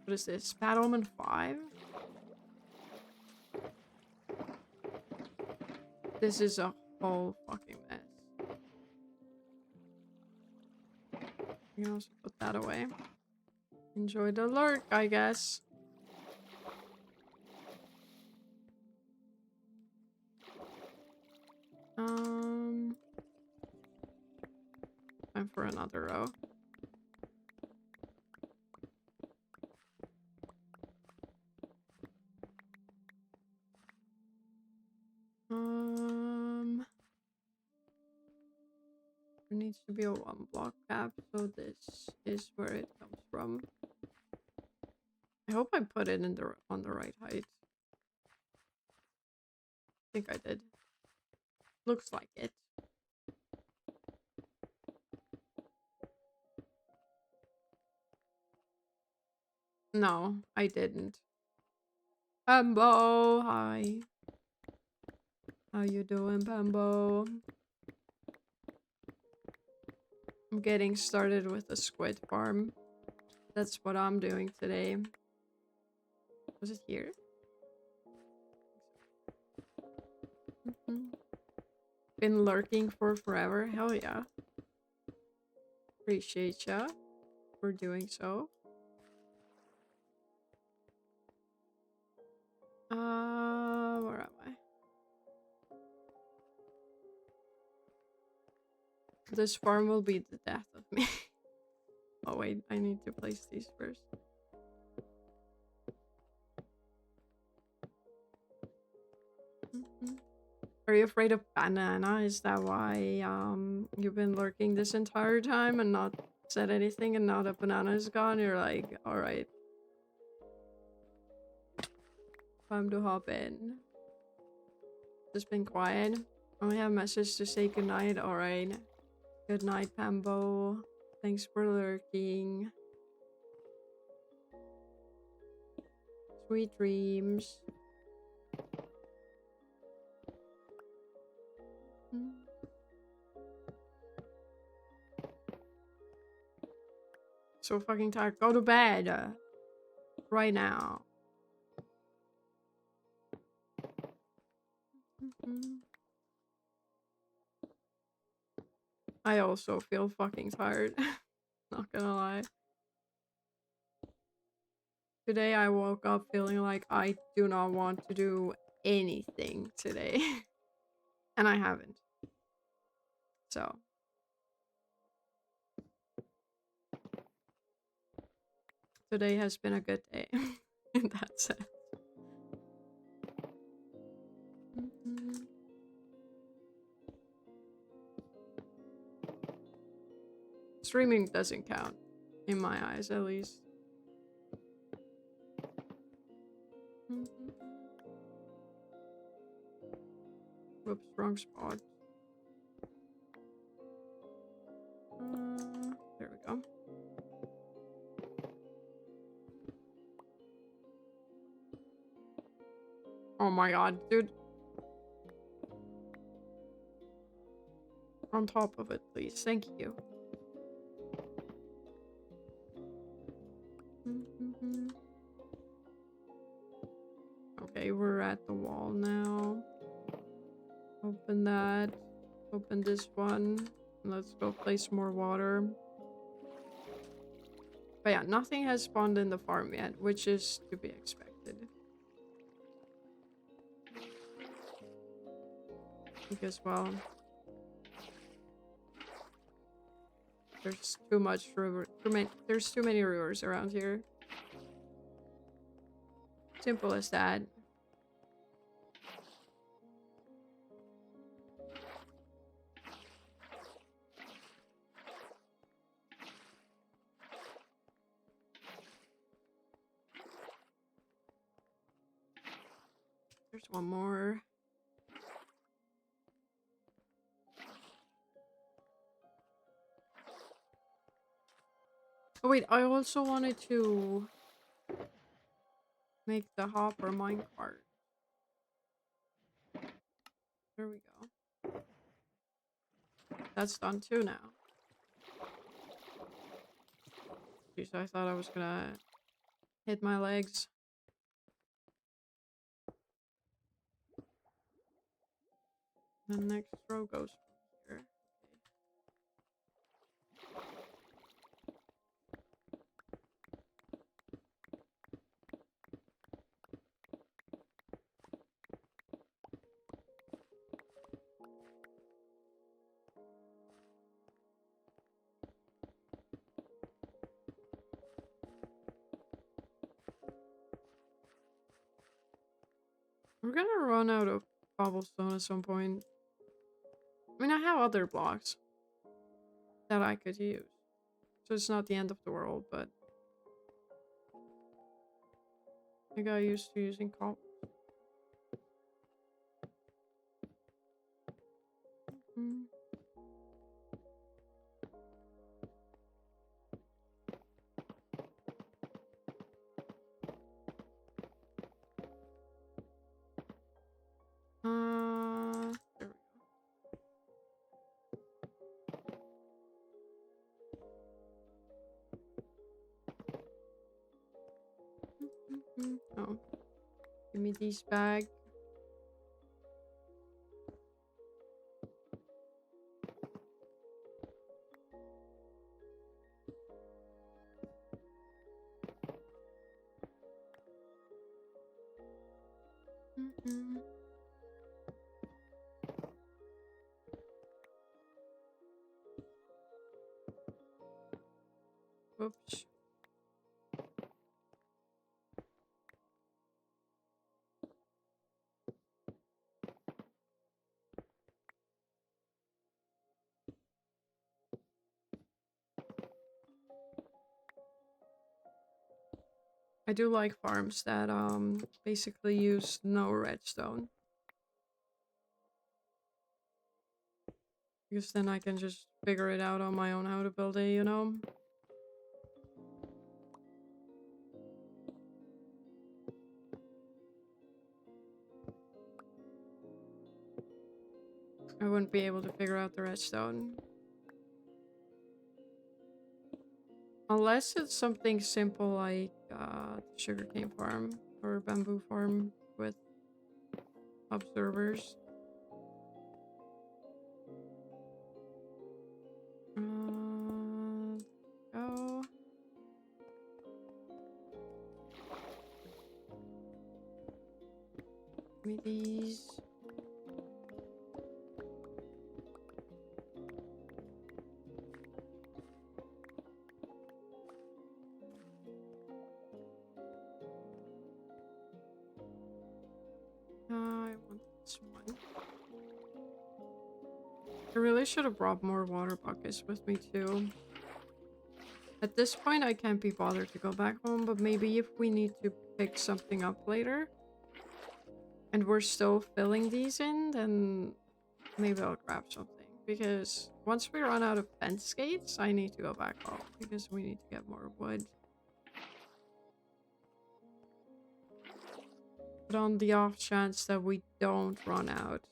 What is this? Battleman 5? This is a whole fucking mess. You can also put that away. Enjoy the lurk, I guess. Time for another row. There needs to be a 1 block cap, so this is where it comes from. I hope I put it in on the right height. I think I did. Looks like it. No, I didn't. Pambo, hi. How you doing, Pambo? I'm getting started with the squid farm. That's what I'm doing today. Was it here? Been lurking for forever. Hell yeah. Appreciate ya for doing so. Where am I? This farm will be the death of me. Oh wait, I need to place these first. Are you afraid of banana? Is that why you've been lurking this entire time and not said anything, and now that banana is gone, you're like, alright. Time to hop in. Just been quiet. Only have a message to say goodnight. Alright. Good night, Pambo. Thanks for lurking. Sweet dreams. So fucking tired. Go to bed. Right now. I also feel fucking tired. Not gonna lie. Today I woke up feeling like I do not want to do anything today. And I haven't. So. Today has been a good day. In that sense. Streaming doesn't count. In my eyes, at least. Whoops, wrong spot. There we go. Oh my god, dude. On top of it, please. Thank you. Okay, we're at the wall now. Open that. Open this one. Let's go place more water. But yeah, nothing has spawned in the farm yet, which is to be expected. Because, well, there's too much river. There's too many rivers around here. Simple as that. There's one more. Oh wait, I also wanted to make the hopper minecart. There we go. That's done too now. Jeez, I thought I was gonna hit my legs. The next row goes from here. We're gonna run out of cobblestone at some point. I mean, I have other blocks that I could use. So it's not the end of the world, but I got used to using cobble. There we go. Oh, give me these back. Oops. I do like farms that basically use no redstone. Because then I can just figure it out on my own how to build it, you know? I wouldn't be able to figure out the redstone. Unless it's something simple like sugarcane farm or bamboo farm with observers. Go. Give me these. I want this one. I really should have brought more water buckets with me too. At this point, I can't be bothered to go back home, but maybe if we need to pick something up later and we're still filling these in, then maybe I'll grab something. Because once we run out of fence gates, I need to go back home because we need to get more wood. But on the off chance that we don't run out,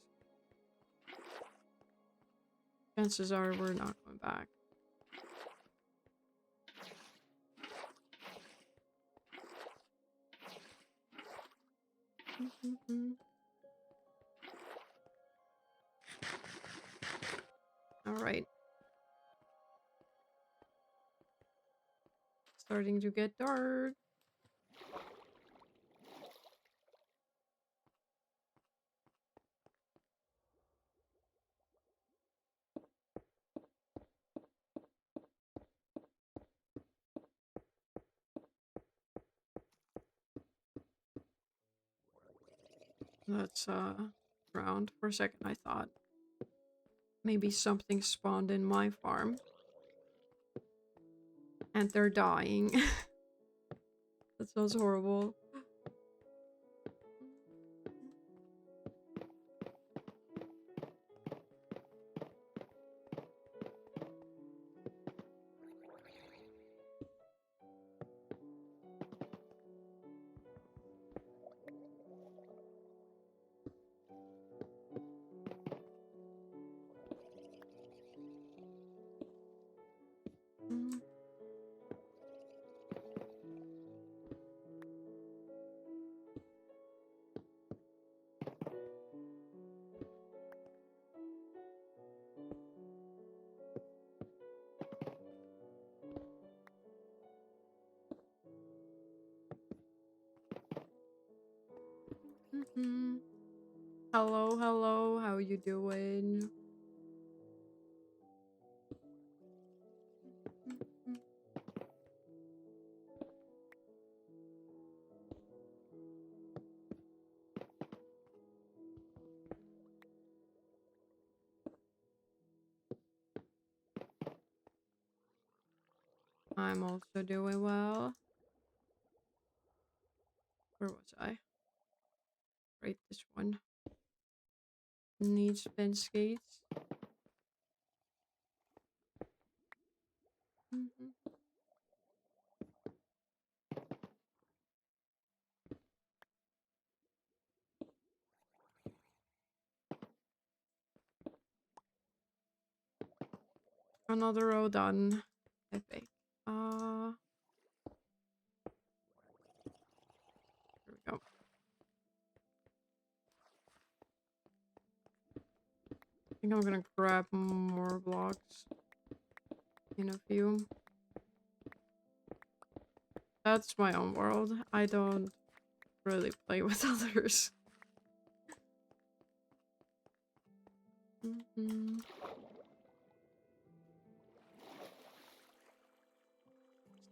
chances are we're not going back. All right. Starting to get dark. That's drowned. For a second I thought maybe something spawned in my farm. And they're dying. That sounds horrible. Hello, hello, how you doing? I'm also doing well. Where was I? Right, this one. Needs fence gates. Another row done, I think. Here we go. I think I'm gonna grab more blocks in a few. That's my own world. I don't really play with others.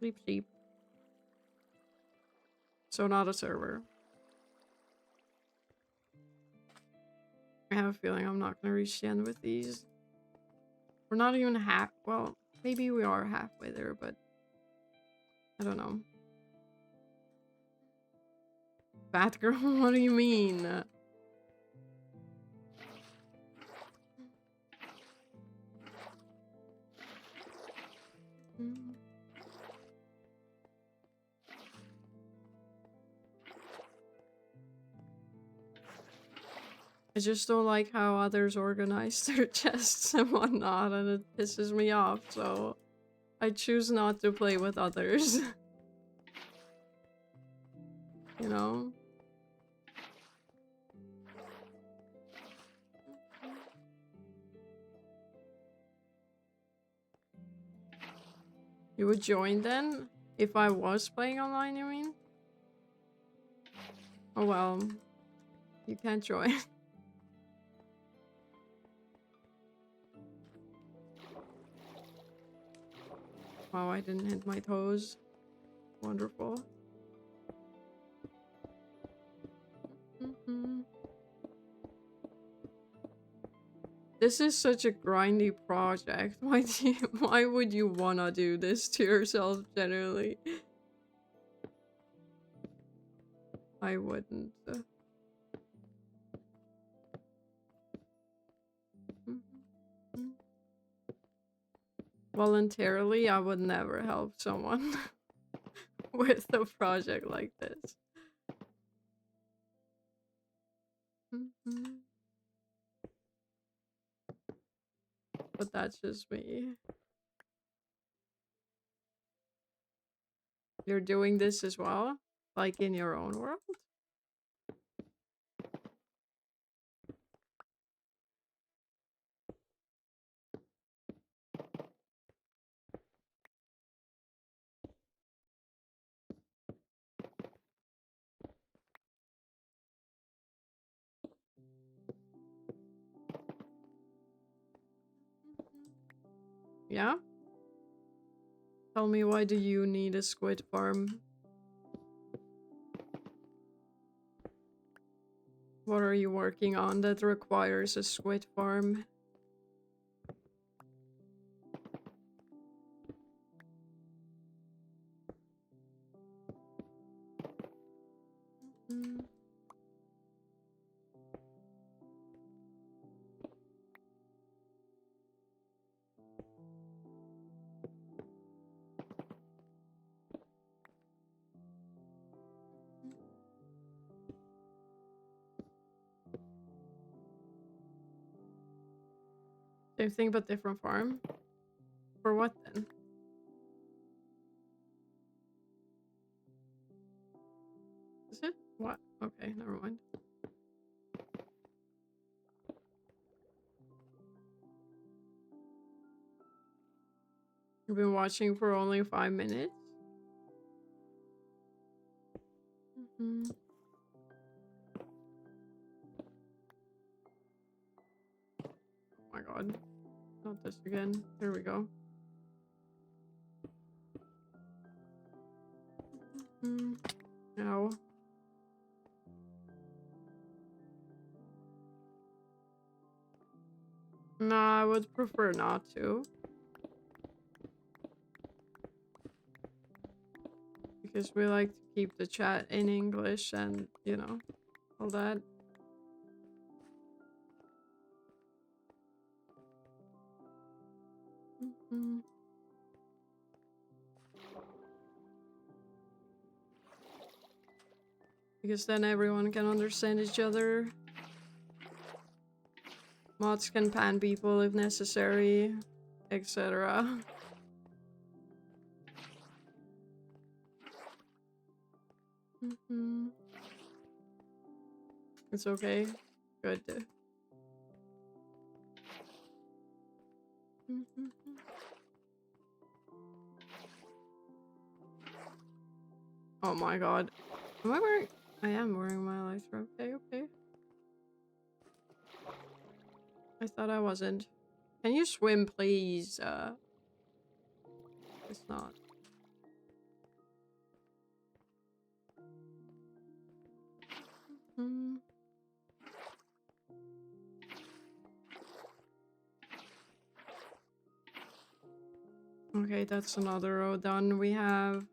Sleep sheep. So not a server. I have a feeling I'm not gonna reach the end with these. We're not even half. Well, maybe we are halfway there, but I don't know. Fat girl? What do you mean? Mm. I just don't like how others organize their chests and whatnot, and it pisses me off, so I choose not to play with others. You know? You would join then? If I was playing online, you mean? Oh well. You can't join. Wow, I didn't hit my toes. Wonderful. This is such a grindy project. Why would you wanna do this to yourself generally? I wouldn't. Voluntarily, I would never help someone with a project like this. But that's just me. You're doing this as well? Like in your own world? Yeah? Tell me, why do you need a squid farm? What are you working on that requires a squid farm? Same thing but different farm? For what then? Is it? What? Okay, never mind. You've been watching for only 5 minutes? Oh my god. Not this again. There we go. Ow. Nah, I would prefer not to. Because we like to keep the chat in English and, you know, all that. Because then everyone can understand each other. Mods can pan people if necessary, etc. It's okay. Good. Oh my god. Am I wearing... I am wearing my elytra. Okay, okay. I thought I wasn't. Can you swim, please? It's not. Okay, that's another row done. We have...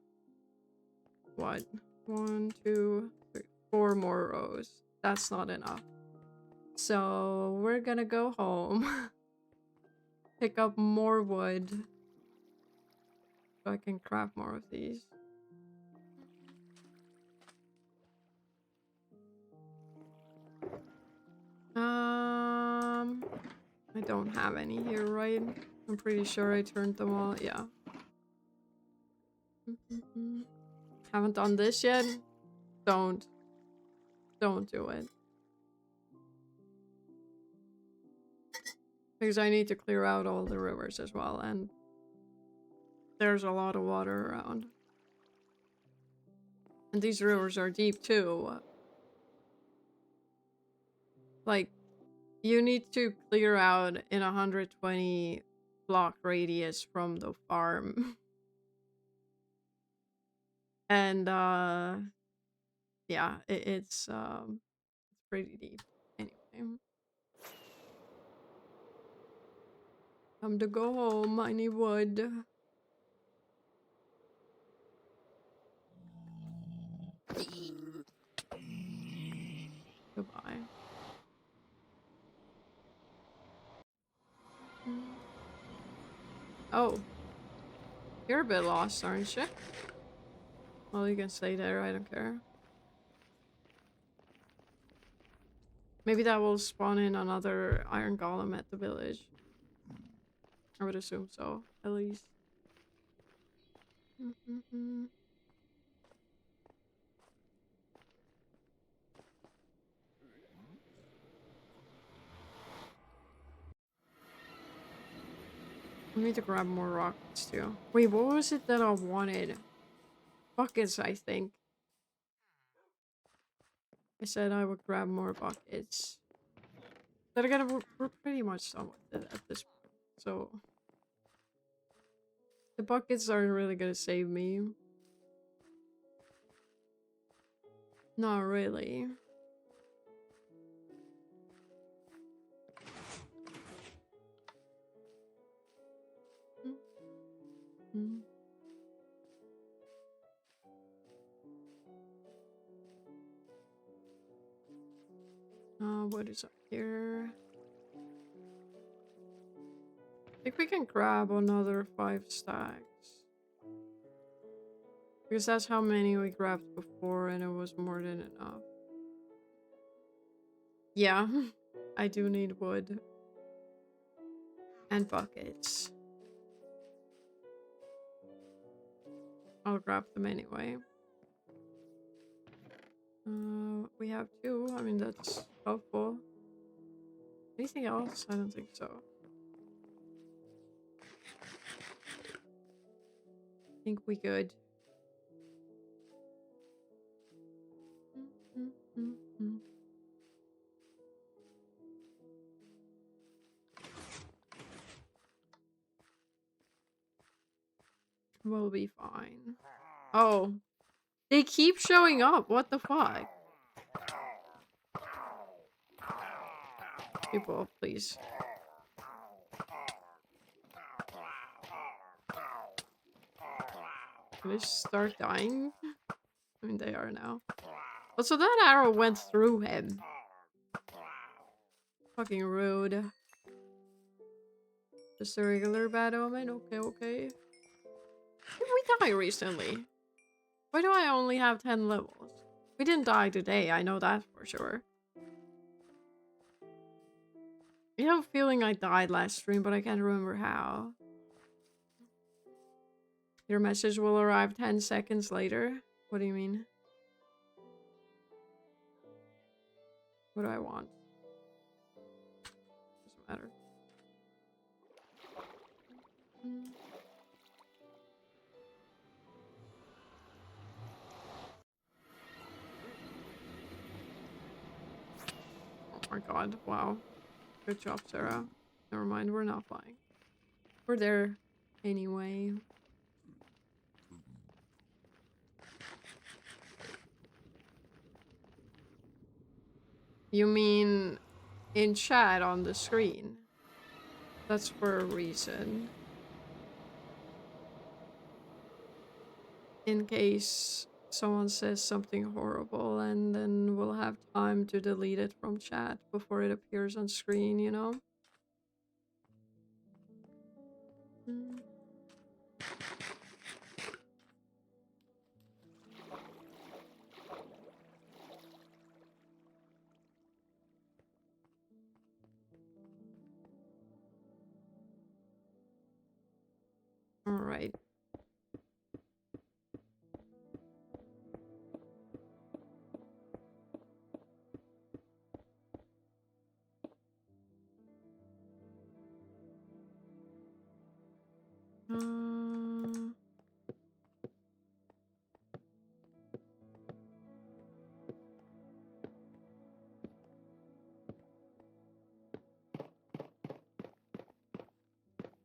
what? 1, 2, 3, 4 more rows. That's not enough. So we're gonna go home. Pick up more wood. so I can craft more of these. I don't have any here, right? I'm pretty sure I turned them all. Yeah. Haven't done this yet. Don't do it. Because I need to clear out all the rivers as well, and there's a lot of water around. And these rivers are deep too. Like, you need to clear out in 120 block radius from the farm. And yeah, it's pretty deep. Anyway. Time to go home, I need wood. Goodbye. Oh. You're a bit lost, aren't you? Well, you can stay there, I don't care. Maybe that will spawn in another iron golem at the village. I would assume so, at least. I need to grab more rockets too. Wait, what was it that I wanted? Buckets, I think. I said I would grab more buckets. But again, we're pretty much done with it at this point. So the buckets aren't really gonna save me. Not really. What is up here? I think we can grab another 5 stacks. Because that's how many we grabbed before and it was more than enough. Yeah, I do need wood. And buckets. I'll grab them anyway. We have 2. I mean, that's helpful. Anything else? I don't think so. I think we good. We'll be fine. Oh. They keep showing up. What the fuck? People, please. Can they start dying? I mean, they are now. Oh, so that arrow went through him. Fucking rude. Just a regular bad omen? Okay, okay. Did we die recently? Why do I only have 10 levels? We didn't die today, I know that for sure. I have a feeling I died last stream, but I can't remember how. Your message will arrive 10 seconds later? What do you mean? What do I want? Doesn't matter. Oh my god, wow. Good job, Sarah. Never mind, we're not flying. We're there anyway. You mean in chat on the screen? That's for a reason. In case someone says something horrible and then we'll have time to delete it from chat before it appears on screen, you know? All right.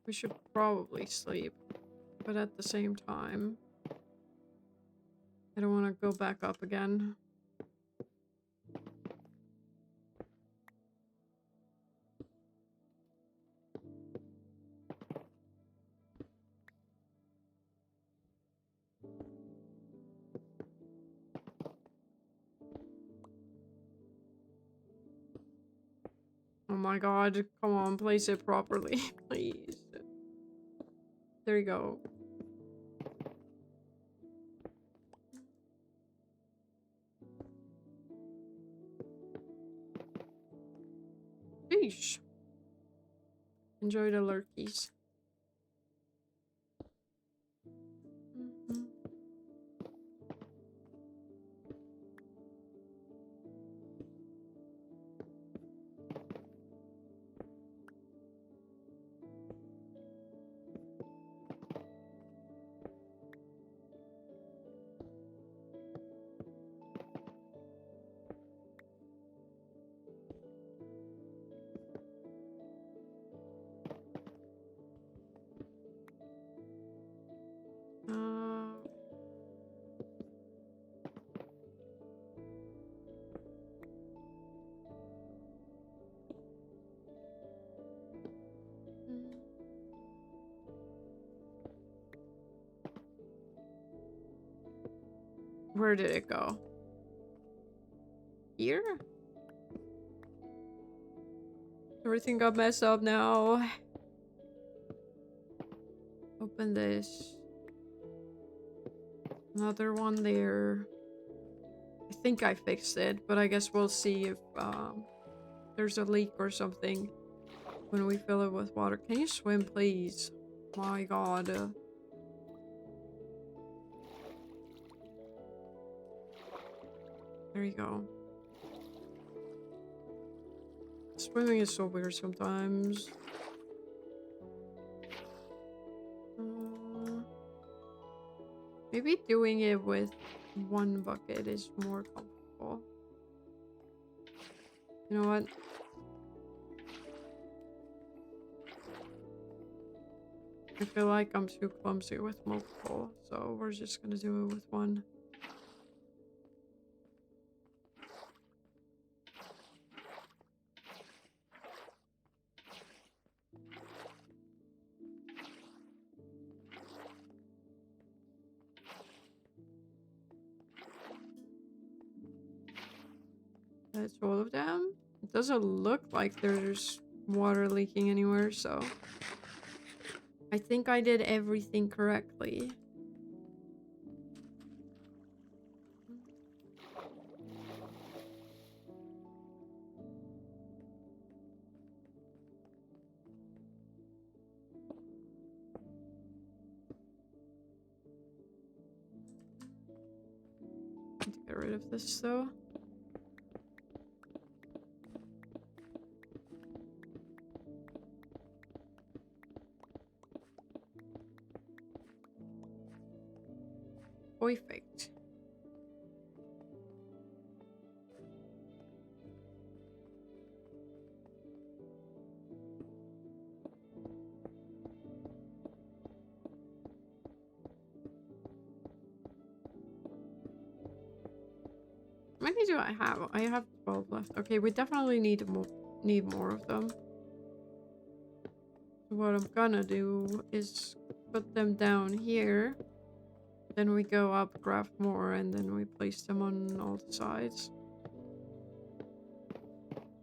We should probably sleep, but at the same time, I don't want to go back up again. Oh my god, come on, place it properly, please. There you go. Sheesh. Enjoy the lurkies. Where did it go? Here? Everything got messed up now. Open this. Another one there. I think I fixed it, but I guess we'll see if there's a leak or something when we fill it with water. Can you swim, please? My god. There you go. Swimming is so weird sometimes. Maybe doing it with one bucket is more comfortable. You know what? I feel like I'm too clumsy with multiple, so we're just gonna do it with one. That's all of them. It doesn't look like there's water leaking anywhere, so I think I did everything correctly. Need to get rid of this though. Perfect. How many do I have? I have 12 left. Okay, we definitely need more of them. So what I'm gonna do is put them down here. Then we go up, craft more, and then we place them on all the sides.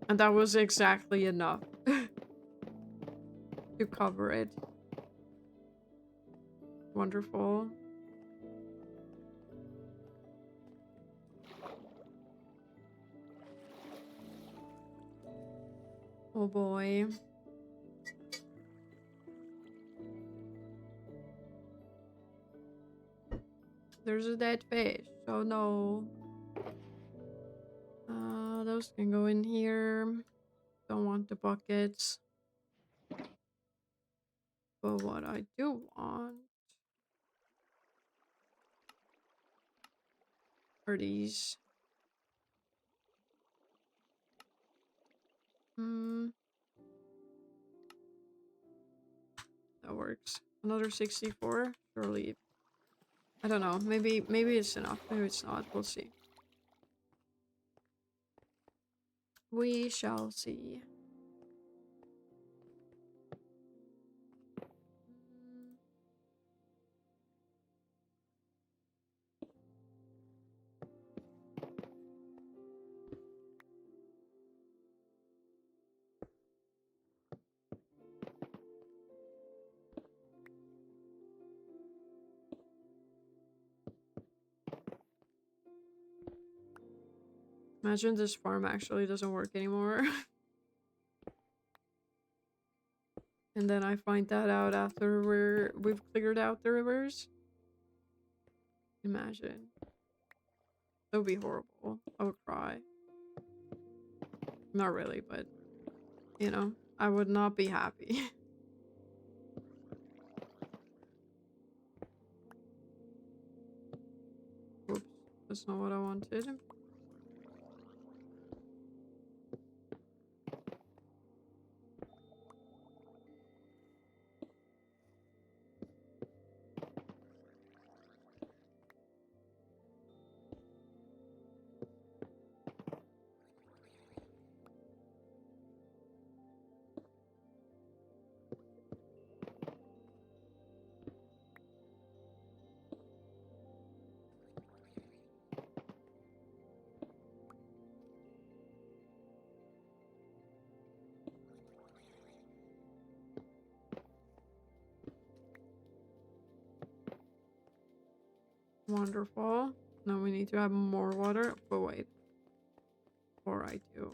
And that was exactly enough to cover it. Wonderful. Oh boy. There's a dead fish. Oh no. Those can go in here. Don't want the buckets. But what I do want are these. Hmm. That works. Another 64? Surely. I don't know. Maybe it's enough. Maybe it's not. We'll see. We shall see. Mm, Imagine this farm actually doesn't work anymore. And then I find that out after we've cleared out the rivers. Imagine. That would be horrible. I would cry. Not really, but you know, I would not be happy. Oops, that's not what I wanted. Wonderful. Now we need to have more water. But wait. Or I do.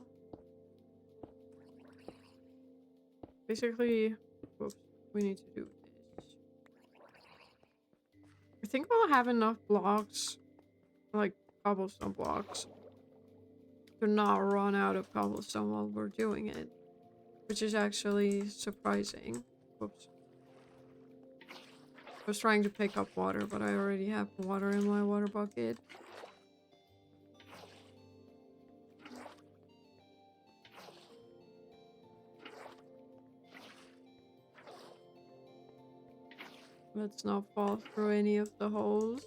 Basically, whoops, we need to do this. I think we'll have enough blocks, like cobblestone blocks, to not run out of cobblestone while we're doing it. Which is actually surprising. Whoops. I was trying to pick up water, but I already have water in my water bucket. Let's not fall through any of the holes.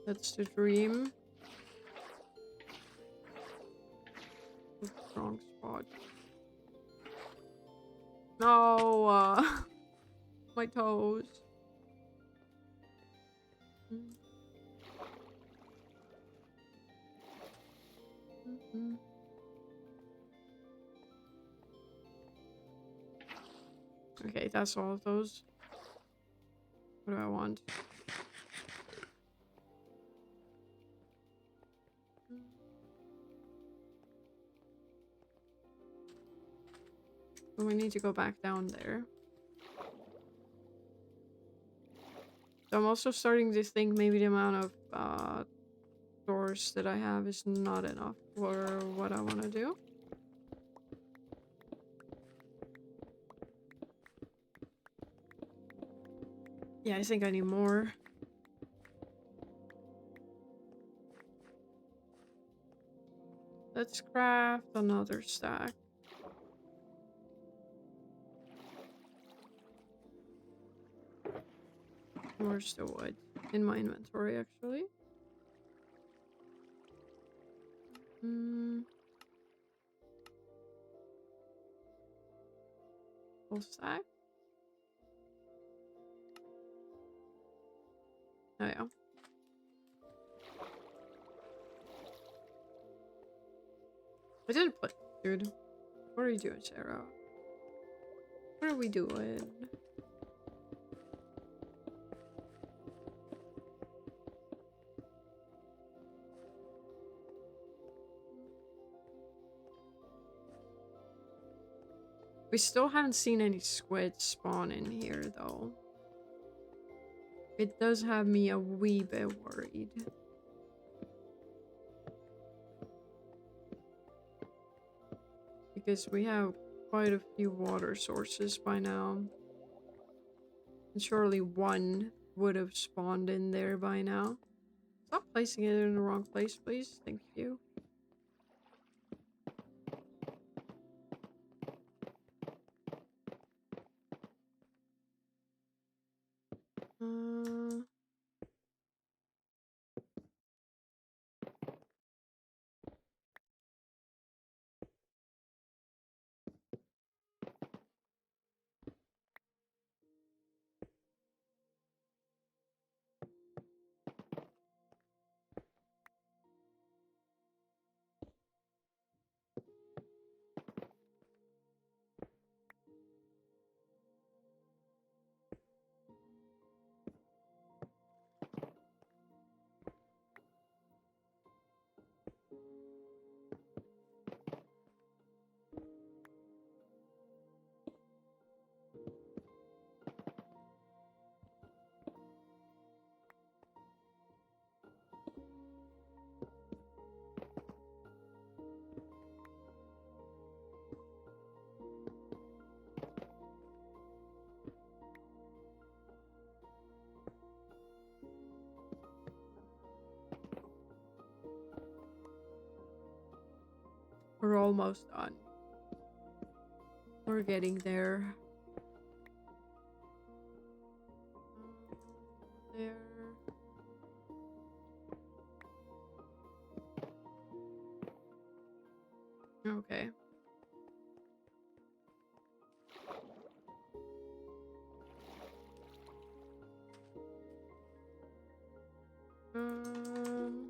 That's the dream. Wrong spot. No, my toes. Okay, that's all of those. What do I want? We need to go back down there. So I'm also starting to think maybe the amount of doors that I have is not enough for what I want to do. Yeah, I think I need more. Let's craft another stack. Where's the wood? In my inventory, actually. Full stack. Oh yeah. I didn't put, dude. What are you doing, Sarah? What are we doing? We still haven't seen any squids spawn in here, though. It does have me a wee bit worried. Because we have quite a few water sources by now. And surely one would have spawned in there by now. Stop placing it in the wrong place, please. Thank you. We're almost done. We're getting there. There. Okay. Um.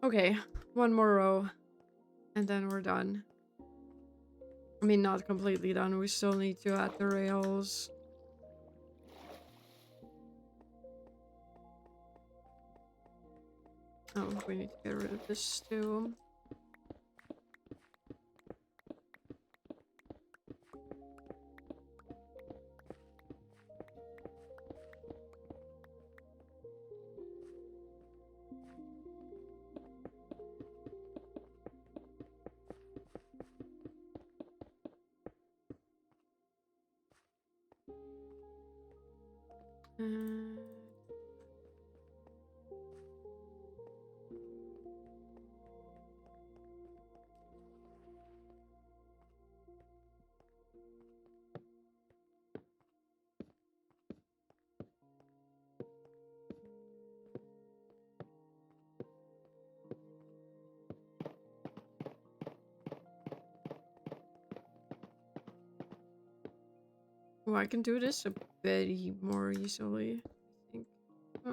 Okay, one more row, and then we're done. I mean, not completely done. We still need to add the rails. Oh, we need to get rid of this too. Oh, I can do this a bit more easily, I think. I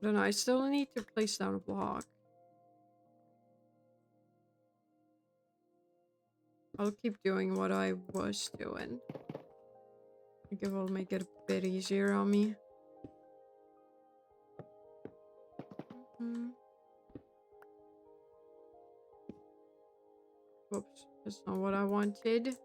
don't know, I still need to place down a block. I'll keep doing what I was doing. I think it will make it a bit easier on me. Whoops, that's not what I wanted.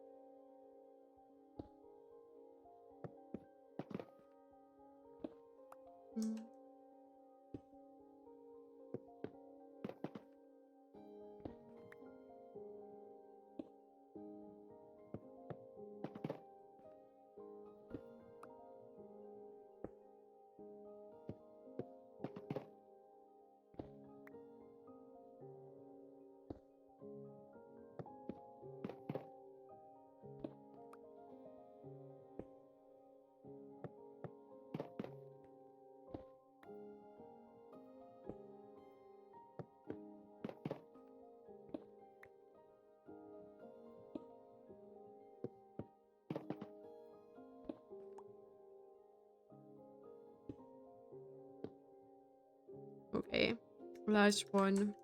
Last one.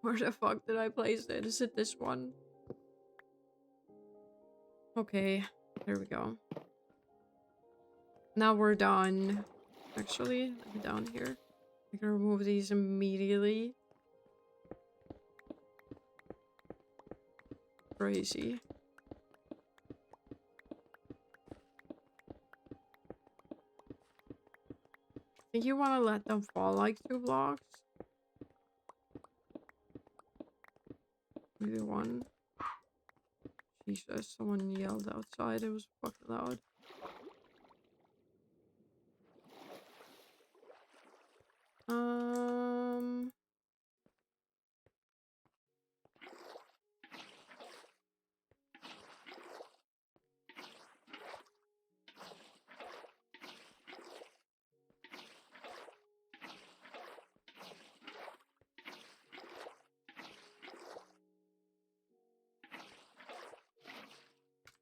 Where the fuck did I place it? Is it this one? Okay, there we go. Now we're done. Actually, let me down here. I can remove these immediately. Crazy. I think you want to let them fall like 2 blocks. Maybe 1. Jesus, someone yelled outside. It was fucking loud.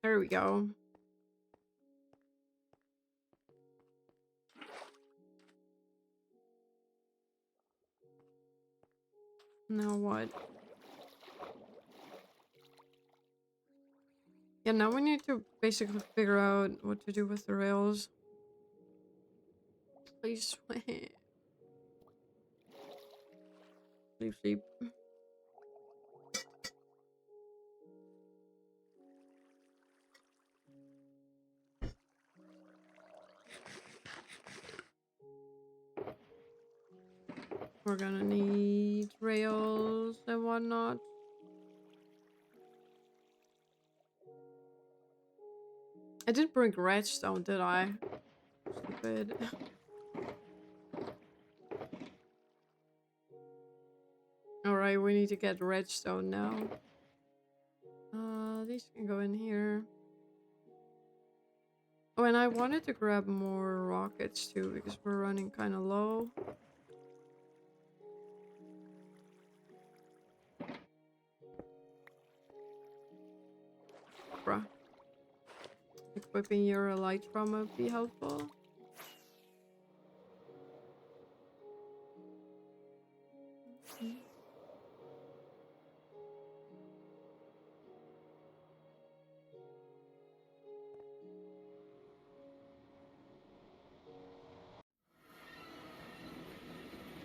There we go. Now what? Yeah, now we need to basically figure out what to do with the rails. Please wait. Sleep, sleep. We're gonna need rails and whatnot. I didn't bring redstone, did I? Stupid. Alright, we need to get redstone now. These can go in here. Oh, and I wanted to grab more rockets too, because we're running kind of low. Bruh. Equipping your elytra would be helpful.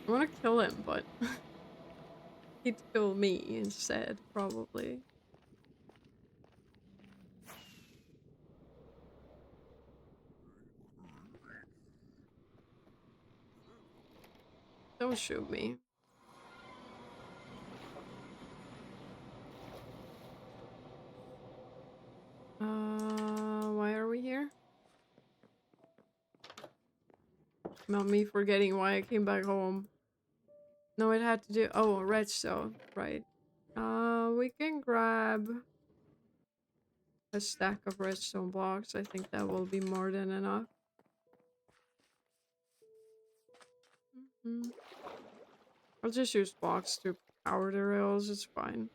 I want to kill him, but he'd kill me instead, probably. Don't shoot me. Why are we here? Not me forgetting why I came back home. No, it had to do— oh, redstone, right. We can grab a stack of redstone blocks. I think that will be more than enough. I'll just use blocks to power the rails, it's fine.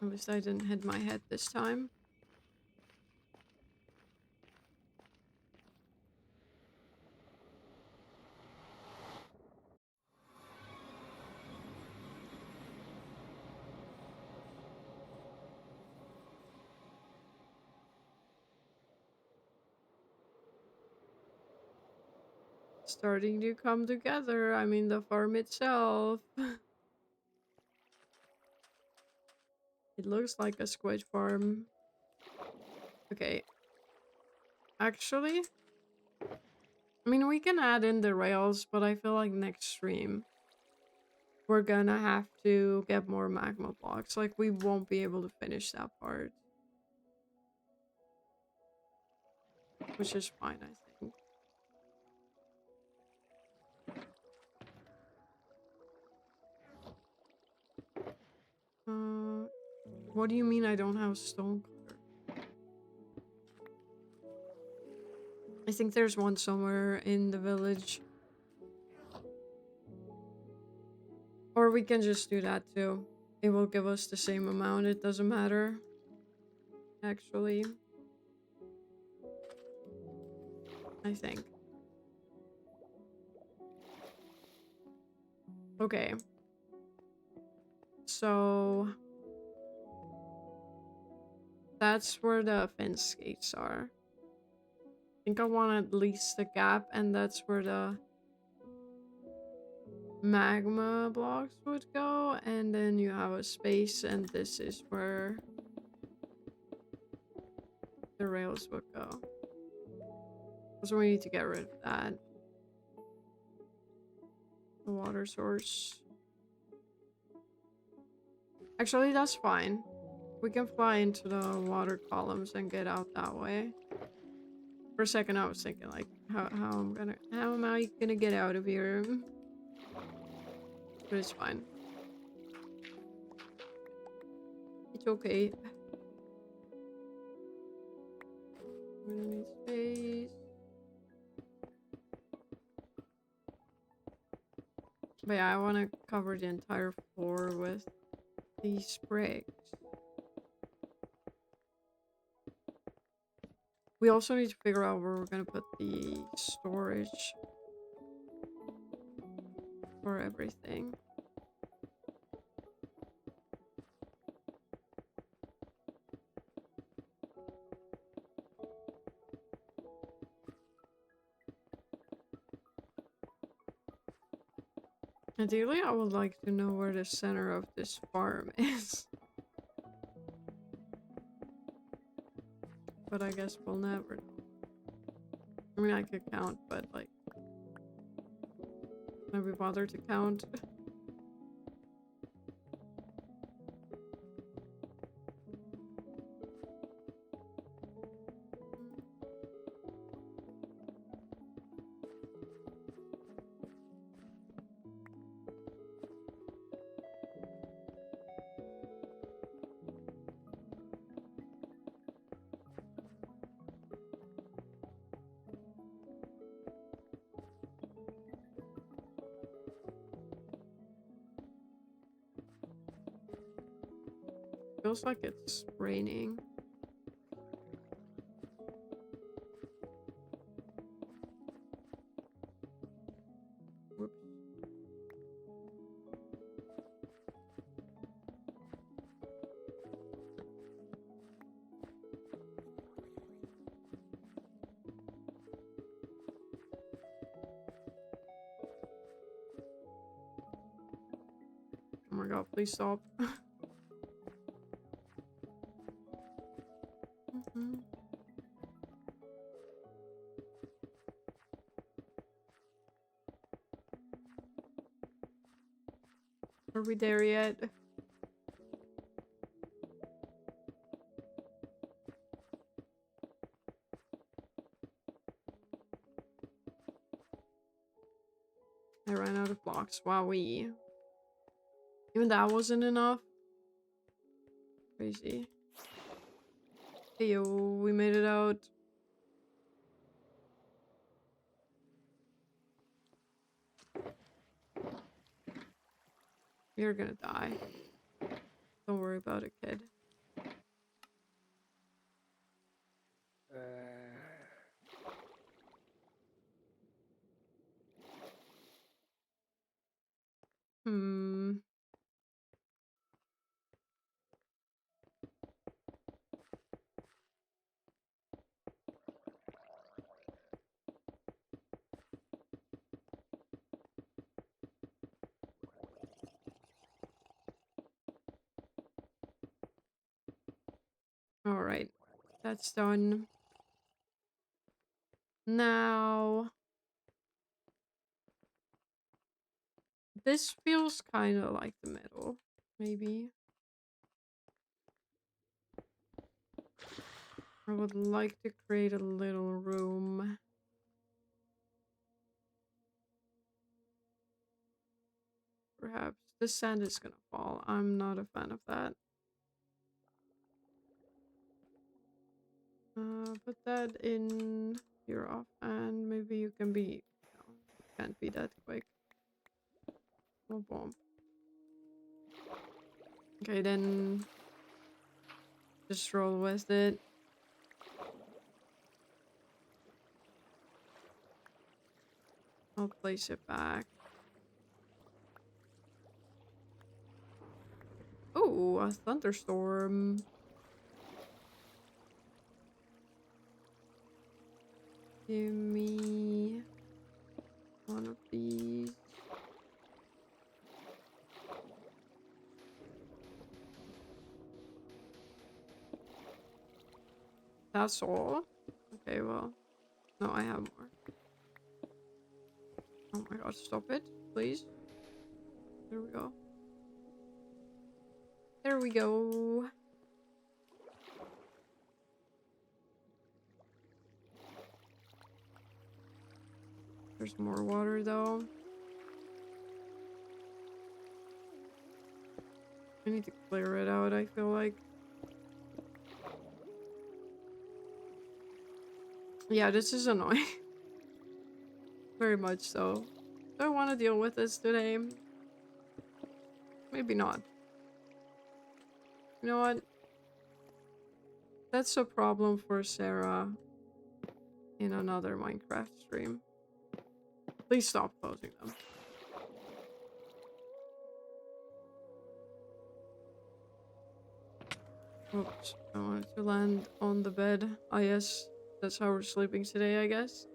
At least I didn't hit my head this time. Starting to come together. I mean, the farm itself. It looks like a squid farm. Okay. Actually, I mean, we can add in the rails, but I feel like next stream we're gonna have to get more magma blocks. Like, we won't be able to finish that part. Which is fine, I think. What do you mean I don't have stone cutter? I think there's one somewhere in the village. Or we can just do that too. It will give us the same amount, it doesn't matter. Actually, I think. Okay. So that's where the fence gates are. I think I want at least a gap, and that's where the magma blocks would go, and then you have a space, and this is where the rails would go. So we need to get rid of that. The water source. Actually, that's fine. We can fly into the water columns and get out that way. For a second, I was thinking like, how am I gonna get out of here? But it's fine. It's okay. We need space. But yeah, I want to cover the entire floor with these bricks. We also need to figure out where we're gonna put the storage for everything. Ideally, I would like to know where the center of this farm is. But I guess we'll never know. I mean, I could count, but like... Can I be bothered to count? Feels like it's raining. Whoops. Oh my god, please stop. Are we there yet? I ran out of blocks. Wowee. Even that wasn't enough. Crazy. Hey yo, we made it out. You're gonna die. Don't worry about it, kid. Hmm. Alright. That's done. Now... This feels kind of like the middle. Maybe. I would like to create a little room. Perhaps. The sand is gonna fall. I'm not a fan of that. Put that in here off, and maybe you can be... No, can't be that quick. Oh, bomb. Okay, then just roll with it. I'll place it back. Oh, a thunderstorm. Give me one of these. That's all? Okay, well. No, I have more. Oh my god, stop it, please. There we go. There we go. There's more water though. I need to clear it out, I feel like. Yeah, this is annoying. Very much so. Do I want to deal with this today? Maybe not. You know what? That's a problem for Sarah in another Minecraft stream. Please stop closing them. Oops, I wanted to land on the bed. Ah yes, that's how we're sleeping today, I guess.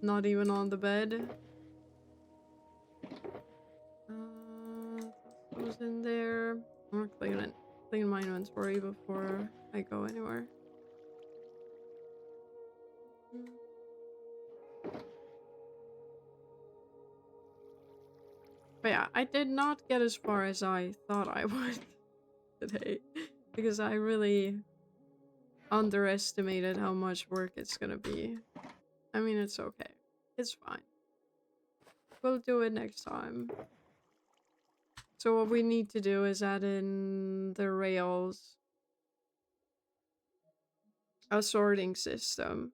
Not even on the bed. Those in there. I'm gonna clean my inventory before I go anywhere. But yeah, I did not get as far as I thought I would today. Because I really underestimated how much work it's gonna be. I mean, it's okay. It's fine. We'll do it next time. So what we need to do is add in the rails. A sorting system.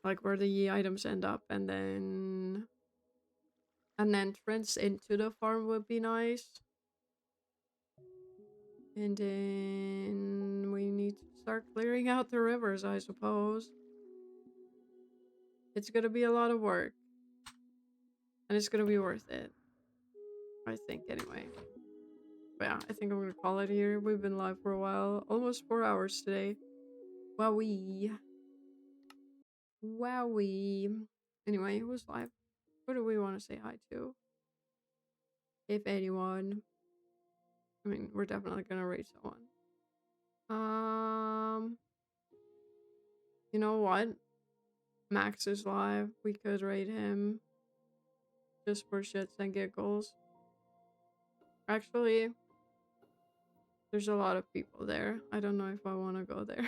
Like where the items end up, and then an entrance into the farm would be nice. And then we need to start clearing out the rivers, I suppose. It's gonna be a lot of work. And it's gonna be worth it. I think, anyway. But yeah, I think I'm gonna call it here. We've been live for a while. Almost 4 hours today. Wowee. Wowee. Anyway, who's live? Who do we want to say hi to? If anyone. I mean, we're definitely gonna raid someone. You know what? Max is live. We could raid him. Just for shits and giggles. Actually, there's a lot of people there. I don't know if I want to go there.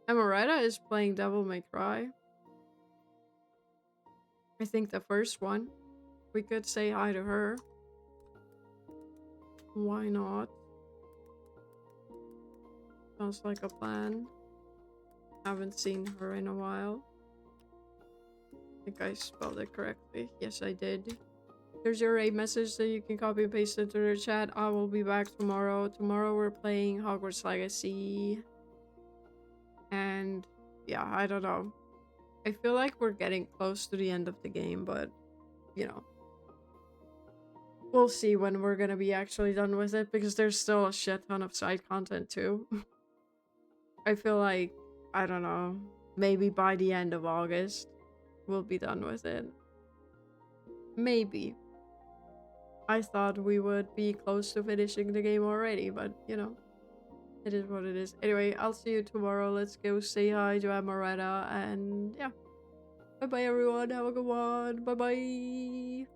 Amaretta is playing Devil May Cry. I think the first one. We could say hi to her. Why not? Sounds like a plan. Haven't seen her in a while. I think I spelled it correctly. Yes, I did. There's your raid message that you can copy and paste into the chat. I will be back tomorrow. Tomorrow we're playing Hogwarts Legacy. And yeah, I don't know. I feel like we're getting close to the end of the game, but you know. We'll see when we're gonna be actually done with it, because there's still a shit ton of side content too. I feel like, I don't know, maybe by the end of August, we'll be done with it. Maybe. I thought we would be close to finishing the game already, but you know, it is what it is. Anyway, I'll see you tomorrow. Let's go say hi to Amaretta, and yeah. Bye bye everyone, have a good one. Bye bye.